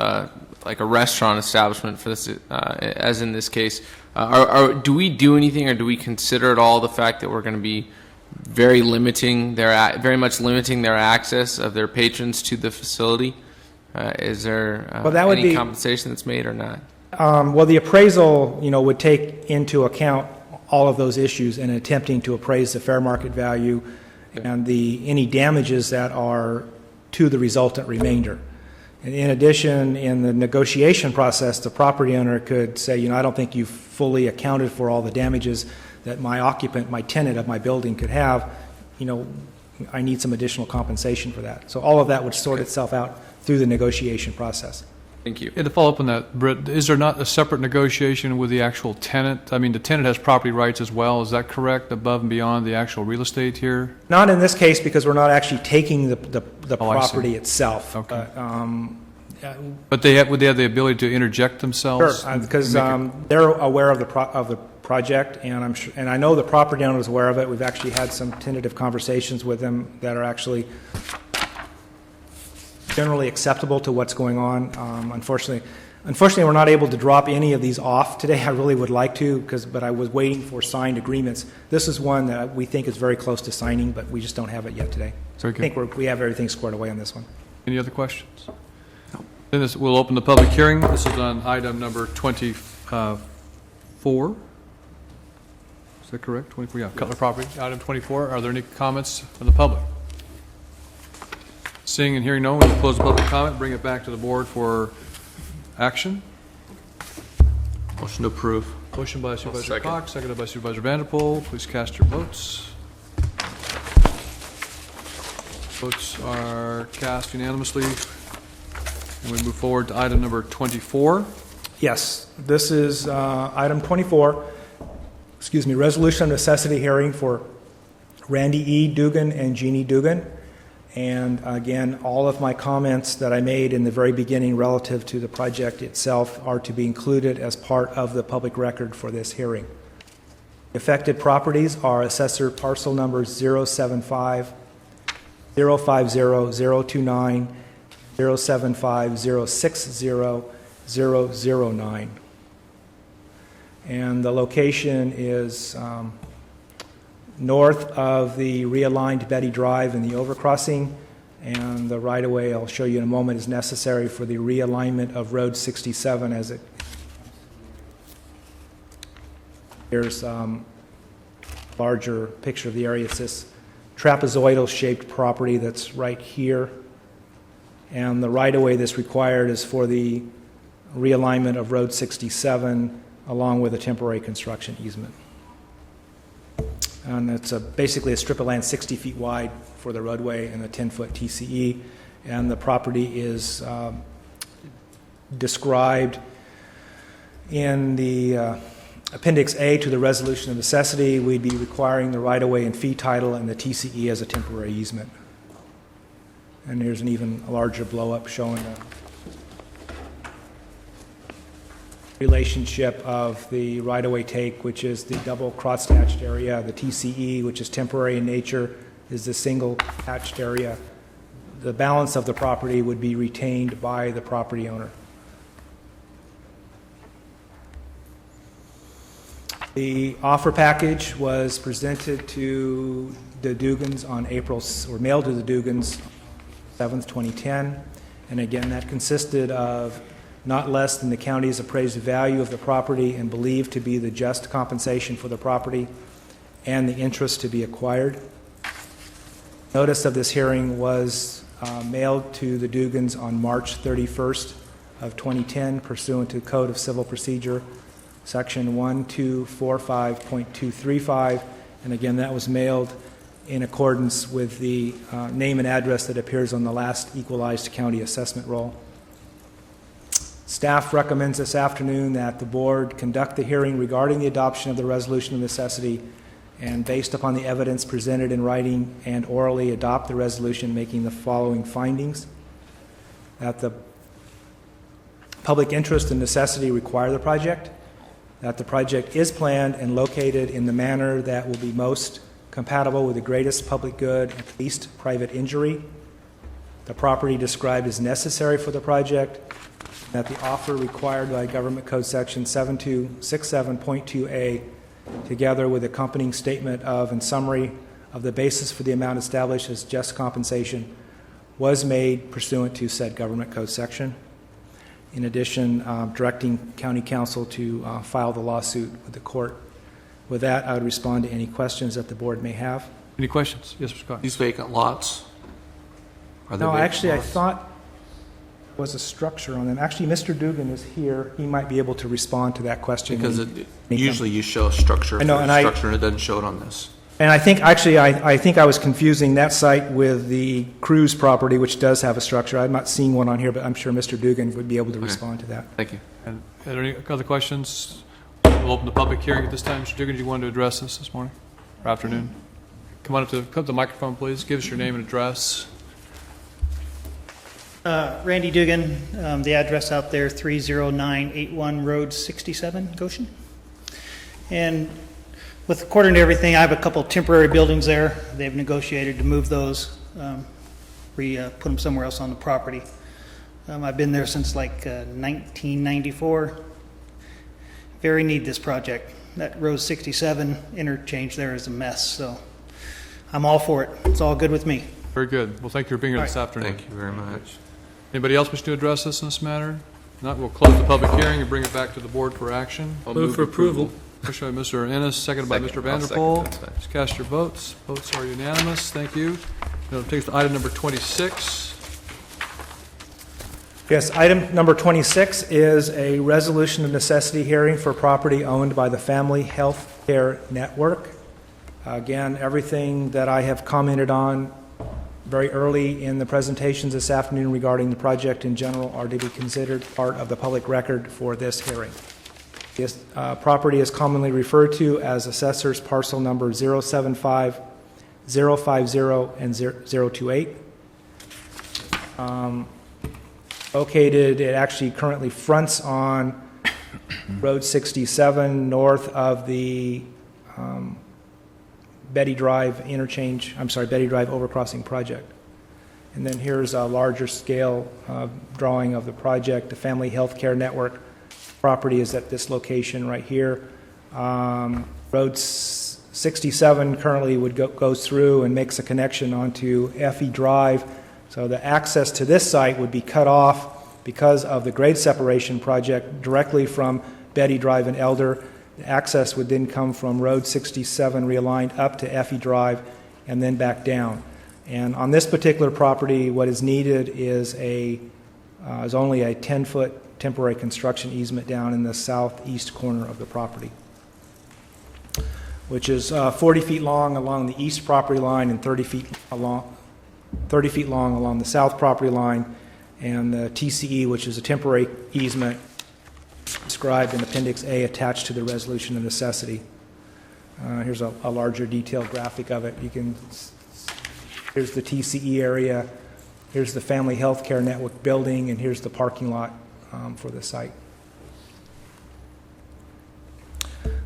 like a restaurant establishment for this, as in this case. Do we do anything, or do we consider at all the fact that we're going to be very much limiting their access of their patrons to the facility? Is there any compensation that's made or not? Well, the appraisal, would take into account all of those issues in attempting to appraise the fair market value and any damages that are to the resultant remainder. And in addition, in the negotiation process, the property owner could say, I don't think you've fully accounted for all the damages that my occupant, my tenant of my building could have. I need some additional compensation for that. So all of that would sort itself out through the negotiation process. Thank you. And to follow up on that, Britt, is there not a separate negotiation with the actual tenant? I mean, the tenant has property rights as well. Is that correct, above and beyond the actual real estate here? Not in this case, because we're not actually taking the property itself. Okay. But would they have the ability to interject themselves? Sure, because they're aware of the project, and and I know the property owner is aware of it. We've actually had some tentative conversations with them that are actually generally acceptable to what's going on. Unfortunately, we're not able to drop any of these off today. I really would like to, but I was waiting for signed agreements. This is one that we think is very close to signing, but we just don't have it yet today. Very good. I think we have everything squared away on this one. Any other questions? No. Then we'll open the public hearing. This is on item number 24. Is that correct? 24, yeah. Cutler property, item 24. Are there any comments from the public? Seeing and hearing no one, we'll close the public comment, bring it back to the board for action. Motion to approve. Motion by Supervisor Cox, seconded by Supervisor Vanderpool. Please cast your votes. Votes are cast unanimously. And we move forward to item number 24. Yes, this is item 24. Resolution of necessity hearing for Randy E. Dugan and Jeannie Dugan. And again, all of my comments that I made in the very beginning relative to the project itself are to be included as part of the public record for this hearing. Affected properties are assessor parcel numbers 075, 050, 029, 075, 060, 009. And the location is north of the realigned Betty Drive and the overcrossing, and the right-of-way, I'll show you in a moment, is necessary for the realignment of Road 67 as it. Here's a larger picture of the area. It's this trapezoidal-shaped property that's right here, and the right-of-way that's required is for the realignment of Road 67 along with a temporary construction easement. And it's basically a strip of land 60 feet wide for the roadway and a 10-foot TCE. And the property is described in the Appendix A to the Resolution of Necessity. We'd be requiring the right-of-way and fee title and the TCE as a temporary easement. And here's an even larger blow-up showing the relationship of the right-of-way take, which is the double cross-hatched area, the TCE, which is temporary in nature, is the single hatched area. The balance of the property would be retained by the property owner. The offer package was presented to the Dugans on or mailed to the Dugans 7th, 2010. And again, that consisted of not less than the county's appraised value of the property and believed to be the just compensation for the property and the interest to be acquired. Notice of this hearing was mailed to the Dugans on March 31st of 2010 pursuant to Code of Civil Procedure, Section 1245.235, and again, that was mailed in accordance with the name and address that appears on the last equalized county assessment roll. Staff recommends this afternoon that the board conduct the hearing regarding the adoption of the resolution of necessity and, based upon the evidence presented in writing and orally, adopt the resolution making the following findings: that the public interest and necessity require the project, that the project is planned and located in the manner that will be most compatible with the greatest public good and least private injury, the property described is necessary for the project, that the offer required by Government Code Section 7267.2A, together with accompanying statement of and summary of the basis for the amount established as just compensation, was made pursuant to said Government Code section. In addition, directing County Council to file the lawsuit with the court. With that, I would respond to any questions that the board may have. Any questions? Yes, Mr. Scott. These vacant lots? Are they No, vacant actually, lots? I thought there was a structure on them. Actually, Mr. Dugan is here. He might be able to respond to that question. Because usually you show a structure, I know, and structure, and it doesn't show it on this. And I think, actually, I think I was confusing that site with the Cruz property, which does have a structure. I'm not seeing one on here, but I'm sure Mr. Dugan would be able to respond to that. Thank you. And are there any other questions? We'll open the public hearing at this time. Mr. Dugan, do you want to address this morning or afternoon? Come up to the microphone, please. Give us your name and address. Randy Dugan, the address out there, 30981 Road 67, Goshen. And according to everything, I have a couple temporary buildings there. They've negotiated to move those, put them somewhere else on the property. I've been there since like 1994. Very need this project. That Road 67 interchange there is a mess, so I'm all for it. It's all good with me. Very good. Well, thank you for being here this afternoon. Thank you very much. Anybody else wish to address us in this matter? If not, we'll close the public hearing and bring it back to the board for action. I'll move for approval. Motion by Mr. Ennis, seconded by Mr. I'll Vanderpool. second, that's fine. Please cast your votes. Votes are unanimous. Thank you. Now it takes to item number 26. Yes, item number 26 is a resolution of necessity hearing for property owned by the Family Health Care Network. Again, everything that I have commented on very early in the presentations this afternoon regarding the project in general are to be considered part of the public record for this hearing. This property is commonly referred to as Assessor's Parcel Number 075, 050, and 028. Located, it actually currently fronts on Road 67 north of the Betty Drive overcrossing project. And then here's a larger scale drawing of the project. The Family Health Care Network property is at this location right here. Road 67 currently goes through and makes a connection onto Effie Drive. So the access to this site would be cut off because of the grade separation project directly from Betty Drive and Elder. The access would then come from Road 67 realigned up to Effie Drive and then back down. And on this particular property, what is needed is only a 10-foot temporary construction easement down in the southeast corner of the property, which is 40 feet long along the east property line and 30 feet long along the south property line, and the TCE, which is a temporary easement described in Appendix A attached to the resolution of necessity. Here's a larger detailed graphic of it. Here's the TCE area, here's the Family Health Care Network building, and here's the parking lot for the site.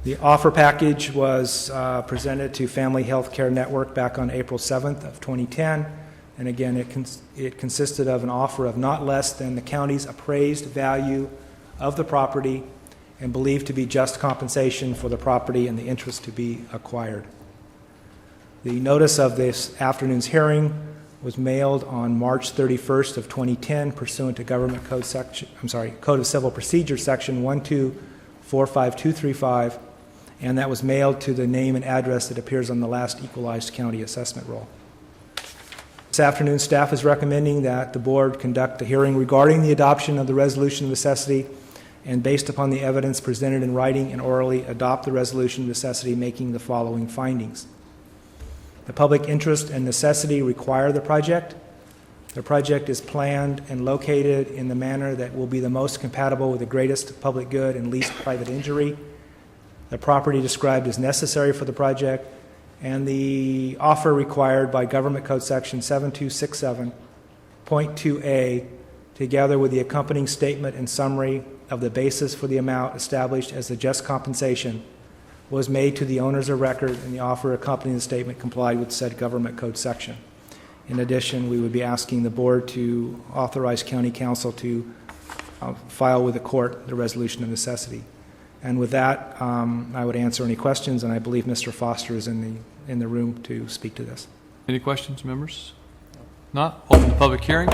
The offer package was presented to Family Health Care Network back on April 7th of 2010. And again, it consisted of an offer of not less than the county's appraised value of the property and believed to be just compensation for the property and the interest to be acquired. The notice of this afternoon's hearing was mailed on March 31st of 2010 pursuant to Government Code Code of Civil Procedure Section 1245235, and that was mailed to the name and address that appears on the last equalized county assessment roll. This afternoon, staff is recommending that the board conduct a hearing regarding the adoption of the resolution of necessity, and based upon the evidence presented in writing and orally, adopt the resolution of necessity, making the following findings. The public interest and necessity require the project. The project is planned and located in the manner that will be the most compatible with the greatest public good and least private injury. The property described is necessary for the project, and the offer required by Government Code Section 7267.2A, together with the accompanying statement and summary of the basis for the amount established as the just compensation, was made to the owners of record, and the offer accompanying the statement complied with said Government Code section. In addition, we would be asking the board to authorize County Council to file with the court the resolution of necessity. And with that, I would answer any questions, and I believe Mr. Foster is in the room to speak to this. Any questions, members? Not? Open the public hearing.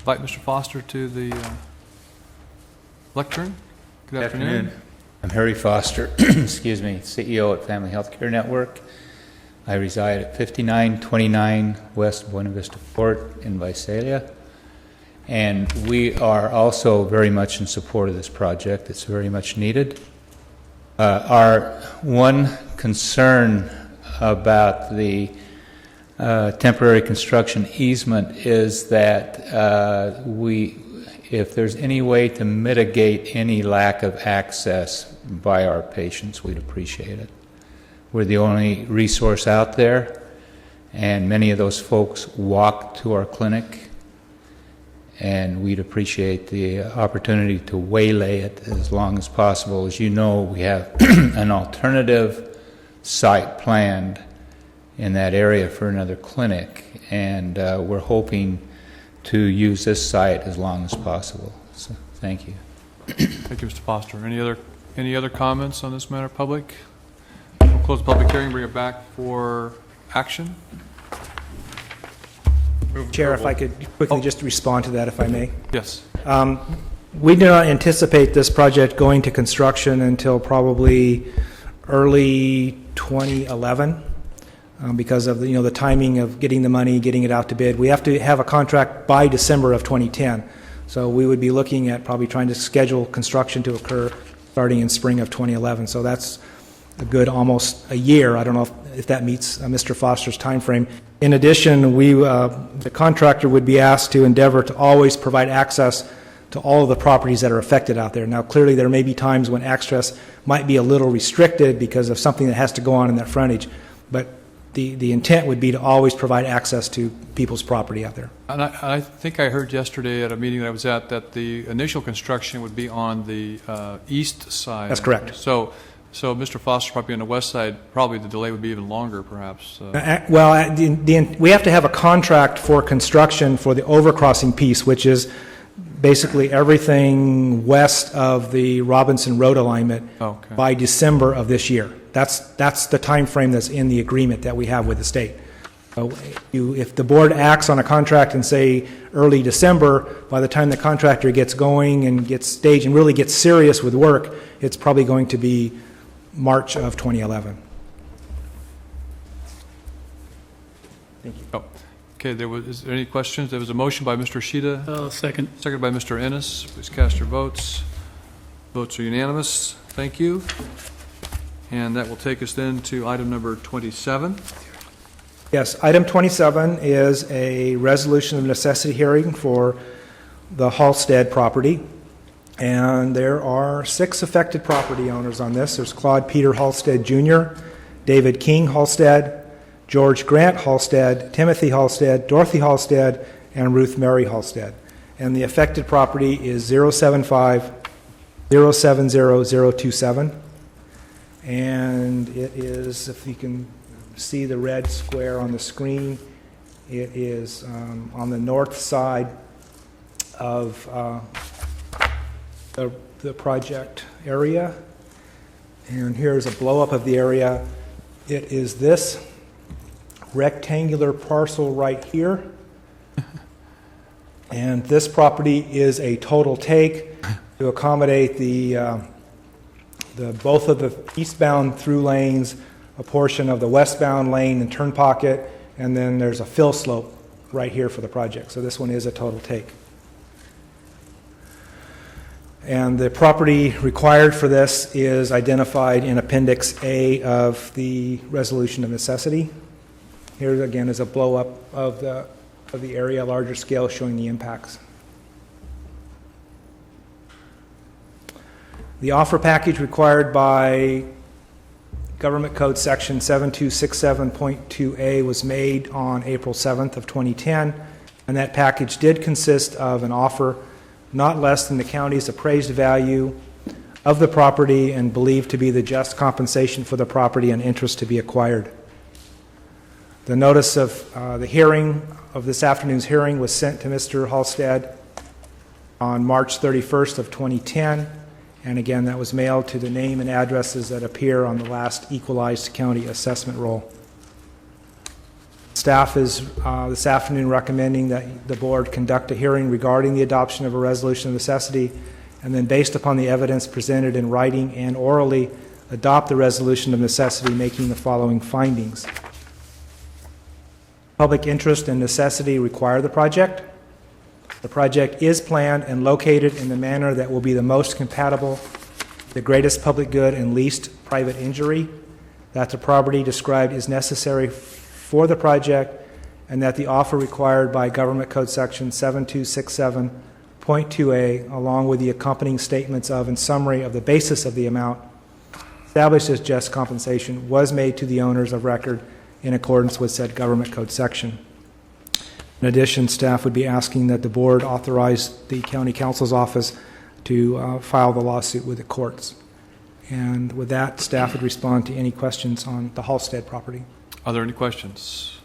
Invite Mr. Foster to the lectern. Good afternoon. I'm Harry Foster, excuse me, CEO at Family Healthcare Network. I reside at 5929 West Buena Vista Court in Visalia. And we are also very much in support of this project. It's very much needed. Our one concern about the temporary construction easement is that if there's any way to mitigate any lack of access by our patients, we'd appreciate it. We're the only resource out there, and many of those folks walk to our clinic, and we'd appreciate the opportunity to waylay it as long as possible. As you know, we have an alternative site planned in that area for another clinic, and we're hoping to use this site as long as possible. So, thank you. Thank you, Mr. Foster. Any other comments on this matter, public? We'll close the public hearing, bring it back for action. Chair, if I could quickly just respond to that, if I may. Yes. We do not anticipate this project going to construction until probably early 2011. Because of the timing of getting the money, getting it out to bid. We have to have a contract by December of 2010. So we would be looking at probably trying to schedule construction to occur starting in spring of 2011. So that's a good almost a year. I don't know if that meets Mr. Foster's time frame. In addition, the contractor would be asked to endeavor to always provide access to all of the properties that are affected out there. Now, clearly there may be times when access might be a little restricted because of something that has to go on in that frontage. But the intent would be to always provide access to people's property out there. And I think I heard yesterday at a meeting that I was at that the initial construction would be on the east side. That's correct. So Mr. Foster probably on the west side, probably the delay would be even longer, perhaps. Well, we have to have a contract for construction for the overcrossing piece, which is basically everything west of the Robinson Road alignment by December of this year. That's the time frame that's in the agreement that we have with the state. If the board acts on a contract in, say, early December, by the time the contractor gets going and gets staged and really gets serious with work, it's probably going to be March of 2011. Thank you. Oh. Okay, is there any questions? There was a motion by Mr. Shida. Second. Seconded by Mr. Ennis. Please cast your votes. Votes are unanimous. Thank you. And that will take us then to item number 27. Yes, item 27 is a resolution of necessity hearing for the Halstead property. And there are 6 affected property owners on this. There's Claude Peter Halstead Jr., David King Halstead, George Grant Halstead, Timothy Halstead, Dorothy Halstead, and Ruth Mary Halstead. And the affected property is 075-070-027. And it is, if you can see the red square on the screen, it is on the north side of the project. area. And here's a blow-up of the area. It is this rectangular parcel right here. And this property is a total take to accommodate both of the eastbound through lanes, a portion of the westbound lane and turn pocket, and then there's a fill slope right here for the project. So this one is a total take. And the property required for this is identified in Appendix A of the Resolution of Necessity. Here again is a blow-up of the area, larger scale, showing the impacts. The offer package required by Government Code Section 7267.2A was made on April 7th of 2010, and that package did consist of an offer not less than the county's appraised value of the property and believed to be the just compensation for the property and interest to be acquired. The notice of the hearing, of this afternoon's hearing, was sent to Mr. Halstead on March 31st of 2010, and again, that was mailed to the name and addresses that appear on the last equalized county assessment roll. Staff is this afternoon recommending that the board conduct a hearing regarding the adoption of a resolution of necessity, and then based upon the evidence presented in writing and orally, adopt the resolution of necessity, making the following findings. Public interest and necessity require the project. The project is planned and located in the manner that will be the most compatible, the greatest public good and least private injury, that the property described is necessary for the project, and that the offer required by Government Code Section 7267.2A, along with the accompanying statements of and summary of the basis of the amount established as just compensation, was made to the owners of record in accordance with said Government Code section. In addition, staff would be asking that the board authorize the County Counsel's Office to file the lawsuit with the courts. And with that, staff would respond to any questions on the Halstead property. Are there any questions?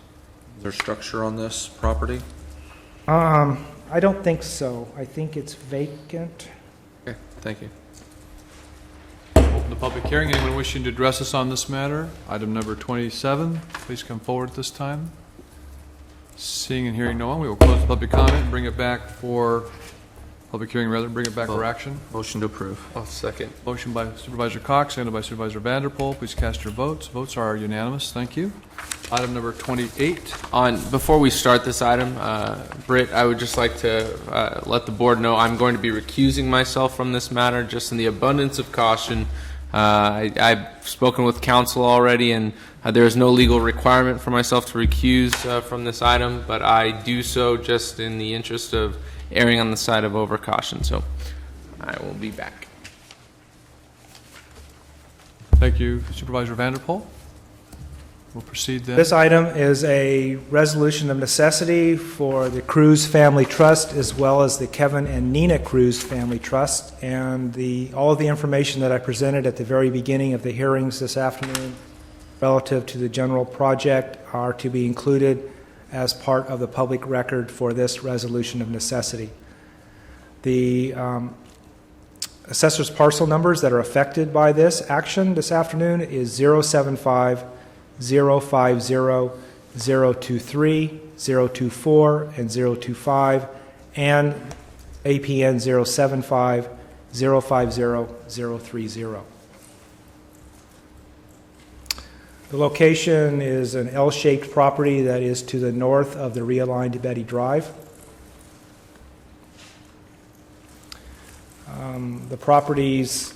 Is there structure on this property? I don't think so. I think it's vacant. Okay, thank you. Open the public hearing. Anyone wishing to address us on this matter? Item number 27, please come forward at this time. Seeing and hearing no one, we will close the public comment and bring it back for public hearing, bring it back for action. Motion to approve. I'll second. Motion by Supervisor Cox, seconded by Supervisor Vanderpool. Please cast your votes. Votes are unanimous. Thank you. Item number 28. Before we start this item, Britt, I would just like to let the board know I'm going to be recusing myself from this matter, just in the abundance of caution. I've spoken with counsel already, and there is no legal requirement for myself to recuse from this item, but I do so just in the interest of erring on the side of overcaution. So I will be back. Thank you, Supervisor Vanderpool. We'll proceed then. This item is a resolution of necessity for the Cruz Family Trust as well as the Kevin and Nina Cruz Family Trust. And all of the information that I presented at the very beginning of the hearings this afternoon relative to the general project are to be included as part of the public record for this resolution of necessity. The assessor's parcel numbers that are affected by this action this afternoon is 075 050 023 024 and 025, and APN 075 050 030. The location is an L-shaped property that is to the north of the realigned Betty Drive. The properties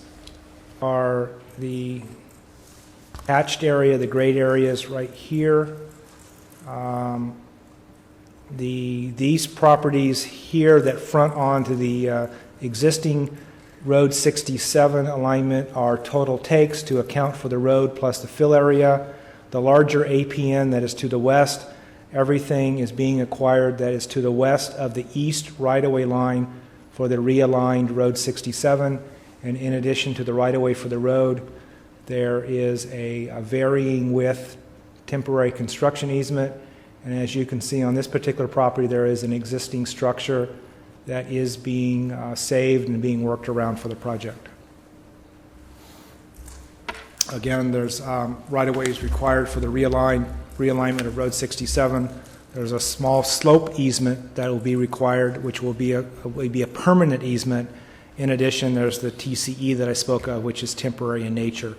are the hatched area, the grade area is right here. These properties here that front onto the existing Road 67 alignment are total takes to account for the road plus the fill area. The larger APN that is to the west, everything is being acquired that is to the west of the east right-of-way line for the realigned Road 67. And in addition to the right-of-way for the road, there is a varying width temporary construction easement. And as you can see on this particular property, there is an existing structure that is being saved and being worked around for the project. Again, there's right-of-ways required for the realignment of Road 67. There's a small slope easement that will be required, which will be a permanent easement. In addition, there's the TCE that I spoke of, which is temporary in nature.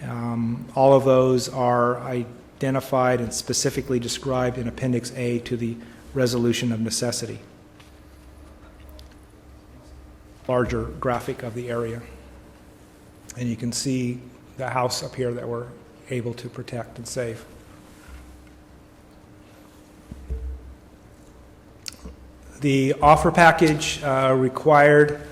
All of those are identified and specifically described in Appendix A to the Resolution of Necessity. Larger graphic of the area. And you can see the house up here that we're able to protect and save. The offer package required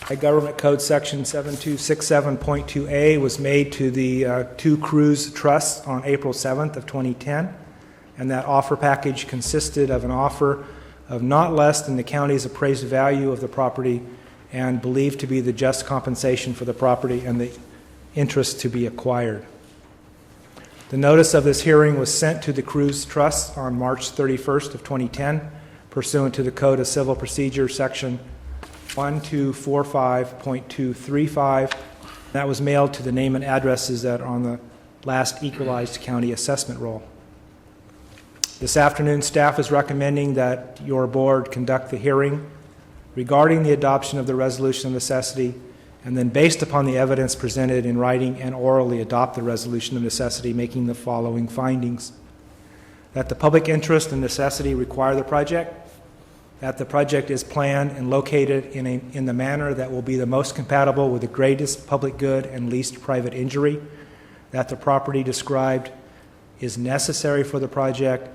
by Government Code Section 7267.2A was made to the two cruise trusts on April 7th of 2010, and that offer package consisted of an offer of not less than the county's appraised value of the property and believed to be the just compensation for the property and the interest to be acquired. The notice of this hearing was sent to the cruise trusts on March 31st of 2010, pursuant to the Code of Civil Procedure, Section 1245.235. That was mailed to the name and addresses that are on the last equalized county assessment roll. This afternoon, staff is recommending that your board conduct the hearing regarding the adoption of the resolution of necessity, and then based upon the evidence presented in writing and orally adopt the resolution of necessity, making the following findings: that the public interest and necessity require the project, that the project is planned and located in the manner that will be the most compatible with the greatest public good and least private injury, that the property described is necessary for the project,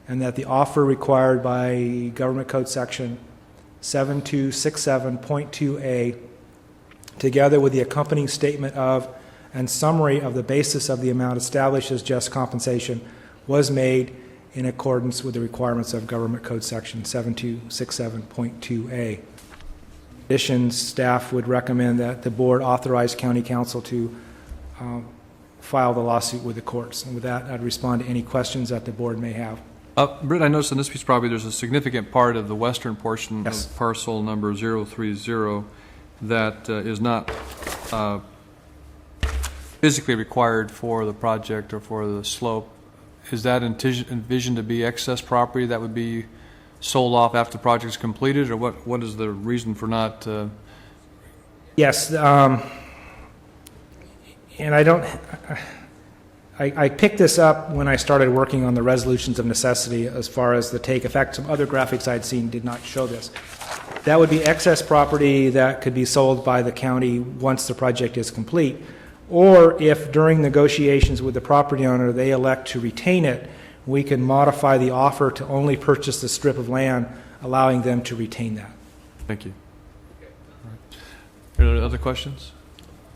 and that the offer required by Government Code Section 7267.2A, together with the accompanying statement of and summary of the basis of the amount established as just compensation, was made in accordance with the requirements of Government Code Section 7267.2A. In addition, staff would recommend that the board authorize County Council to file the lawsuit with the courts. And with that, I'd respond to any questions that the board may have. Britt, I noticed in this piece of property there's a significant part of the western portion Yes. of parcel number 030 that is not physically required for the project or for the slope. Is that envisioned to be excess property that would be sold off after the project is completed, or what is the reason for not? Yes, and I don't. I picked this up when I started working on the resolutions of necessity as far as the take effect. Some other graphics I'd seen did not show this. That would be excess property that could be sold by the county once the project is complete. Or if during negotiations with the property owner they elect to retain it, we can modify the offer to only purchase the strip of land, allowing them to retain that. Thank you. Are there other questions?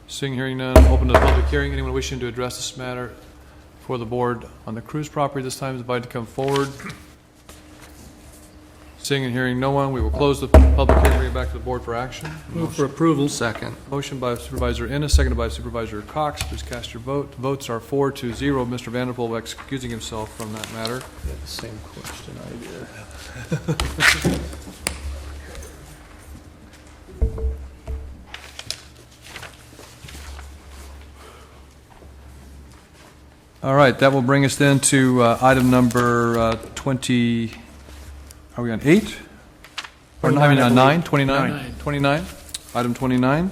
Seeing, hearing none, open to the public hearing. Anyone wishing to address this matter for the board on the cruise property this time is invited to come forward. Seeing and hearing no one, we will close the public hearing and bring it back to the board for action. Move for approval. Second. Motion by Supervisor Ennis, seconded by Supervisor Cox. Please cast your vote. Votes are 4-0. Mr. Vanderpool excusing himself from that matter. Yeah, the same question I did. All right, that will bring us then to item number 20. Are we on 8? Or I mean on 9? 29? 29. Item 29.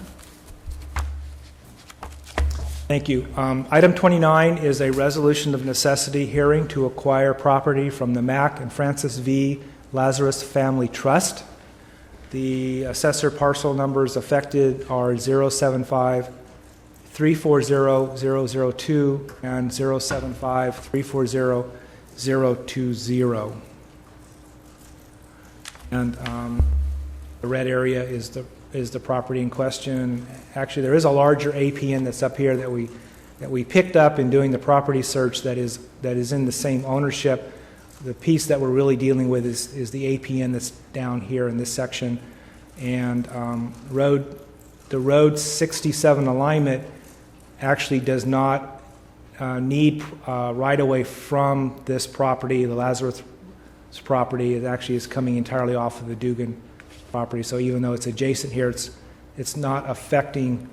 Thank you. Item 29 is a resolution of necessity hearing to acquire property from the Mac and Francis V. Lazarus Family Trust. The assessor parcel numbers affected are 075-340-002 and 075-340-020. And the red area is the property in question. Actually, there is a larger APN that's up here that we picked up in doing the property search that is in the same ownership. The piece that we're really dealing with is the APN that's down here in this section. And the road 67 alignment actually does not need right-of-way from this property, the Lazarus property. It actually is coming entirely off of the Dugan property. So even though it's adjacent here, it's not affecting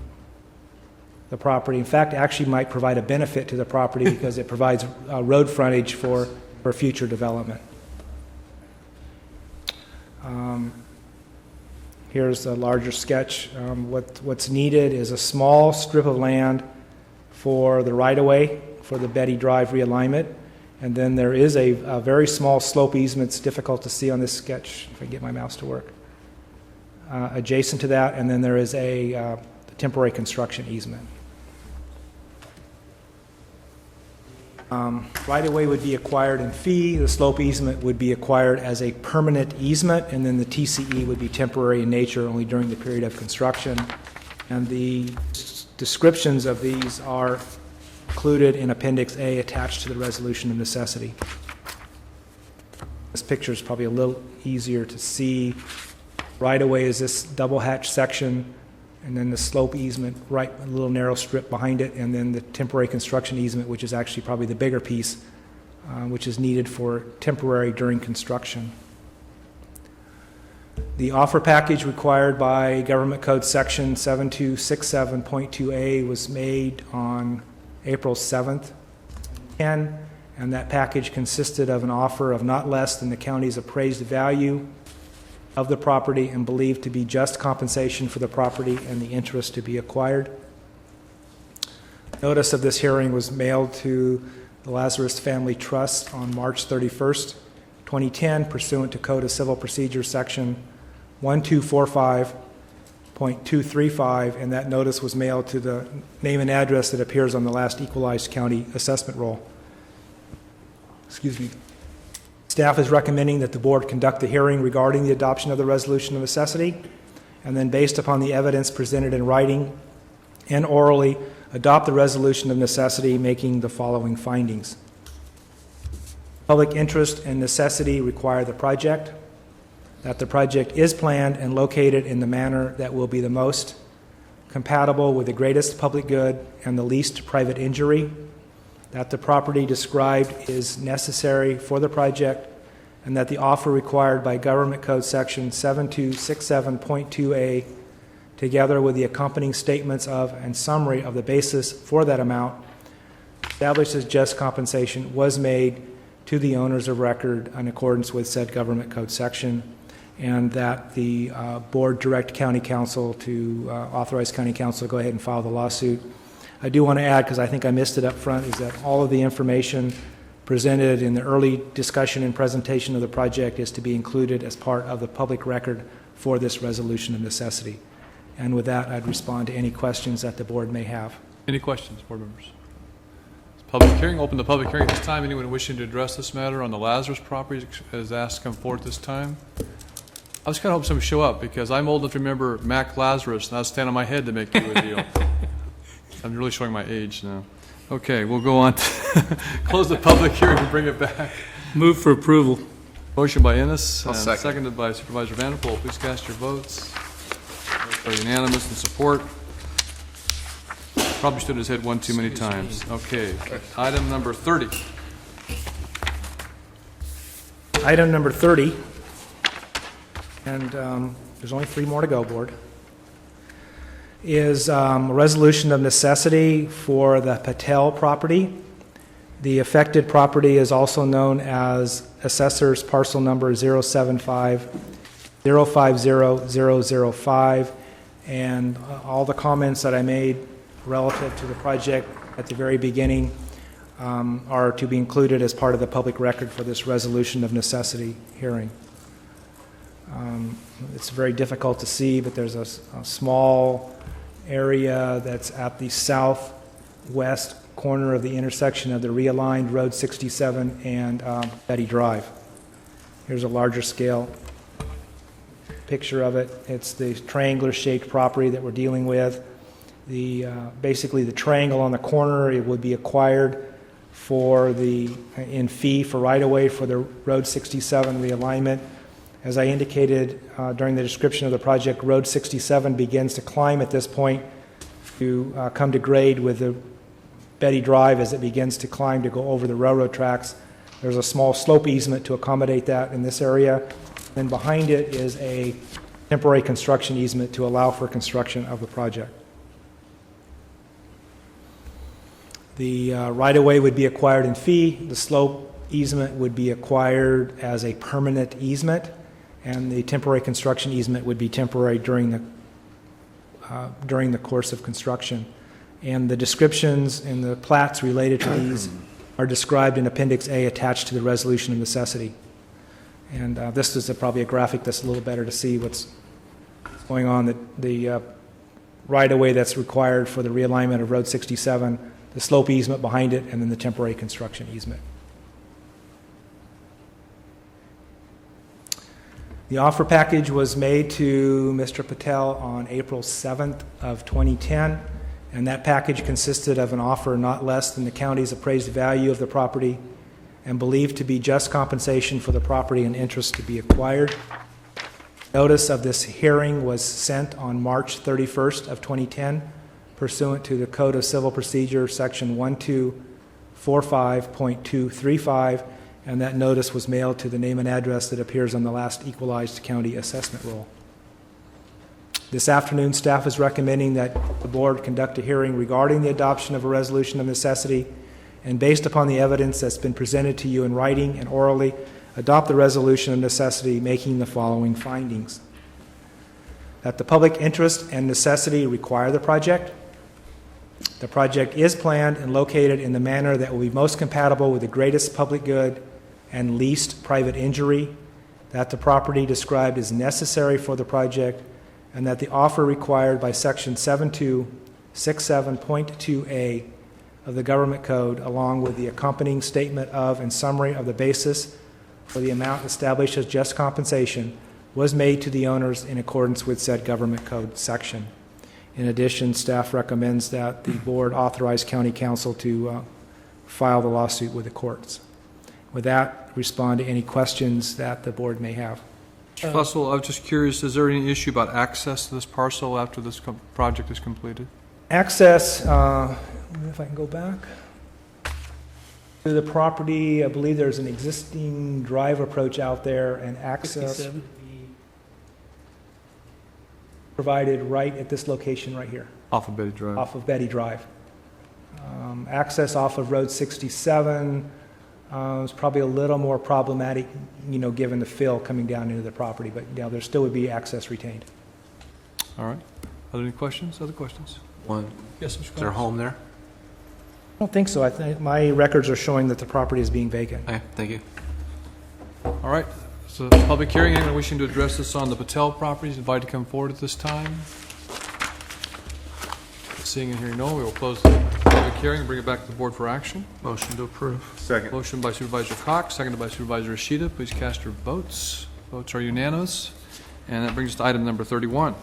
the property. In fact, actually might provide a benefit to the property because it provides road frontage for future development. Here's a larger sketch. What's needed is a small strip of land for the right-of-way for the Betty Drive realignment. And then there is a very small slope easement. It's difficult to see on this sketch if I get my mouse to work. Adjacent to that, and then there is a temporary construction easement. Right-of-way would be acquired in fee. The slope easement would be acquired as a permanent easement, and then the TCE would be temporary in nature only during the period of construction. And the descriptions of these are included in Appendix A attached to the resolution of necessity. This picture is probably a little easier to see. Right-of-way is this double hatch section, and then the slope easement, right, a little narrow strip behind it, and then the temporary construction easement, which is actually probably the bigger piece, which is needed for temporary during construction. The offer package required by Government Code Section 7267.2A was made on April 7th, and that package consisted of an offer of not less than the county's appraised value of the property and believed to be just compensation for the property and the interest to be acquired. Notice of this hearing was mailed to the Lazarus Family Trust on March 31st, 2010, pursuant to Code of Civil Procedure Section 1245.235, and that notice was mailed to the name and address that appears on the last equalized county assessment roll. Excuse me. Staff is recommending that the board conduct the hearing regarding the adoption of the resolution of necessity, and then based upon the evidence presented in writing and orally, adopt the resolution of necessity, making the following findings. Public interest and necessity require the project, that the project is planned and located in the manner that will be the most compatible with the greatest public good and the least private injury, that the property described is necessary for the project, and that the offer required by Government Code Section 7267.2A, together with the accompanying statements of and summary of the basis for that amount, established as just compensation, was made to the owners of record in accordance with said Government Code section, and that the board direct county council to authorize county council to go ahead and file the lawsuit. I do want to add, because I think I missed it up front, is that all of the information presented in the early discussion and presentation of the project is to be included as part of the public record for this resolution of necessity. And with that, I'd respond to any questions that the board may have. Any questions, board members? Public hearing, open the public hearing at this time. Anyone wishing to address this matter on the Lazarus property is asked to come forward this time. I was kind of hoping someone would show up, because I'm old enough to remember Mac Lazarus, and I'd stand on my head to make you a deal. I'm really showing my age now. Okay, we'll go on to close the public hearing and bring it back. Move for approval. Motion by Ennis, and second. seconded by Supervisor Vanderpool. Please cast your votes. Are unanimous in support. Probably stood his head one too many times. Okay, item number 30. Item number 30, and there's only 3 more to go, board, is a resolution of necessity for the Patel property. The affected property is also known as Assessor's Parcel Number 075-050-005, and all the comments that I made relative to the project at the very beginning are to be included as part of the public record for this resolution of necessity hearing. It's very difficult to see, but there's a small area that's at the southwest corner of the intersection of the realigned Road 67 and Betty Drive. Here's a larger scale picture of it. It's the triangular shaped property that we're dealing with. Basically the triangle on the corner, it would be acquired in fee for right-of-way for the Road 67 realignment. As I indicated during the description of the project, Road 67 begins to climb at this point to come to grade with the Betty Drive as it begins to climb to go over the railroad tracks. There's a small slope easement to accommodate that in this area. Then behind it is a temporary construction easement to allow for construction of the project. The right-of-way would be acquired in fee, the slope easement would be acquired as a permanent easement, and the temporary construction easement would be temporary during the course of construction. And the descriptions and the plats related to these are described in Appendix A attached to the resolution of necessity. And this is probably a graphic that's a little better to see what's going on. The right-of-way that's required for the realignment of Road 67, the slope easement behind it, and then the temporary construction easement. The offer package was made to Mr. Patel on April 7th of 2010, and that package consisted of an offer not less than the county's appraised value of the property and believed to be just compensation for the property and interest to be acquired. Notice of this hearing was sent on March 31st of 2010 pursuant to the Code of Civil Procedure, Section 1245.235, and that notice was mailed to the name and address that appears on the last equalized county assessment roll. This afternoon, staff is recommending that the board conduct a hearing regarding the adoption of a resolution of necessity, and based upon the evidence that's been presented to you in writing and orally, adopt the resolution of necessity, making the following findings. That the public interest and necessity require the project. The project is planned and located in the manner that will be most compatible with the greatest public good and least private injury, that the property described is necessary for the project, and that the offer required by Section 7267.2A of the Government Code, along with the accompanying statement of and summary of the basis for the amount established as just compensation, was made to the owners in accordance with said Government Code section. In addition, staff recommends that the board authorize County Council to file the lawsuit with the courts. With that, respond to any questions that the board may have. Mr. Fussell, I was just curious, is there any issue about access to this parcel after this project is completed? Access, if I can go back to the property, I believe there's an existing drive approach out there, and access would be provided right at this location right here. Off of Betty Drive. Off of Betty Drive. Access off of Road 67 is probably a little more problematic, given the fill coming down into the property, but there still would be access retained. All right. Are there any questions? Other questions? One. Yes, Mr. Is there a home there? I don't think so. I think my records are showing that the property is being vacant. Okay, thank you. All right. So, public hearing. Anyone wishing to address this on the Patel property is invited to come forward at this time. Seeing and hearing no, we will close the public hearing and bring it back to the board for action. Motion to approve. Second. Motion by Supervisor Cox, seconded by Supervisor Ishida. Please cast your votes. Votes are unanimous. And that brings us to item number 31.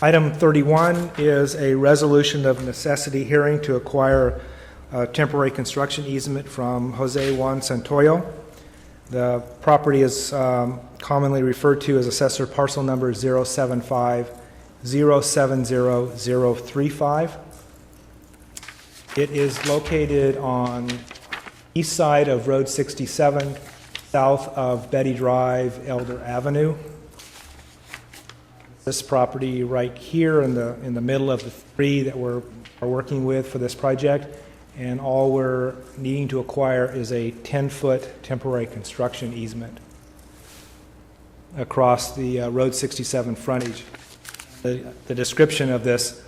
Item 31 is a resolution of necessity hearing to acquire a temporary construction easement from Jose Juan Santoyo. The property is commonly referred to as assessor parcel number 075-070-035. It is located on east side of Road 67, south of Betty Drive, Elder Avenue. This property right here in the middle of the three that we're working with for this project, and all we're needing to acquire is a 10-foot temporary construction easement across the Road 67 frontage. The description of this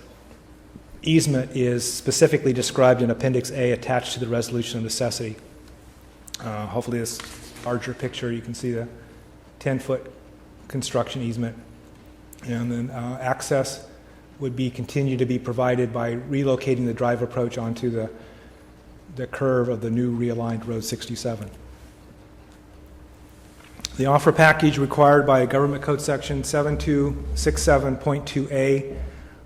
easement is specifically described in Appendix A attached to the resolution of necessity. Hopefully this larger picture, you can see the 10-foot construction easement. And then access would continue to be provided by relocating the drive approach onto the curve of the new realigned Road 67. The offer package required by Government Code Section 7267.2A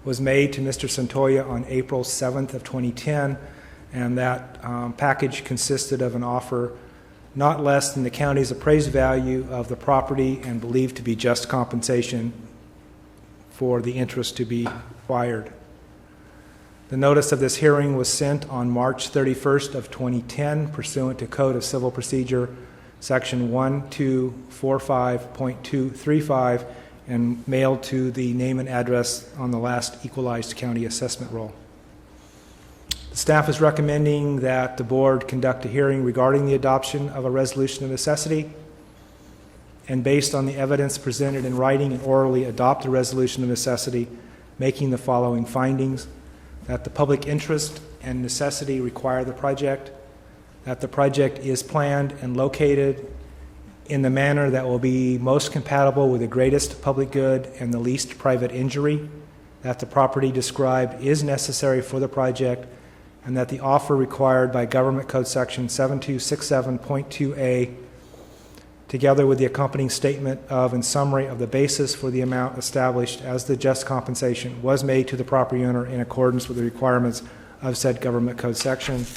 was made to Mr. Santoya on April 7th of 2010, and that package consisted of an offer not less than the county's appraised value of the property and believed to be just compensation for the interest to be acquired. The notice of this hearing was sent on March 31st of 2010 pursuant to Code of Civil Procedure Section 1245.235, and mailed to the name and address on the last equalized county assessment roll. The staff is recommending that the board conduct a hearing regarding the adoption of a resolution of necessity, and based on the evidence presented in writing and orally adopt a resolution of necessity, making the following findings: that the public interest and necessity require the project, that the project is planned and located in the manner that will be most compatible with the greatest public good and the least private injury, that the property described is necessary for the project, and that the offer required by Government Code Section 7267.2A, together with the accompanying statement of and summary of the basis for the amount established as the just compensation, was made to the property owner in accordance with the requirements of said Government Code section,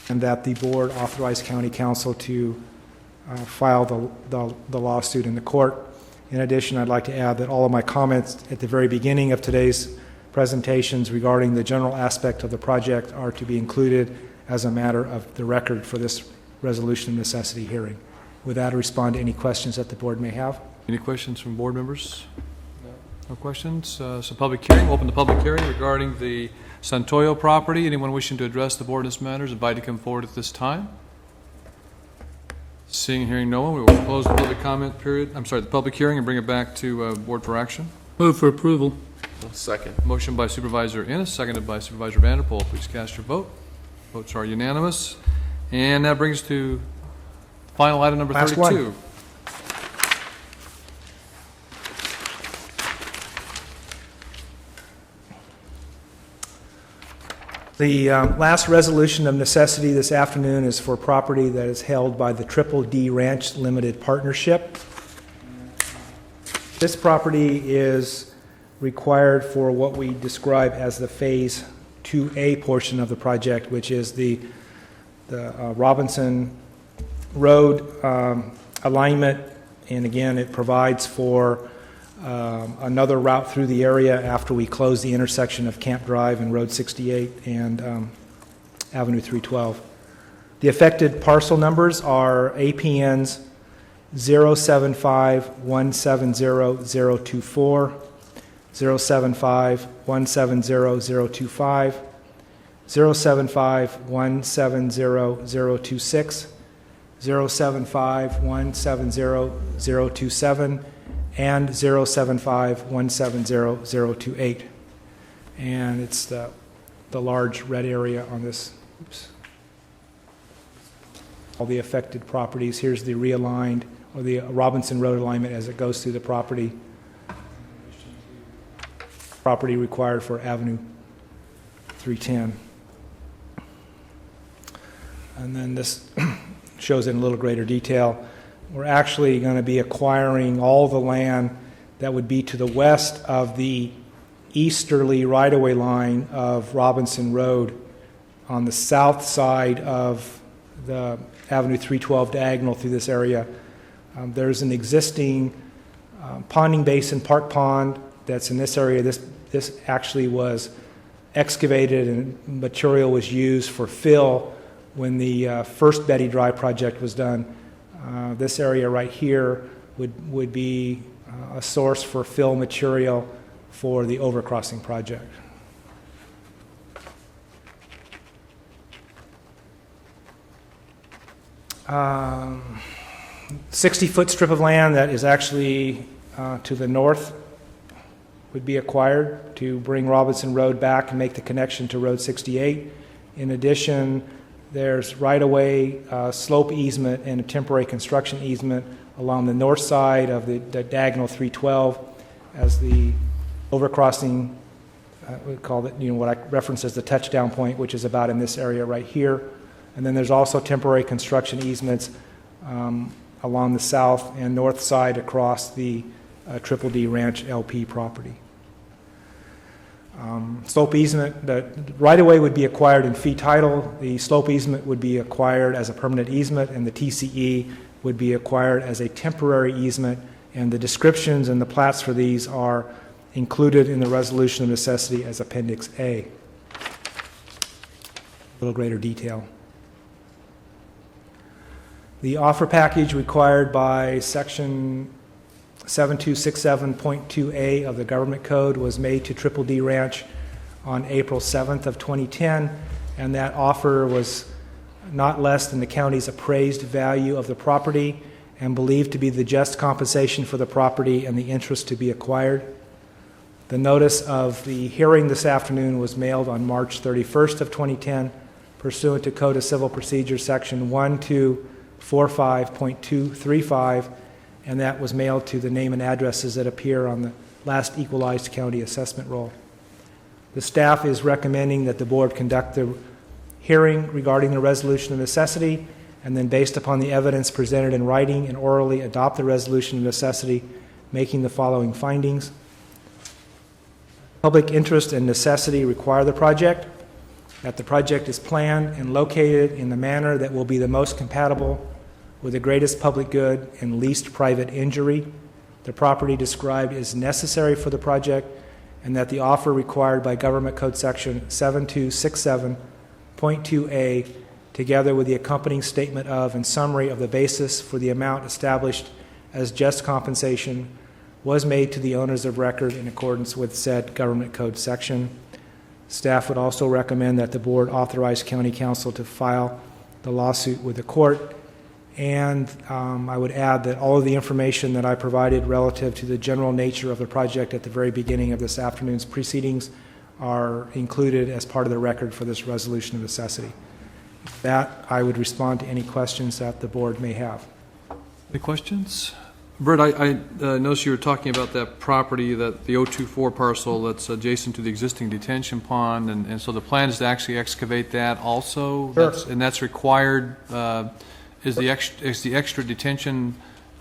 and that the board authorize county council to file the lawsuit in the court. In addition, I'd like to add that all of my comments at the very beginning of today's presentations regarding the general aspect of the project are to be included as a matter of the record for this resolution of necessity hearing. With that, I respond to any questions that the board may have. Any questions from board members? No questions? So public hearing, we'll open the public hearing regarding the Santoyo property. Anyone wishing to address the board in this matter is invited to come forward at this time. Seeing and hearing no one, we will close the public comment period. I'm sorry, the public hearing, and bring it back to board for action. Move for approval. Second. Motion by Supervisor Ennis, seconded by Supervisor Vanderpool. Please cast your vote. Votes are unanimous. And that brings us to final item number Last 32. one. The last resolution of necessity this afternoon is for property that is held by the Triple D Ranch Limited Partnership. This property is required for what we describe as the Phase 2A portion of the project, which is the Robinson Road alignment, and again, it provides for another route through the area after we close the intersection of Camp Drive and Road 68 and Avenue 312. The affected parcel numbers are APNs 075170024, 075170025, 075170026, 075170027, and 075170028. And it's the large red area on this. Oops. All the affected properties. Here's the realigned, or the Robinson Road alignment as it goes through the property. Property required for Avenue 310. And then this shows it in a little greater detail. We're actually going to be acquiring all the land that would be to the west of the easterly right-of-way line of Robinson Road on the south side of the Avenue 312 diagonal through this area. There's an existing ponding basin, Park Pond, that's in this area. This actually was excavated and material was used for fill when the first Betty Drive project was done. This area right here would be a source for fill material for the overcrossing project. 60-foot strip of land that is actually to the north would be acquired to bring Robinson Road back and make the connection to Road 68. In addition, there's right-of-way slope easement and a temporary construction easement along the north side of the diagonal 312 as the overcrossing, we call it, what I reference as the touchdown point, which is about in this area right here. And then there's also temporary construction easements along the south and north side across the Triple D Ranch LP property. Slope easement, the right-of-way would be acquired in fee title. The slope easement would be acquired as a permanent easement, and the TCE would be acquired as a temporary easement. And the descriptions and the plats for these are included in the resolution of necessity as Appendix A. A little greater detail. The offer package required by Section 7267.2A of the Government Code was made to Triple D Ranch on April 7th of 2010, and that offer was not less than the county's appraised value of the property and believed to be the just compensation for the property and the interest to be acquired. The notice of the hearing this afternoon was mailed on March 31st of 2010 pursuant to Code of Civil Procedure Section 1245.235, and that was mailed to the name and addresses that appear on the last equalized county assessment roll. The staff is recommending that the board conduct the hearing regarding the resolution of necessity, and then based upon the evidence presented in writing and orally adopt the resolution of necessity, making the following findings. Public interest and necessity require the project, that the project is planned and located in the manner that will be the most compatible with the greatest public good and least private injury. The property described is necessary for the project, and that the offer required by Government Code Section 7267.2A, together with the accompanying statement of and summary of the basis for the amount established as just compensation, was made to the owners of record in accordance with said Government Code section. Staff would also recommend that the board authorize County Council to file the lawsuit with the court. And I would add that all of the information that I provided relative to the general nature of the project at the very beginning of this afternoon's proceedings are included as part of the record for this resolution of necessity. With that, I would respond to any questions that the board may have. Any questions? Bert, I noticed you were talking about that property, that the 024 parcel that's adjacent to the existing detention pond, and so the plan is to actually excavate that also? Sure. And that's required, is the extra detention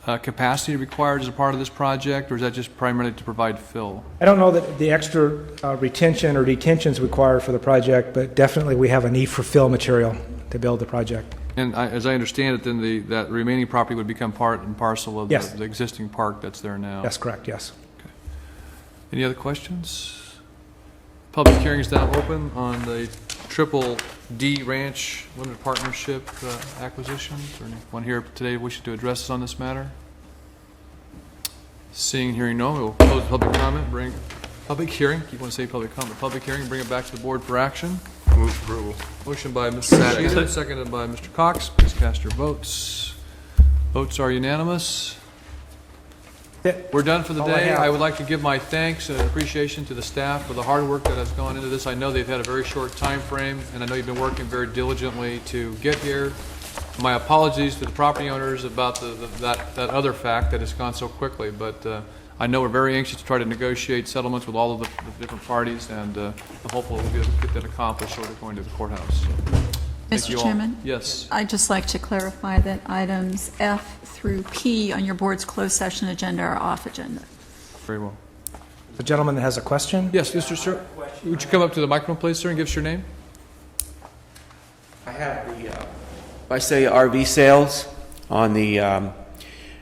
capacity required as a part of this project, or is that just primarily to provide fill? I don't know that the extra retention or detention is required for the project, but definitely we have a need for fill material to build the project. And as I understand it, then that remaining property would become part and parcel of Yes. the existing park that's there now? That's correct, yes. Okay. Any other questions? Public hearing is now open on the Triple D Ranch Limited Partnership acquisition. Is there anyone here today wishing to address us on this matter? Seeing and hearing no, we'll close the public comment, bring public hearing, keep wanting to say public comment, public hearing, bring it back to the board for action. Move approval. Motion by Mr. Sheehan, seconded by Mr. Cox. Please cast your votes. Votes are unanimous. We're done for the All I day. have. I would like to give my thanks and appreciation to the staff for the hard work that has gone into this. I know they've had a very short time frame, and I know you've been working very diligently to get here. My apologies to the property owners about that other fact that it's gone so quickly, but I know we're very anxious to try to negotiate settlements with all of the different parties, and I'm hopeful we'll be able to get that accomplished short of going to the courthouse. Thank you Mr. all. Chairman? Yes. I'd just like to clarify that items F through P on your board's closed session agenda are off agenda. Very well. The gentleman that has a question? Yes, Mr. Sir. Would you come up to the microphone, please, sir, and give us your name? I have I say RV sales on the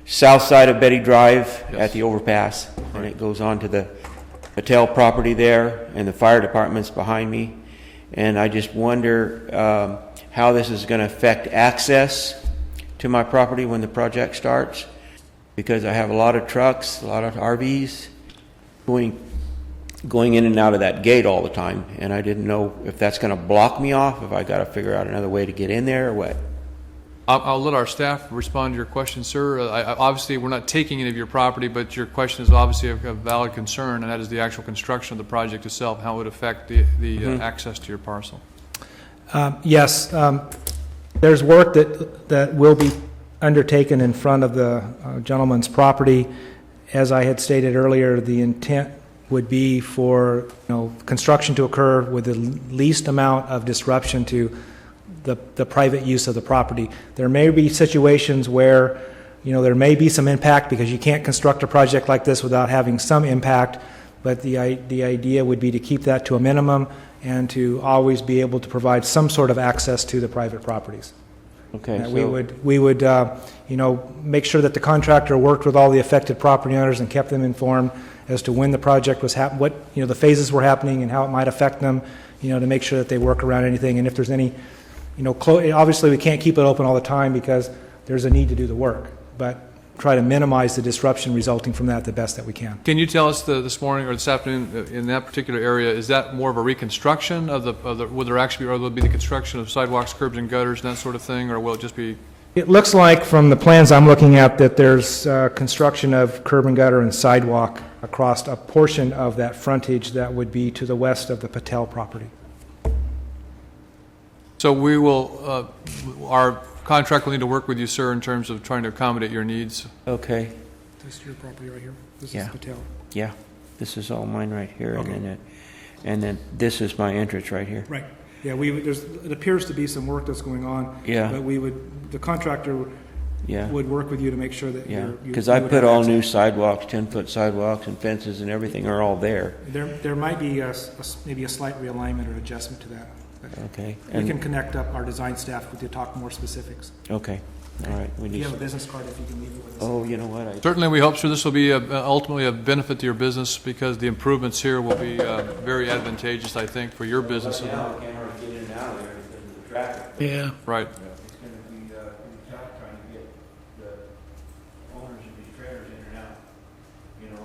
south side of Betty Drive at the overpass, and it goes on to the Patel property there, and the fire department's behind me. And I just wonder how this is going to affect access to my property when the project starts, because I have a lot of trucks, a lot of RVs going in and out of that gate all the time, and I didn't know if that's going to block me off, if I got to figure out another way to get in there or what. I'll let our staff respond to your question, sir. Obviously, we're not taking any of your property, but your question is obviously a valid concern, and that is the actual construction of the project itself, how it would affect the access to your parcel. Yes. There's work that will be undertaken in front of the gentleman's property. As I had stated earlier, the intent would be for construction to occur with the least amount of disruption to the private use of the property. There may be situations where there may be some impact, because you can't construct a project like this without having some impact, but the idea would be to keep that to a minimum and to always be able to provide some sort of access to the private properties. Okay. We would make sure that the contractor worked with all the affected property owners and kept them informed as to when the project was what the phases were happening and how it might affect them, to make sure that they work around anything. And if there's any obviously we can't keep it open all the time because there's a need to do the work, but try to minimize the disruption resulting from that the best that we can. Can you tell us this morning or this afternoon, in that particular area, is that more of a reconstruction of the would there actually be, or will it be the construction of sidewalks, curbs, and gutters, and that sort of thing, or will it just be? It looks like from the plans I'm looking at that there's construction of curb and gutter and sidewalk across a portion of that frontage that would be to the west of the Patel property. So we will, our contract will need to work with you, sir, in terms of trying to accommodate your needs. Okay. This is your property right here. This Yeah. is Patel. Yeah, this is all mine right here, Okay. and then this is my entrance right here. Right. Yeah, it appears to be some work that's going on. Yeah. But the contractor Yeah. would work with you to make sure that Yeah, you because I would put have all access. new sidewalks, 10-foot sidewalks and fences and everything are all there. There might be maybe a slight realignment or adjustment to that. Okay. We And- can connect up our design staff to talk more specifics. Okay, all right. We If need you have a some- business card, if you can leave it with us. Oh, you know what? Certainly, we hope this will be ultimately a benefit to your business because the improvements here will be very advantageous, I think, for your business. Right now, I can't hardly get in and out of there because of the traffic. Yeah. Right. It's going to be tough trying to get the owners of these trailers in and out, you know,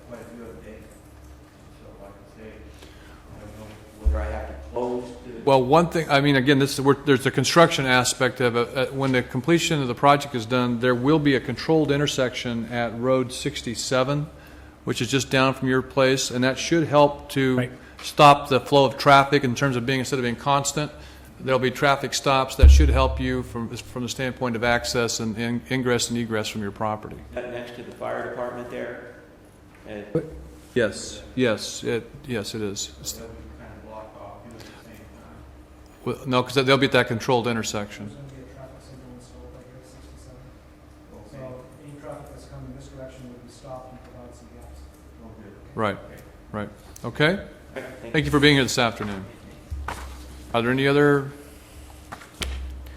quite a few of them. So like I say, I don't know whether I have to close the... Well, one thing, I mean, again, there's the construction aspect of it. When the completion of the project is done, there will be a controlled intersection at Road 67, which is just down from your place, and that should help to stop the flow of traffic in terms of instead of being constant, there'll be traffic stops that should help you from the standpoint of access and ingress and egress from your property. Next to the fire department there. Yes, it is. Well, no, because they'll be at that controlled intersection. So any traffic that's coming in this direction would be stopped and provide some gaps. Right, right. Okay? Thank you for being here this afternoon. Are there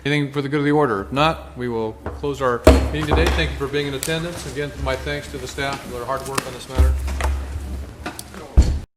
anything for the good of the order? If not, we will close our meeting today. Thank you for being in attendance. Again, my thanks to the staff for their hard work on this matter.